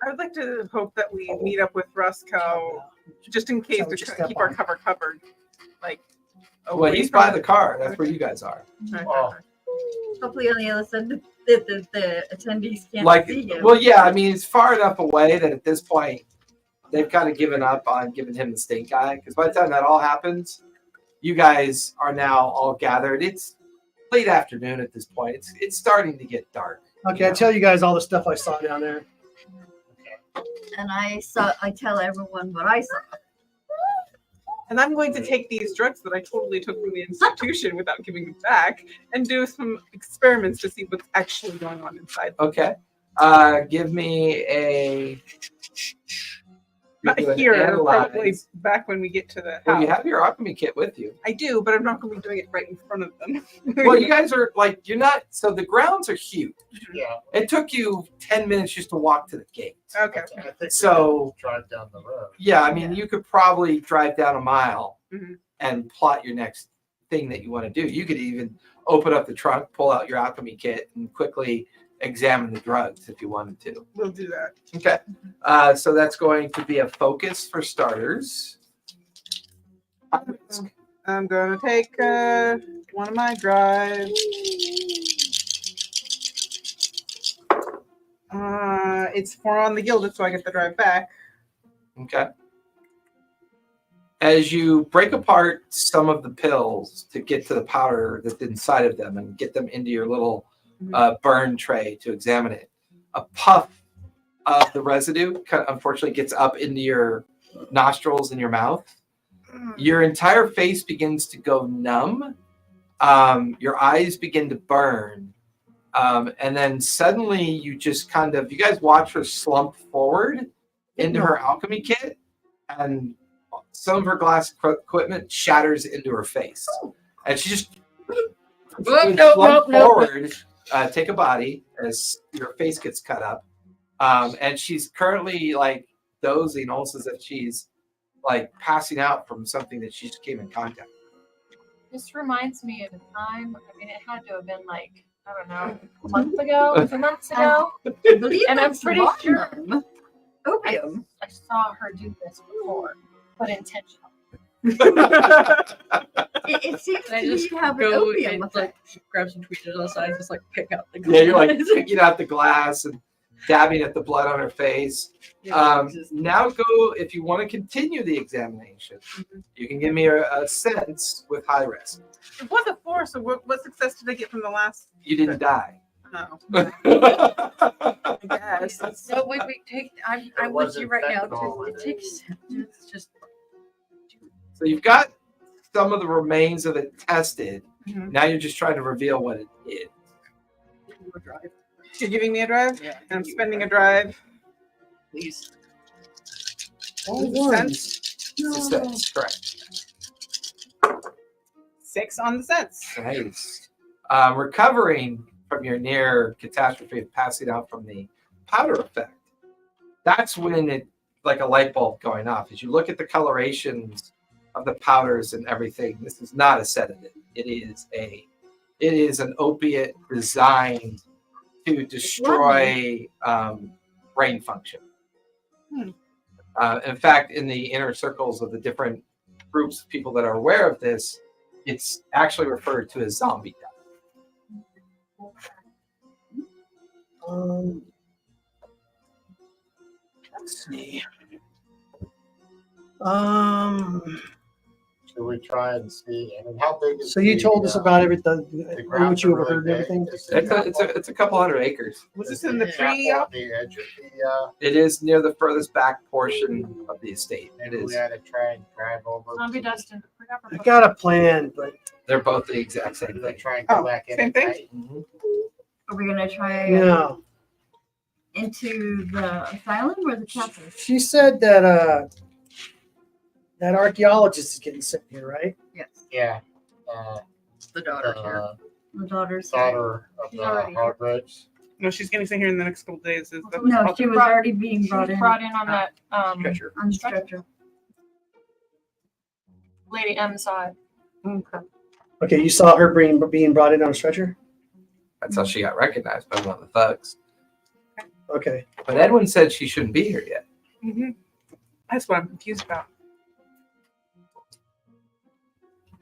I would like to hope that we meet up with Roscoe just in case So to we just step keep our on. cover covered. Like, Well, away he's from by the car. That's where you guys are. Okay. Oh. Hopefully on the other side, the attendees can't Like, see him. well, yeah, I mean, it's far enough away that at this point, they've kind of given up on giving him the stink eye. Because by the time that all happens, you guys are now all gathered. It's late afternoon at this point. It's starting to get dark. Okay, I tell you guys all the stuff I saw down there. And I tell everyone what I saw. And I'm going to take these drugs that I totally took from the institution without giving them back and do some experiments to see what's actually going on inside. Okay. Give me a. Not you're gonna here, analyze- probably back when we get to the Well, house. you have your alchemy kit with you. I do, but I'm not going to be doing it right in front of them. Well, you guys are like, you're not. So the grounds are huge. Yeah. It took you 10 minutes just to walk to the gate. Okay. I think So, drive down the road. yeah, I mean, you could probably drive down a mile Mhm. and plot your next thing that you want to do. You could even open up the trunk, pull out your alchemy kit, and quickly examine the drugs if you wanted to. We'll do that. Okay. So that's going to be a focus for starters. I'm going to take one of my drives. It's 4 on the gilded, so I get the drive back. Okay. As you break apart some of the pills to get to the powder that's inside of them and get them into your little burn tray to examine it, a puff of the residue unfortunately gets up into your nostrils and your mouth. Your entire face begins to go numb. Your eyes begin to burn. And then suddenly you just kind of, you guys watch her slump forward into her alchemy kit, and some of her glass equipment shatters into her face. And she just slump forward, take a body as your face gets cut up. And she's currently like dozing, almost as if she's like passing out from something that she just came in contact with. This reminds me of a time. I mean, it had to have been like, I don't know, a month ago, 2 months ago. I believe And I'm that's pretty sure laudanum. Opium. I saw her do this before, but intentionally. It seems I to just me to have an go opium and, effect. grab some tweezers outside and just like pick out the Yeah, you're like picking out the glass and dabbing at the blood on her face. Now go, if you want to continue the examination, you can give me a sense with high risk. It was a 4, so what success did I get from the last? You didn't die. Oh, I I guess. No, wait, take. I'm with wasn't you right now. fentanyl in It it. takes just. So you've got some of the remains of it tested. Mhm. Now you're just trying to reveal what it is. You're giving me a drive? Yeah. And I'm spending a drive. Please. All Sense. That's correct. 6 on the sense. Nice. Recovering from your near catastrophe of passing out from the powder effect. That's when it, like a light bulb going off. As you look at the colorations of the powders and everything, this is not a sedative. It is an opiate designed to destroy brain function. In fact, in the inner circles of the different groups of people that are aware of this, it's actually referred to as zombie death. Let's see. Should we try and see? I mean, how big is So you the, told us about everything, the what grounds you are really overheard and everything. big? Is It's a couple hundred acres. Was this the in the tree? chapel on the edge of the, It is near the furthest back portion of the estate. It maybe is. we had to try and drive over. Zombie Dustin. I got a plan, but They're both the exact same Maybe thing. try and go Oh, back in same at thing? night. Are we gonna try no. into the asylum or the chapel? She said that that archaeologist is getting sent here, right? Yes, Yeah. The daughter here. the daughter's. Daughter of She's the already here. Hargrave. No, she's getting sent here in the next couple days. Is that No, she was already being She brought was in brought in on that Stretcher. on the stretcher. Lady M side. Okay, you saw her being brought in on a stretcher? That's how she got recognized by one of the thugs. Okay. But Edwin said she shouldn't be here yet. Mm-hmm. That's what I'm confused about.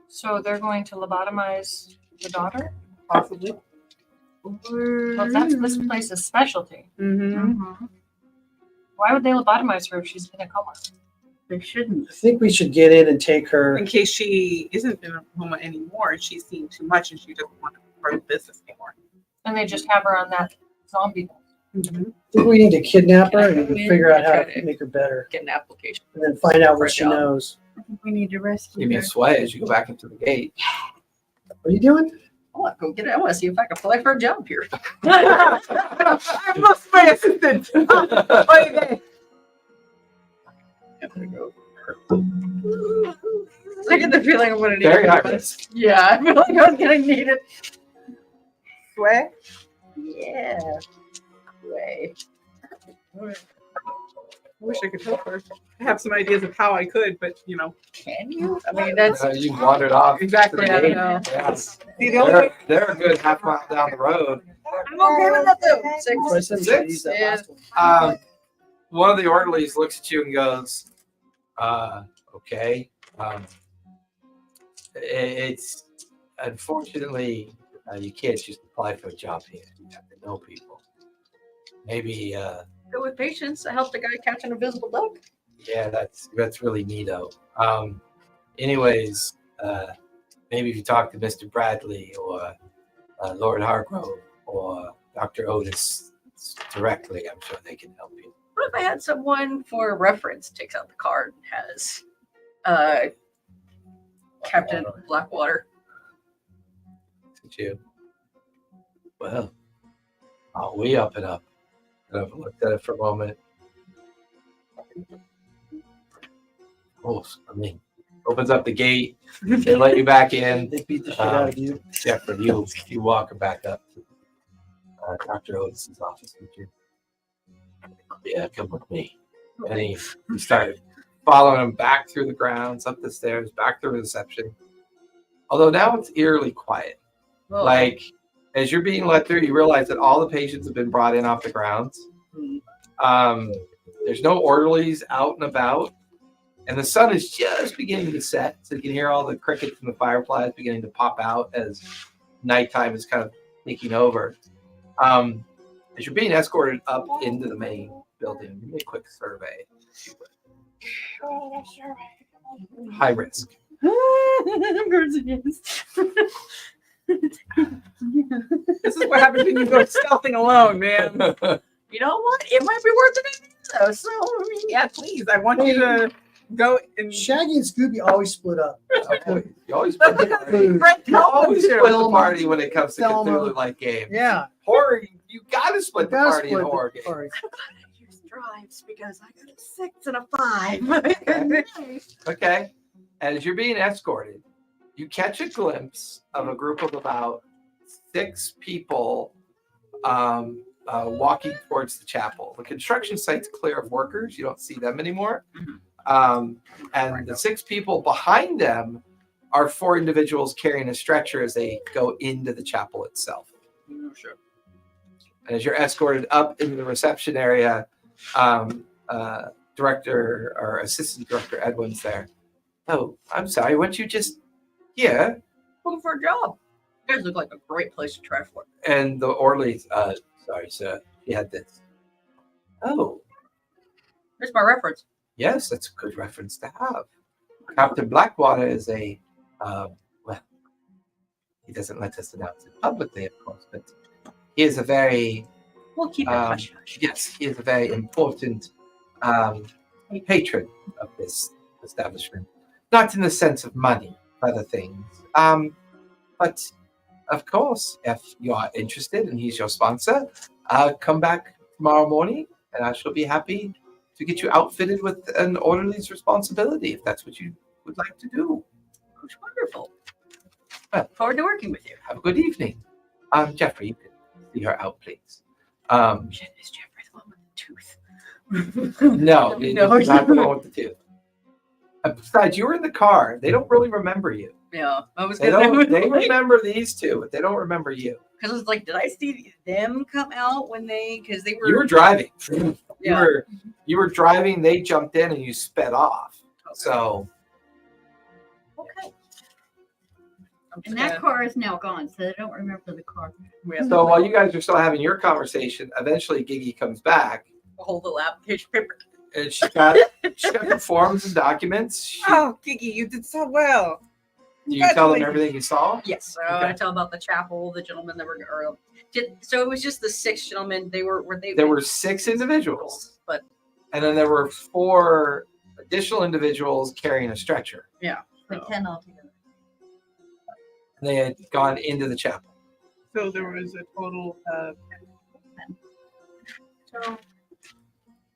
So they're going to lobotomize the daughter? Possibly. Well, that's this place's specialty. Mm-hmm. Why would they lobotomize her if she's in a coma? They shouldn't. I think we should get in and take her. In case she isn't in a coma anymore and she's seen too much and she doesn't want to be part of the business anymore. And they just have her on that zombie. Mm-hmm. I think we need to kidnap her Can I and come in figure out and how try to to- make her better, Get an application. and then find out For a what she job. knows. I think we need to rescue Give me her. a sway as you go back into the gate. What are you doing? I want to go get it. I want to see if I can apply for a job here. I must my assistant. Oye. I get the feeling I'm going to need Very it. high risk. Yeah, I feel like I'm going to need it. Swear. Yeah. Way. I wish I could help her. I have some ideas of how I could, but you know. Can you? I mean, that's. You wandered off. Exactly. to I the don't know. gate. Yeah. See, the only way. They're a good half mile down the road. I'm okay with that though. So I Six. said we should use that Yeah. last one. One of the orderlies looks at you and goes, okay. It's unfortunately, you can't just apply for a job here. You have to know people. Maybe, Go with patience. I helped a guy catch an invisible duck. yeah, that's really neato. Anyways, maybe if you talk to Mr. Bradley or Lord Hargrove or Dr. Otis directly, I'm sure they can help you. What if I had someone for reference takes out the card and has Captain Blackwater? Look at you. Well, I'll we up it up. And I've looked at it for a moment. Oh, I mean, opens up the gate. They let you back in. They beat the shit out of you. Jeffrey, you walk back up to Dr. Otis's office with you. Yeah, come with me. And he started following him back through the grounds, up the stairs, back to the reception. Although now it's eerily quiet. Oh. Like, as you're being led through, you realize that all the patients have been brought in off the grounds. There's no orderlies out and about. And the sun is just beginning to set. So you can hear all the crickets and the fireflies beginning to pop out as nighttime is kind of taking over. As you're being escorted up into the main building, give me a quick survey. High risk. This is what happens when you go stealthing alone, man. You know what? It might be worth it. So, Yeah, please. I want you to go and Shaggy and Scooby always split up. You always split the party. You always split the party when it comes to Cthulhu-like games. Yeah. Horror, you gotta split the party in horror games. party. use drives because I got a 6 and a 5. Okay. As you're being escorted, you catch a glimpse of a group of about 6 people walking towards the chapel. The construction site's clear of workers. You don't see them anymore. And the 6 people behind them are 4 individuals carrying a stretcher as they go into the chapel itself. Sure. And as you're escorted up into the reception area, Director or Assistant Director Edwin's there. Oh, I'm sorry. Weren't you just here? Looking for a job. You guys look like a great place to try for. And the orderly, sorry, sir. He had this. Oh, Here's my reference. yes, that's a good reference to have. Captain Blackwater is a, well, he doesn't let us announce it publicly, of course, but he is a very, We'll keep it hush hush. yes, he is a very important patron of this establishment. Not in the sense of money, other things. But of course, if you are interested and he's your sponsor, come back tomorrow morning and I shall be happy to get you outfitted with an orderly's responsibility if that's what you would like to do. It's wonderful. Well, Forward to working with you. have a good evening. Jeffrey, you can see her out, please. Shit, is Jeffrey the one with the tooth? No, No. it's not the one with the tooth. Besides, you were in the car. They don't really remember you. Yeah, I was They gonna. they remember these 2, but they don't remember you. Because I was like, did I see them come out when they? Because they were. You were driving. Yeah. You were driving. They jumped in and you sped off. So Okay. And that car is now gone, so they don't remember the car. so while you guys are still having your conversation, eventually Gigi comes back Hold the application paper. and she's got the forms and documents. Oh, Gigi, you did so well. You tell them everything you saw. Yes. So Okay. I tell about the chapel, the gentlemen that were. So it was just the 6 gentlemen. They were. Were they? There were 6 individuals, But and then there were 4 additional individuals carrying a stretcher. Like 10 altogether. And they had gone into the chapel. So there was a total of So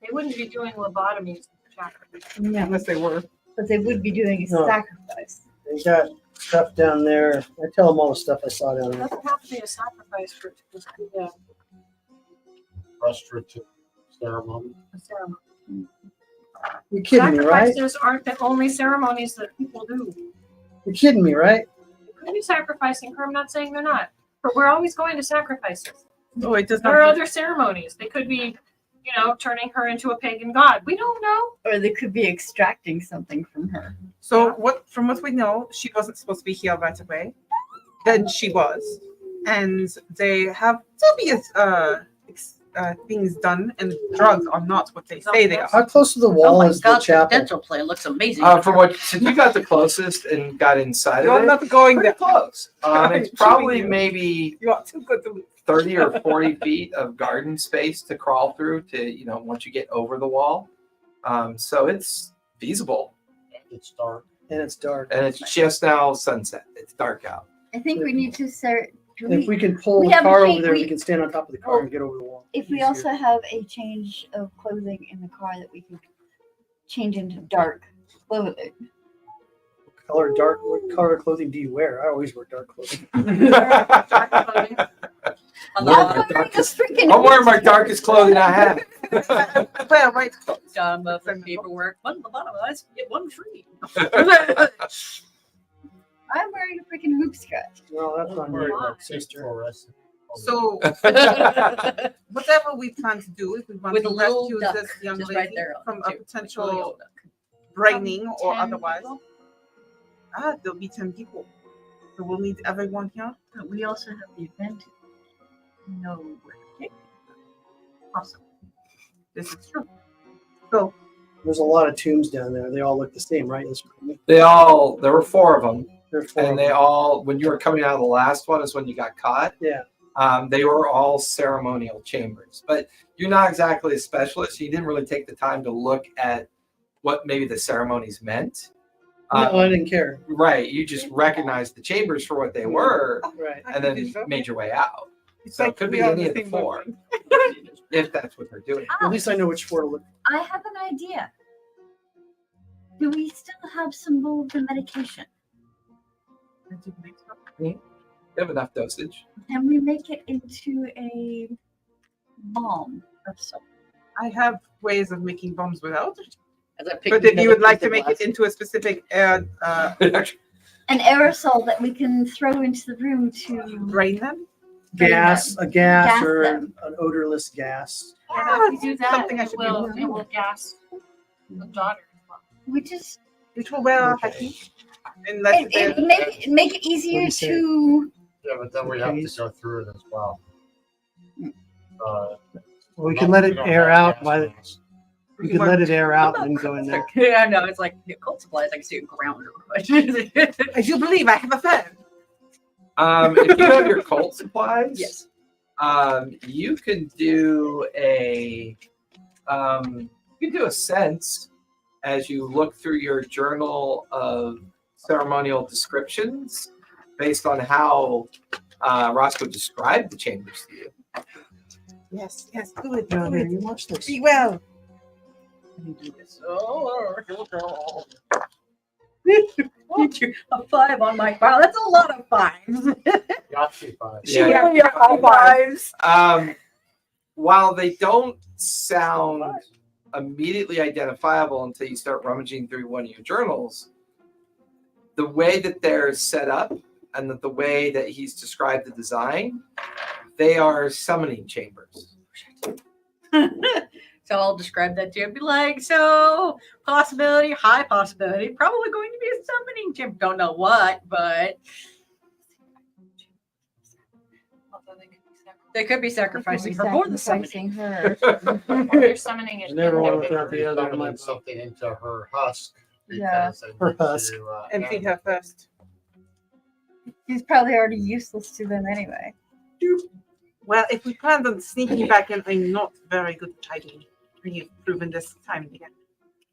they wouldn't be doing lobotomies in the chapel. No, unless they were. but they would be doing a No. sacrifice. They got stuff down there. I tell them all the stuff I saw down It there. doesn't have to be a sacrifice for it to just be Restorative ceremony. a ceremony. You're kidding me, right? Sacrifices aren't the only ceremonies that people do. You're kidding me, right? They could be sacrificing her. I'm not saying they're not, but we're always going to sacrifices. Oh, it does not. There are other ceremonies. They could be, turning her into a pagan god. We don't know. Or they could be extracting something from her. So from what we know, she wasn't supposed to be here right away. Then she was, and they have dubious things done, and drugs are not what they say they are. How close to the Oh wall my is God, the chapel? dental plan looks amazing. Since you got the closest and got inside You're of it, not going pretty there. close. It's probably maybe You are too good to lose. 30 or 40 feet of garden space to crawl through to, once you get over the wall. So it's feasible. It's dark. And it's dark. And it's just now sunset. It's dark out. I think we need to start. If we can pull we the have a car change- over there, we we- can stand on top of the car and get over the wall. If we Easier. also have a change of clothing in the car that we can change into dark clothing. What color of clothing do you wear? I always wear dark clothing. Dark clothing. I'm Wearing my wearing a freaking. I'm wearing my darkest clothing I have. Well, right. Done the paperwork. One of the bottom of us get one free. I'm wearing a freaking hoop skirt. Well, that's not Worry me. about sister fluorescent. So whatever we plan to do, if we want With to a little rescue duck this young just lady right there from a too. potential brightening or 10 otherwise, people? there'll be 10 people. So we'll need everyone here. But we also have the advantage. No way. Awesome. This is true. So There's a lot of tombs down there. They all look the same, right? There were 4 of them. There are 4 And of they them. all, when you were coming out of the last one is when you got caught. Yeah. They were all ceremonial chambers. But you're not exactly a specialist. You didn't really take the time to look at what maybe the ceremonies meant. No, I didn't care. Right. You just recognized the chambers for what they were Right. I and can do then so. made your way out. It's So it like could we be are any of the same 4, wavelength. if that's what they're doing. At least I know which 4 to look. I have an idea. Do we still have some more of the medication? You have enough dosage. Can we make it into a bomb of some? I have ways of making bombs without it. As I pick But these if you would up like with to make the it into a specific An aerosol that we can throw into the room to brain them, Gas, a gas, Gas or them. an odorless gas. Yeah, if we do that, Something I it should be able will, to it do. will gas the daughter as well. which is which will wear off, I Okay. think. Unless it make it easier What do you say? to Yeah, but then we have to Please. go through it as well. We can let it air out by we can Well, let it air out and then go in there. Yeah, no, it's like occult supplies. I can see a grounder. I do believe I have a fan. If you have your cult supplies, Yes. You can do a sense as you look through your journal of ceremonial descriptions based on how Roscoe described the chambers to you. Yes, yes, do it, Down do here, it. you watch this. Be well. A 5 on my wow, that's a lot of 5s. Yahtzee 5. Yeah. All 5s. While they don't sound immediately identifiable until you start rummaging through one of your journals, the way that they're set up and the way that he's described the design, they are summoning chambers. So I'll describe that to you. Be like, so possibility, high possibility, probably going to be a summoning chamber. Don't know what, but Although they could be separate. they could be sacrificing her for the summoning. her. They're summoning it. Never in one their- without the other. Summoning something into her husk Yeah. because Her I need husk. to, Empty her first. She's probably already useless to them anyway. Well, if we planned on sneaking back in, I'm not very good at hiding. You've proven this time and again.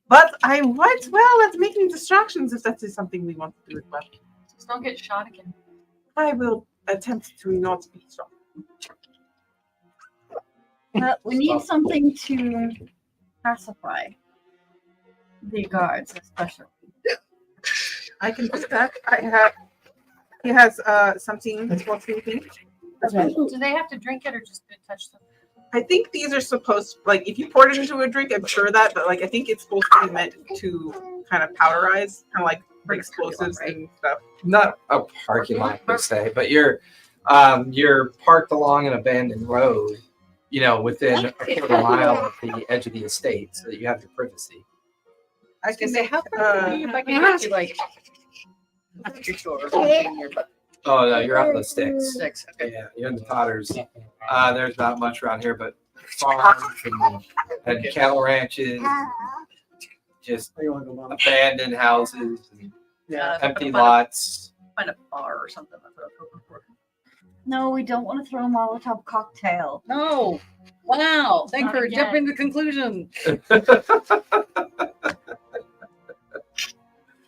But I'm quite well at making distractions if that is something we want to do as well. Just don't get shot again. I will attempt to not be strong. But we need something to pacify the guards, especially. I can do that. He has something for sleeping. Do they have to drink it or just touch them? I think these are supposed, like, if you poured it into a drink, I'm sure that, but like, I think it's supposed to be meant to kind of powderize, kind of like for explosives and stuff. Not a parking lot per se, but you're parked along an abandoned road, within a quarter mile of the edge of the estate, so that you have your privacy. I can say, make, how if I can ask you, like, I'm not sure or something here, but Oh no, you're out in the sticks. 6. Okay. Yeah, you're in the Totters. There's not much around here, but farms and cattle ranches, just You want to go, Mom? abandoned houses, and Yeah. empty lots. Find a bar or something. That's what I was hoping for. No, we don't want to throw a Molotov cocktail. No. Wow. Thanks Not for again. jumping to conclusion.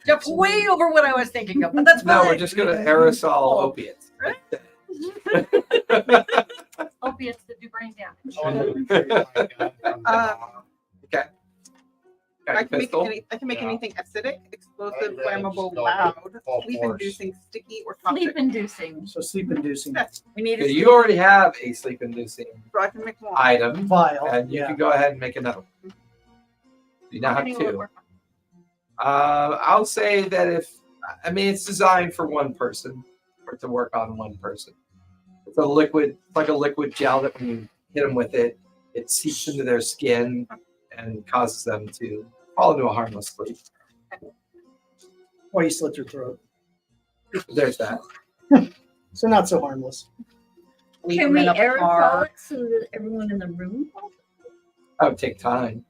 Jumped way over what I was thinking of, but that's fine. No, we're just gonna aerosol opiates. Opiates that do brain damage. I can make Pistol. I can make Yeah. anything acidic, explosive, I'd rather flammable, just go loud, full sleep force. inducing, sticky, or toxic. Sleep inducing. So sleep inducing. Yes, We need Okay, a you already have a sleep inducing so I can make more. item, Vial. and you Yeah. can go ahead and make another one. You now How have many will it two. work on? I'll say that it's designed for one person, for it to work on one person. It's like a liquid gel that when you hit them with it, it seeps into their skin and causes them to fall into a harmless sleep. Or you slit your throat. There's that. So not so harmless. Leave Can them we in a aerosol car. it so that everyone in the room? That would take time.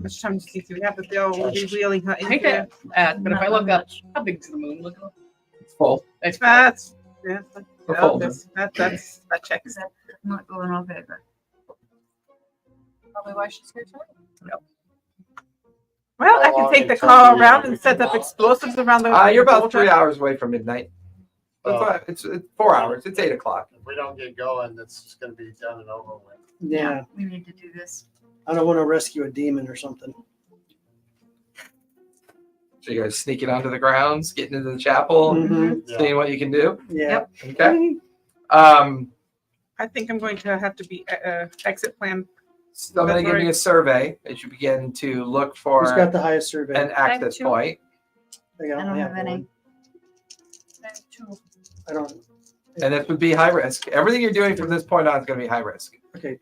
Much time to see through that, but they'll be wheeling her I hate into. to ask, but if I look up, how big's the moon? Look up. It's full. It's That's yeah. We're full. That checks. I'm not going off ever. Probably why she's here tonight. Well, I How can long take the until car we around are and set up explosives around the. You're about whole 3 time. hours away from midnight. It's 4 hours. It's 8 o'clock. If we don't get going, it's just gonna be done and over with. Yeah. We need to do this. I don't want to rescue a demon or something. So you guys sneaking onto the grounds, getting into the chapel, Mhm. Yeah. seeing what you can do. Yeah. Okay. I think I'm going to have to be exit plan. So I'm going to give you a survey as you begin to look for Who's got the highest survey? an access two. point. I don't I don't have any. one. I have two. I don't. And this would be high risk. Everything you're doing from this point on is going to be high risk. Okay.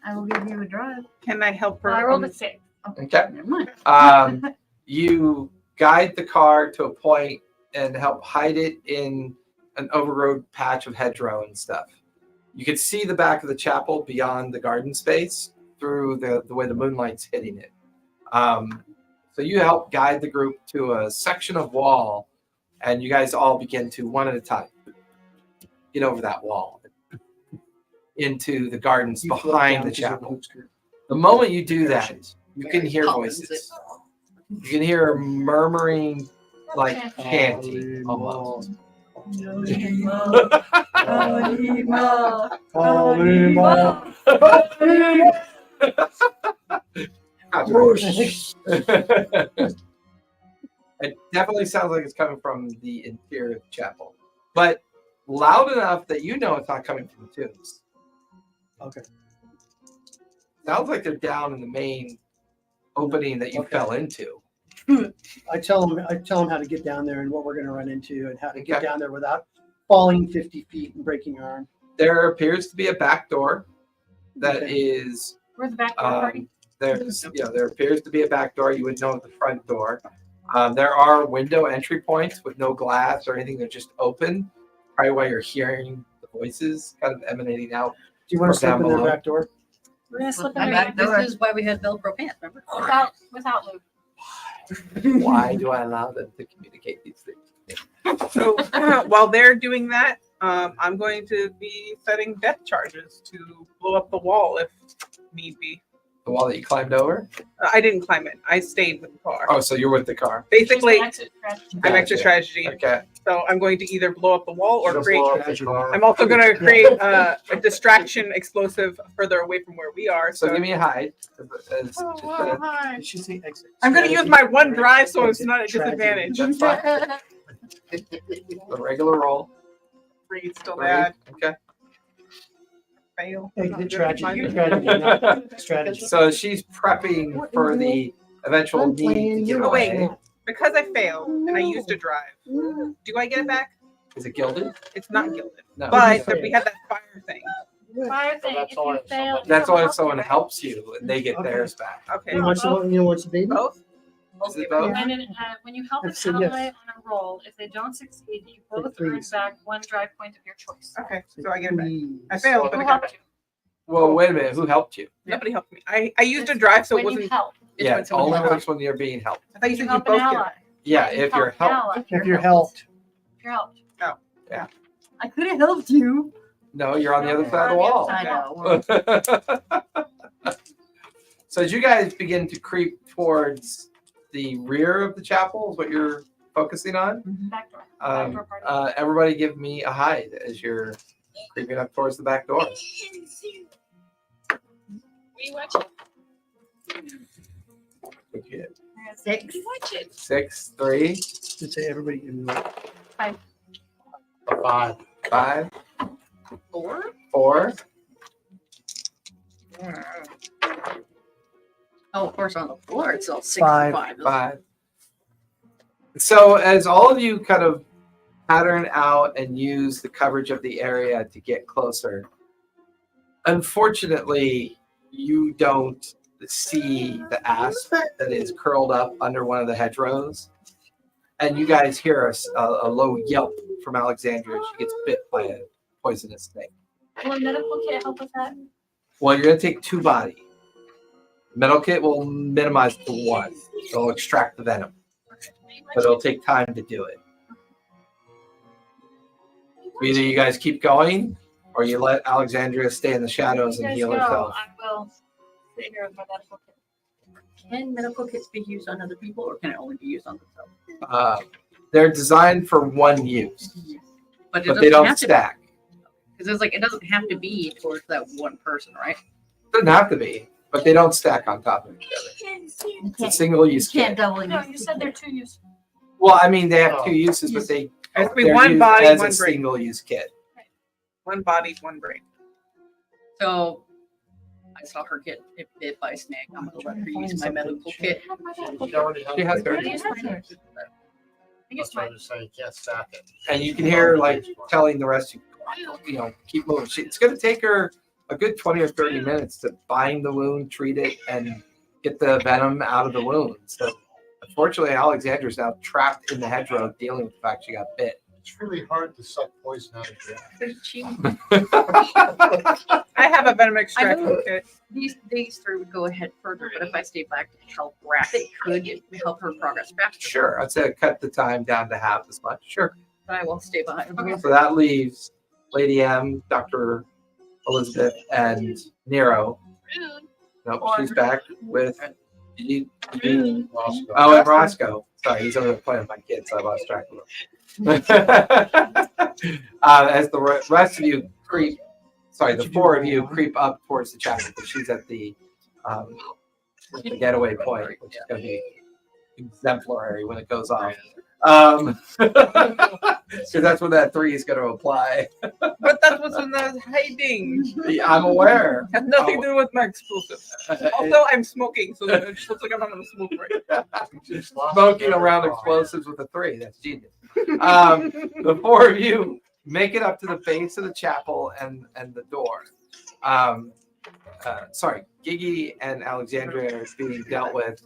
I will give you a drive. Can I help her? I rolled on a 6. Okay. Never mind. You guide the car to a point and help hide it in an overgrown patch of hedgerow and stuff. You can see the back of the chapel beyond the garden space through the way the moonlight's hitting it. So you help guide the group to a section of wall, and you guys all begin to, one at a time, get over that wall into the gardens You float behind down the 'cause you're chapel. Obscura. The moment you do that, Parachutes. you can hear Collins voices. You can hear murmuring, like Okay. chanting almost. It definitely sounds like it's coming from the interior of the chapel, but loud enough that you know it's not coming from the tombs. Okay. Sounds like they're down in the main opening that you Okay. fell into. I tell them how to get down there and what we're going to run into and how to get Okay. down there without falling 50 feet and breaking your arm. There appears to be a back door that Okay. is Where's the back door party? there appears to be a back door. You would know at the front door. There are window entry points with no glass or anything. They're just open. Probably why you're hearing the voices kind of emanating out. Do you want to From slip down in their below. back door? We're gonna slip in I'm the back. back door This is why we had Velcro pants, remember? without Luke. Why do I allow them to communicate these things? So while they're doing that, I'm going to be setting death charges to blow up the wall if need be. The wall that you climbed over? I didn't climb it. I stayed with the car. Oh, so you're with the car. Basically, She's the exit strategy. I'm extra Gotcha. strategy. Okay. So I'm going to either blow up the wall or Just create. blow up the car. I'm also going to create a distraction explosive further away from where we are. So give me a hide. As- Did she say exit? I'm going to use my one drive so it's not a Tragedy. disadvantage. That's fine. The regular roll. Three, still Three. bad. Okay. Fail. Exit tragedy. Tragedy, not strategy. So she's prepping for the eventual I'm need to playing get you. Oh, wait. away. Because I failed and I used a drive, do I get it back? Is it gilded? It's not gilded. No. But failed. we had that fire thing. Fire thing. that's If all you right, fail, That's why if someone help helps you and they get Okay. theirs back. Okay. You want the baby? Both? Is it both? And then, when you help an Let's say yes. ally on a roll, if they don't succeed, you both Say earn please. back one drive point of your choice. Okay. So I get it back. Please. I failed, but Who I got it helped back. you? Well, wait a minute. Who helped you? Nobody helped me. I used a drive so it When you wasn't. help. It's Yeah, when it someone only helps. works when you're being helped. I thought you You said you help an both get ally. it. Yeah, You if you're help an helped. ally. If you're helped. You're out. I could have helped you. No, you're on the other No, side of the we're on wall. I know. So as you guys begin to creep towards the rear of the chapel is what you're focusing on. Back door. Back door party. Everybody give me a hide as you're creeping up towards the back door. We watch it. Okay. 6. Watch it. 6, 3, Just say everybody give me one. A 5. 5, 4. 4. Oh, of course, on the floor it's all 6 5. and 5. 5. So as all of you kind of pattern out and use the coverage of the area to get closer, unfortunately, you don't see the asp that is curled up under one of the hedgerows. And you guys hear a low yelp from Alexandria. She gets bit by a poisonous snake. Will a medical kit help with that? Well, you're going to take 2 body. Metal kit will minimize to 1. It'll extract the venom, but it'll take time to do it. Either you guys keep going, or you let Alexandria stay in the shadows You and guys heal go. herself. I will sit here with my medical kit. Can medical kits be used on other people, or can it only be used on themselves? They're designed for 1 use, But it but doesn't they don't have to stack. because it's like it doesn't have to be towards that one person, right? Doesn't have to be, but they don't stack on top of each other. You It's a can't, single you use can't kit. double No, use you the said they're kit. 2 use. Well, I mean, they have 2 uses, but It has to be they're one used body, as one a brain. single use kit. One body, one brain. So I saw her get bit by a snake. I'm gonna let her use my medical kit. She already She has her. I use mine. I That's use what I mine. was saying. You can't stack it. And you can hear like telling the rest of you, keep moving. It's going to take her a good 20 or 30 minutes to bind the wound, treat it, and get the venom out of the wound. So unfortunately, Alexandra's now trapped in the hedgerow dealing with the fact she got bit. It's really hard to suck poison out of you. I have a venom extraction moved. kit. These 3 would go ahead further, but if I stay back to help wrap it, could it help her progress faster? Sure, I'd say cut the time down to half as much. Sure. But I will stay behind. So that leaves Lady M, Dr. Elizabeth, and Nero. Nope, she's back with. Did you, Roscoe. oh, and Roscoe. Sorry, he's over there playing with my kids, so I lost track of him. As the rest of you creep, sorry, the 4 of you creep up towards the chapel, because she's at the getaway point, which is going to be exemplary when it goes off. Because that's when that 3 is going to apply. But that was when I was hiding. I'm aware. Has nothing to do with my explosive. Also, I'm smoking, so it just looks like I'm not gonna smoke right. Smoking around explosives with a 3. That's genius. The 4 of you make it up to the base of the chapel and the door. Sorry, Gigi and Alexandria are being dealt with.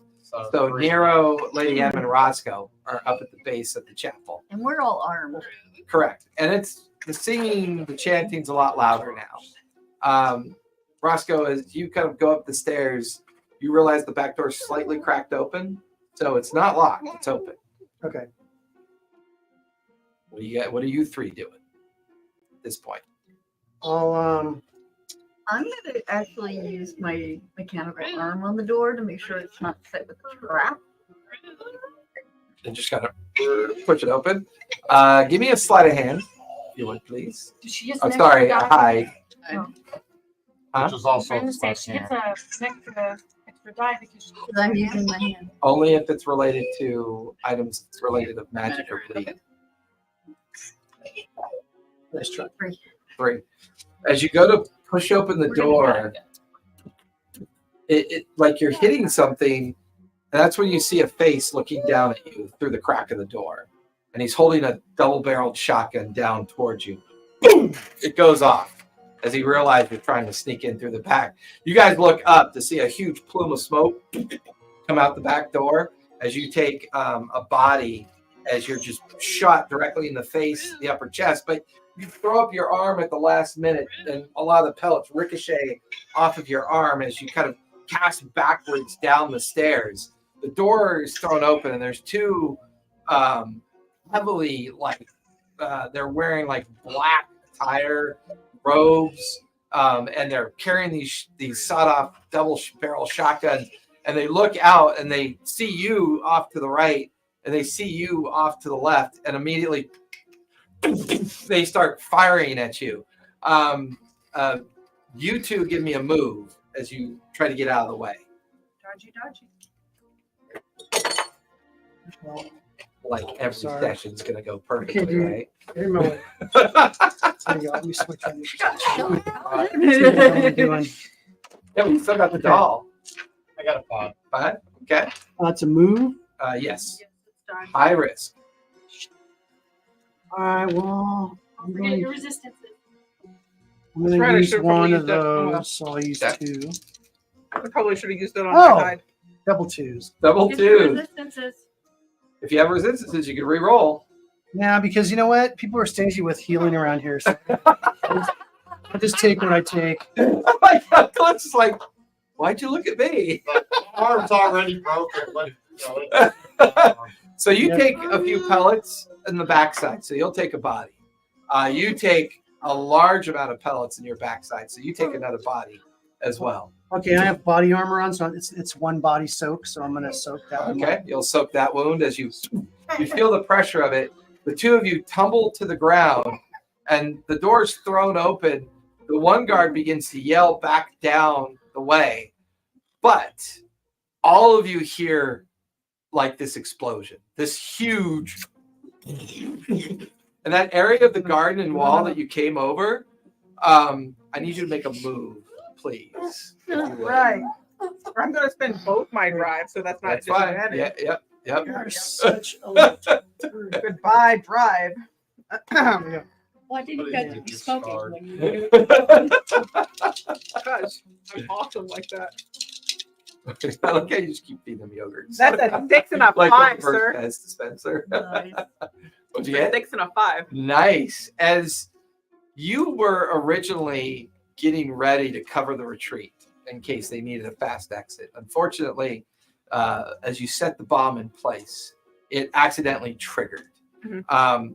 So Nero, Lady M, and Roscoe are up at the base of the chapel. And we're all armed. Correct. And it's the singing, the chanting's a lot louder now. Roscoe, as you kind of go up the stairs, you realize the back door is slightly cracked open. So it's not locked, it's open. Okay. What are you 3 doing at this point? I'm gonna actually use my mechanical arm on the door to make sure it's not set with a trap. And just kind of push it open. Give me a sleight of hand, if you would, please. Does she just Oh, sorry, a hide. Oh. Huh? Which is also I was gonna say she gets an extra die because Because I'm using my hand. Only if it's related to items that's related of magic or bleed. Nice try. 3. As you go to push open the door, it like you're hitting something, and that's when you see a face looking down at you through the crack of the door. And he's holding a double-barreled shotgun down towards you. Boom! It goes off as he realizes you're trying to sneak in through the back. You guys look up to see a huge plume of smoke come out the back door as you take a body, as you're just shot directly in the face, the upper chest. But you throw up your arm at the last minute, and a lot of the pellets ricochet off of your arm as you kind of cast backwards down the stairs. The door is thrown open, and there's 2 heavily like they're wearing like black attire, robes, and they're carrying these sawed-off double-barrel shotguns. And they look out and they see you off to the right, and they see you off to the left, and immediately they start firing at you. You two give me a move as you try to get out of the way. Dodgy, dodgy. Well, Like every Sorry. session's gonna go perfectly, Okay, dude. right? here, Mo. There you go. Let me switch on you. See what we're doing. Yeah, we still got the doll. I got a 5. 5? Okay. That's a move. Yes. Yes, it's done. High risk. All right. Well, I'm Forget going your resistances. to That's right, I use should've one probably of used that. Oh, well. those, so I'll use Okay. 2. I probably should have used it on Oh. my side. Double 2s. Double Get your 2. resistances. If you have resistances, you can re-roll. Yeah, because you know what? People are stingy with healing around here. So I just take what I take. Oh my God, Glitch is like, why'd you look at me? The arm's already broken. But, you know, So you Yeah. take a few pellets in the backside, so you'll take a body. You take a large amount of pellets in your backside, so you take another body as well. Okay, I have body armor on, so it's one body soak. So I'm gonna soak that one. Okay, you'll soak that wound as you feel the pressure of it. The two of you tumble to the ground, and the door's thrown open. The one guard begins to yell back down the way, but all of you hear like this explosion, this huge, and that area of the garden and wall that you came over. I need you to make a move, please. if you would. Right. Or I'm going to spend both my drive, so that's not That's fine. disadvantage. Yeah, yep. You're such a Goodbye, drive. Why did you What guys did you be get smoking scarred? when you Gosh, I'm awesome like that. Okay, you just keep feeding them yogurts. That's a 6 and a like 5, the first sir. Pez dispenser. Nice. What'd you get? 6 and a 5. Nice. As you were originally getting ready to cover the retreat in case they needed a fast exit, unfortunately, as you set the bomb in place, it accidentally triggered. Mhm.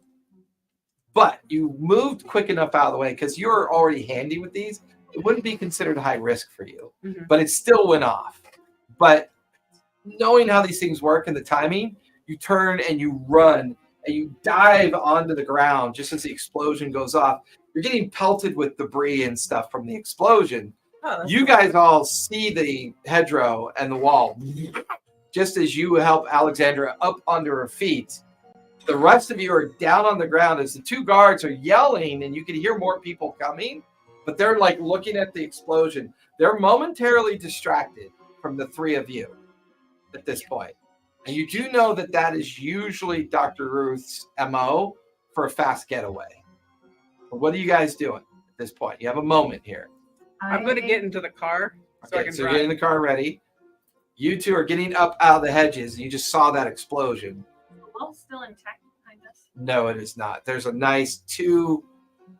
But you moved quick enough out of the way because you were already handy with these. It wouldn't be considered high risk for you, Mhm. but it still went off. But knowing how these things work and the timing, you turn and you run and you dive onto the ground just as the explosion goes off. You're getting pelted with debris and stuff from the explosion. Oh, You guys all see the hedgerow and the wall. Just as you help Alexandra up onto her feet, the rest of you are down on the ground as the two guards are yelling, and you can hear more people coming, but they're like looking at the explosion. They're momentarily distracted from the three of you at this point. And you do know that that is usually Dr. Ruth's MO for a fast getaway. But what are you guys doing at this point? You have a moment here. I'm going to get into the car so I Okay, can so you're drive. getting the car ready. You two are getting up out of the hedges, and you just saw that explosion. The wall's still intact behind us. No, it is not. There's a nice 2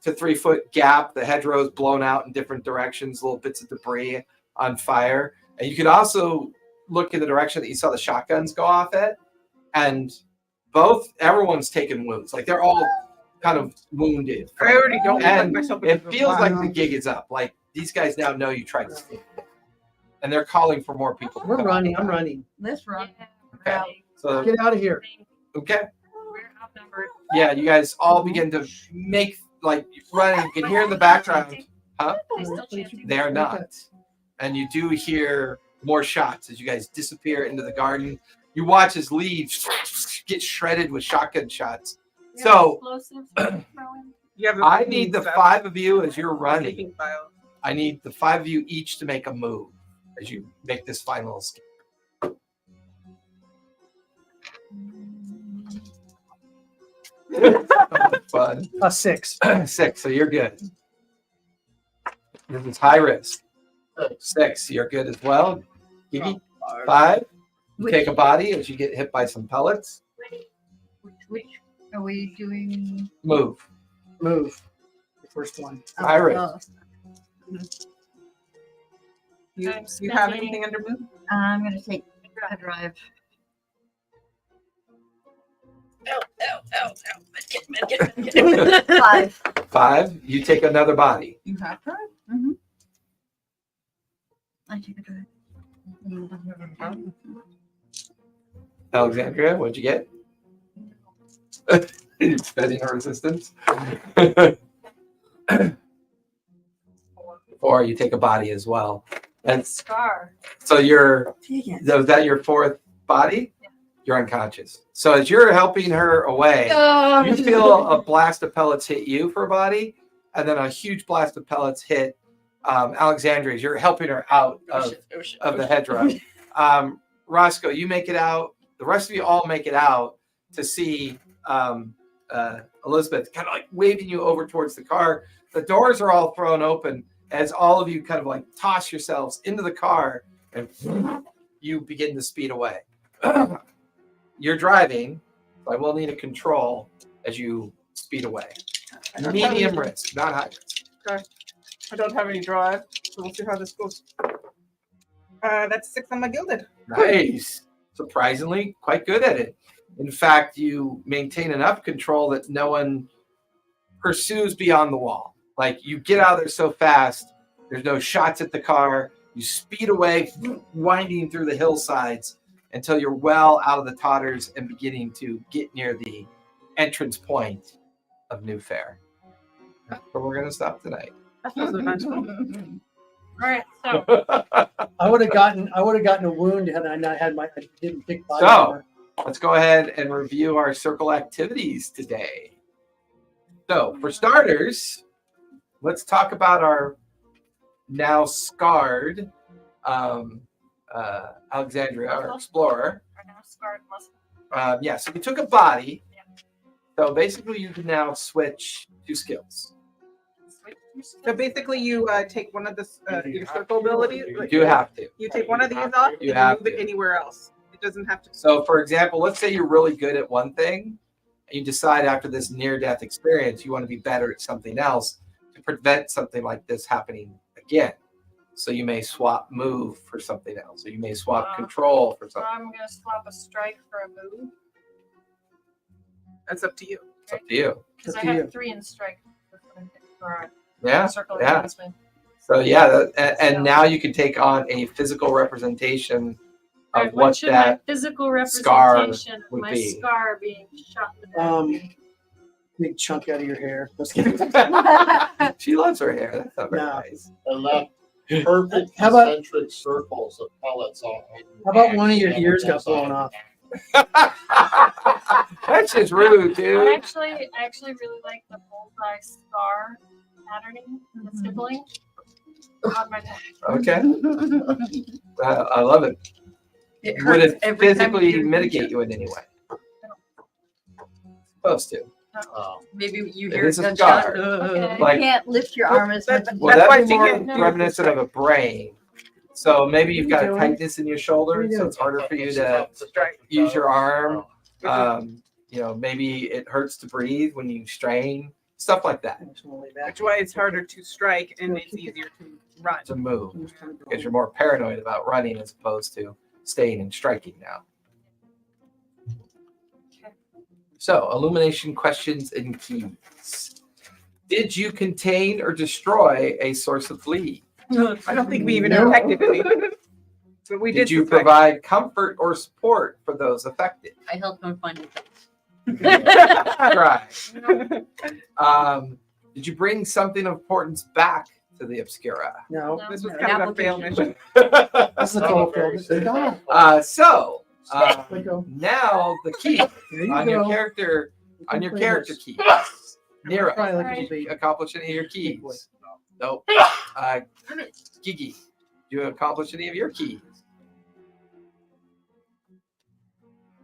to 3 foot gap. The hedgerow's blown out in different directions, little bits of debris on fire. And you could also look in the direction that you saw the shotguns go off at. And everyone's taken wounds. Like they're all kind of wounded. I already don't And like myself. it feels like the gig is up. Like these guys now know you tried to steal. And they're calling for more people. to We're come. running. I'm running. Let's run. Okay. So, Get out of here. okay. We're outnumbered. Yeah, you guys all begin to make, like, running. You can hear in the background. Huh? They still chanting. They are not. And you do hear more shots as you guys disappear into the garden. You watch as leaves get shredded with shotgun shots. We have So explosives throwing. You have I need the stuff. 5 of you as you're running. Sleeping files. I need the 5 of you each to make a move as you make this final escape. Fun. 6. 6, so you're good. This is high risk. 6, you're good as well. Gigi, 5. You take a body as you get hit by some pellets. Which are we doing? Move. Move. The first one. High risk. You I'm have spending- anything under move? I'm going to take a drive. Medkit. 5. 5. You take another body. You have to. I take a drive. Alexandria, what'd you get? Spending her resistance. 4. You take a body as well. And Scar. so you're. Take it. Was that your 4th body? Yeah. You're unconscious. So as you're helping her away, you feel a blast of pellets hit you for a body, and then a huge blast of pellets hit Alexandria as you're helping her out of the hedgerow. Roscoe, you make it out. The rest of you all make it out to see Elizabeth kind of like waving you over towards the car. The doors are all thrown open as all of you kind of like toss yourselves into the car and you begin to speed away. You're driving. So I will need a control as you speed away. Medium risk, not high risk. Okay. I don't have any drive, so we'll see how this goes. That's 6 on my gilded. Nice. Surprisingly, quite good at it. In fact, you maintain enough control that no one pursues beyond the wall. Like you get out of there so fast, there's no shots at the car. You speed away, winding through the hillsides until you're well out of the totters and beginning to get near the entrance point of Newfaire. That's where we're going to stop tonight. That was a nice one. All right, so I would have gotten a wound had I not had I didn't pick body So, armor. let's go ahead and review our circle activities today. So, for starters, let's talk about our now scarred Alexandria, our explorer. are now scarred muscle. Yeah, so we took a body. Yeah. So basically, you can now switch 2 skills. So basically, you take one of the your circle abilities. You do have to. You take one of these off You and have move it to. anywhere else. It doesn't have to. So, for example, let's say you're really good at one thing, and you decide after this near-death experience you want to be better at something else to prevent something like this happening again. So you may swap move for something else, or you may swap control for So something. I'm gonna swap a strike for a move That's up to you. It's up to you. because Up I to you. have 3 in strike for Yeah. circle yeah. advancement. So yeah, and now you can take on a physical representation of Alright, what what should that. my physical scar representation of would my be? scar being shot in the back be? Big chunk out of your hair. Let's get She loves her hair. That's not very No. nice. And left perfect How about- concentric circles of pellets on. How about one of your ears got blown off? That's just rude, I dude. actually really like the bullseye scar patterning, the stippling on my back. Okay, I love it. It Would hurts it every time physically you mitigate you in any way? Supposed to. Maybe you It hear is a a gunshot. scar. Okay. You Like, can't lift your arm as much. well, That's why that'd be she more can't do reminiscent of a brain. So maybe you've got a What are you doing? tightness in your shoulder, so it's harder for you to use your arm. Maybe it hurts to breathe when you strain, stuff like that, Which way it's harder to strike and it's easier to run. to move, because you're more paranoid about running as opposed to staying and striking now. So, illumination questions and keys. Did you contain or destroy a source of lead? I don't think we even No. detected any. But we did. Did you suspect. provide comfort or support for those affected? I helped him find it. Right. Did you bring something of importance back to the Obscura? No. No. This was An kind of a fail application. mission. This is a total fail. Let go. Now the key There you on go. your character keys. Nero, Probably like Alright. a baby. accomplish any of your keys? Nope. Gigi, you accomplish any of your keys?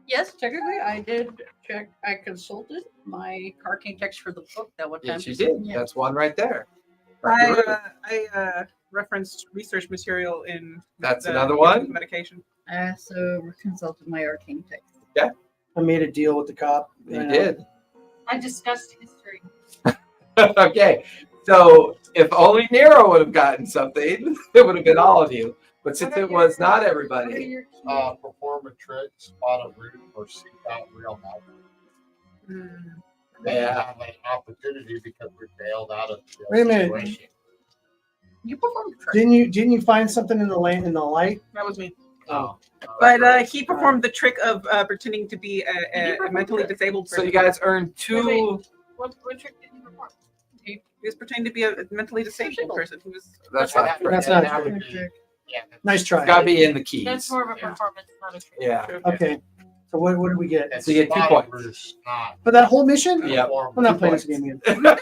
Yes, technically, I did check. I consulted my Arcane text for the book that one time. Yes, you did. Yeah. That's one right there. I referenced research material in. That's the another one? Medication. I also consulted my Arcane text. I made a deal with the cop. You did. I discussed history. Okay. So if only Nero would have gotten something, it would have been all of you. But since it was not What are everybody, your keys? Perform a trick, spot a root, or seek out real help. They have an opportunity because we bailed out of the Wait a minute. situation. You performed a trick. Didn't you find something in the light? That was me. Oh. But he performed the trick of pretending to be a perform mentally it? disabled So person. you guys earned two. Wait. What trick did you perform? He was pretending to be a mentally disabled person. He was. That's And not. that- That's and not that true. would be- yeah, Nice try. It's got to be in the keys. That's more of a performance, not a trick. Yeah. Okay. So what did we get? and So you get 2 spotted points. versus not For that whole mission? Yep. I'm not playing this game again.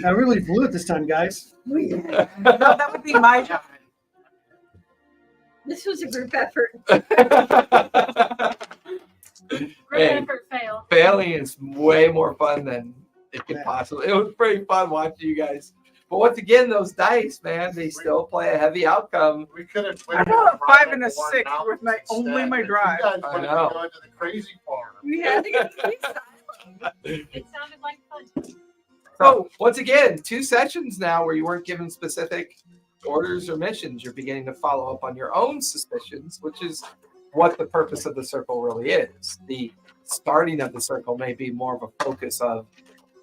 I really blew it this time, guys. No, that would be my job. This was a group effort. Great Hey. effort, fail. Failing is way more fun than it could Yeah. possibly. It was pretty fun watching you guys. But once again, those dice, man, they still play a heavy outcome. We could have. I rolled a 5 and a 6 with my only my drive. You guys I wanted to know. go into the crazy part. We had to get the It sounded like fun. So once again, 2 sessions now where you weren't given specific orders or missions. You're beginning to follow up on your own suspicions, which is what the purpose of the circle really is. The starting of the circle may be more of a focus of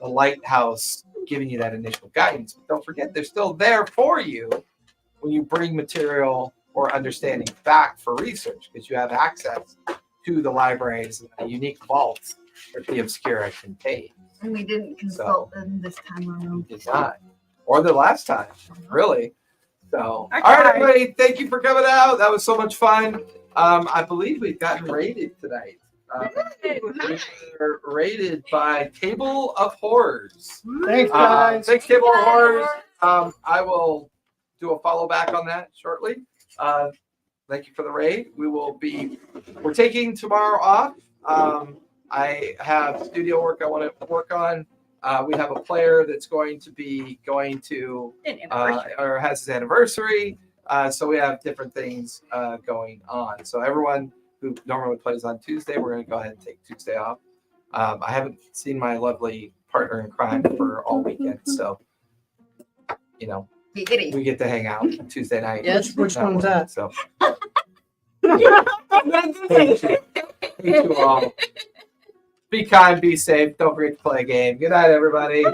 the lighthouse giving you that initial guidance. But don't forget, they're still there for you when you bring material or understanding back for research, because you have access to the libraries and the unique vaults that the Obscura contains. And we didn't consult them this time around. Did not. Or the last time, really. So, all I right, tried. everybody, thank you for coming out. That was so much fun. I believe we've gotten rated tonight. We're rated by Table of Horrors. Thanks, guys. Thanks, Table of Horrors. I will do a follow back on that shortly. Thank you for the raid. We're taking tomorrow off. I have studio work I want to work on. We have a player that's going to or has his anniversary. So we have different things going on. So everyone who normally plays on Tuesday, we're going to go ahead and take Tuesday off. I haven't seen my lovely partner in crime for all weekend. So, Giggity. we get to hang out Tuesday night. Yes. Which one's that? So, hey to all. Be kind, be safe. Don't forget to play a game. Good night, everybody.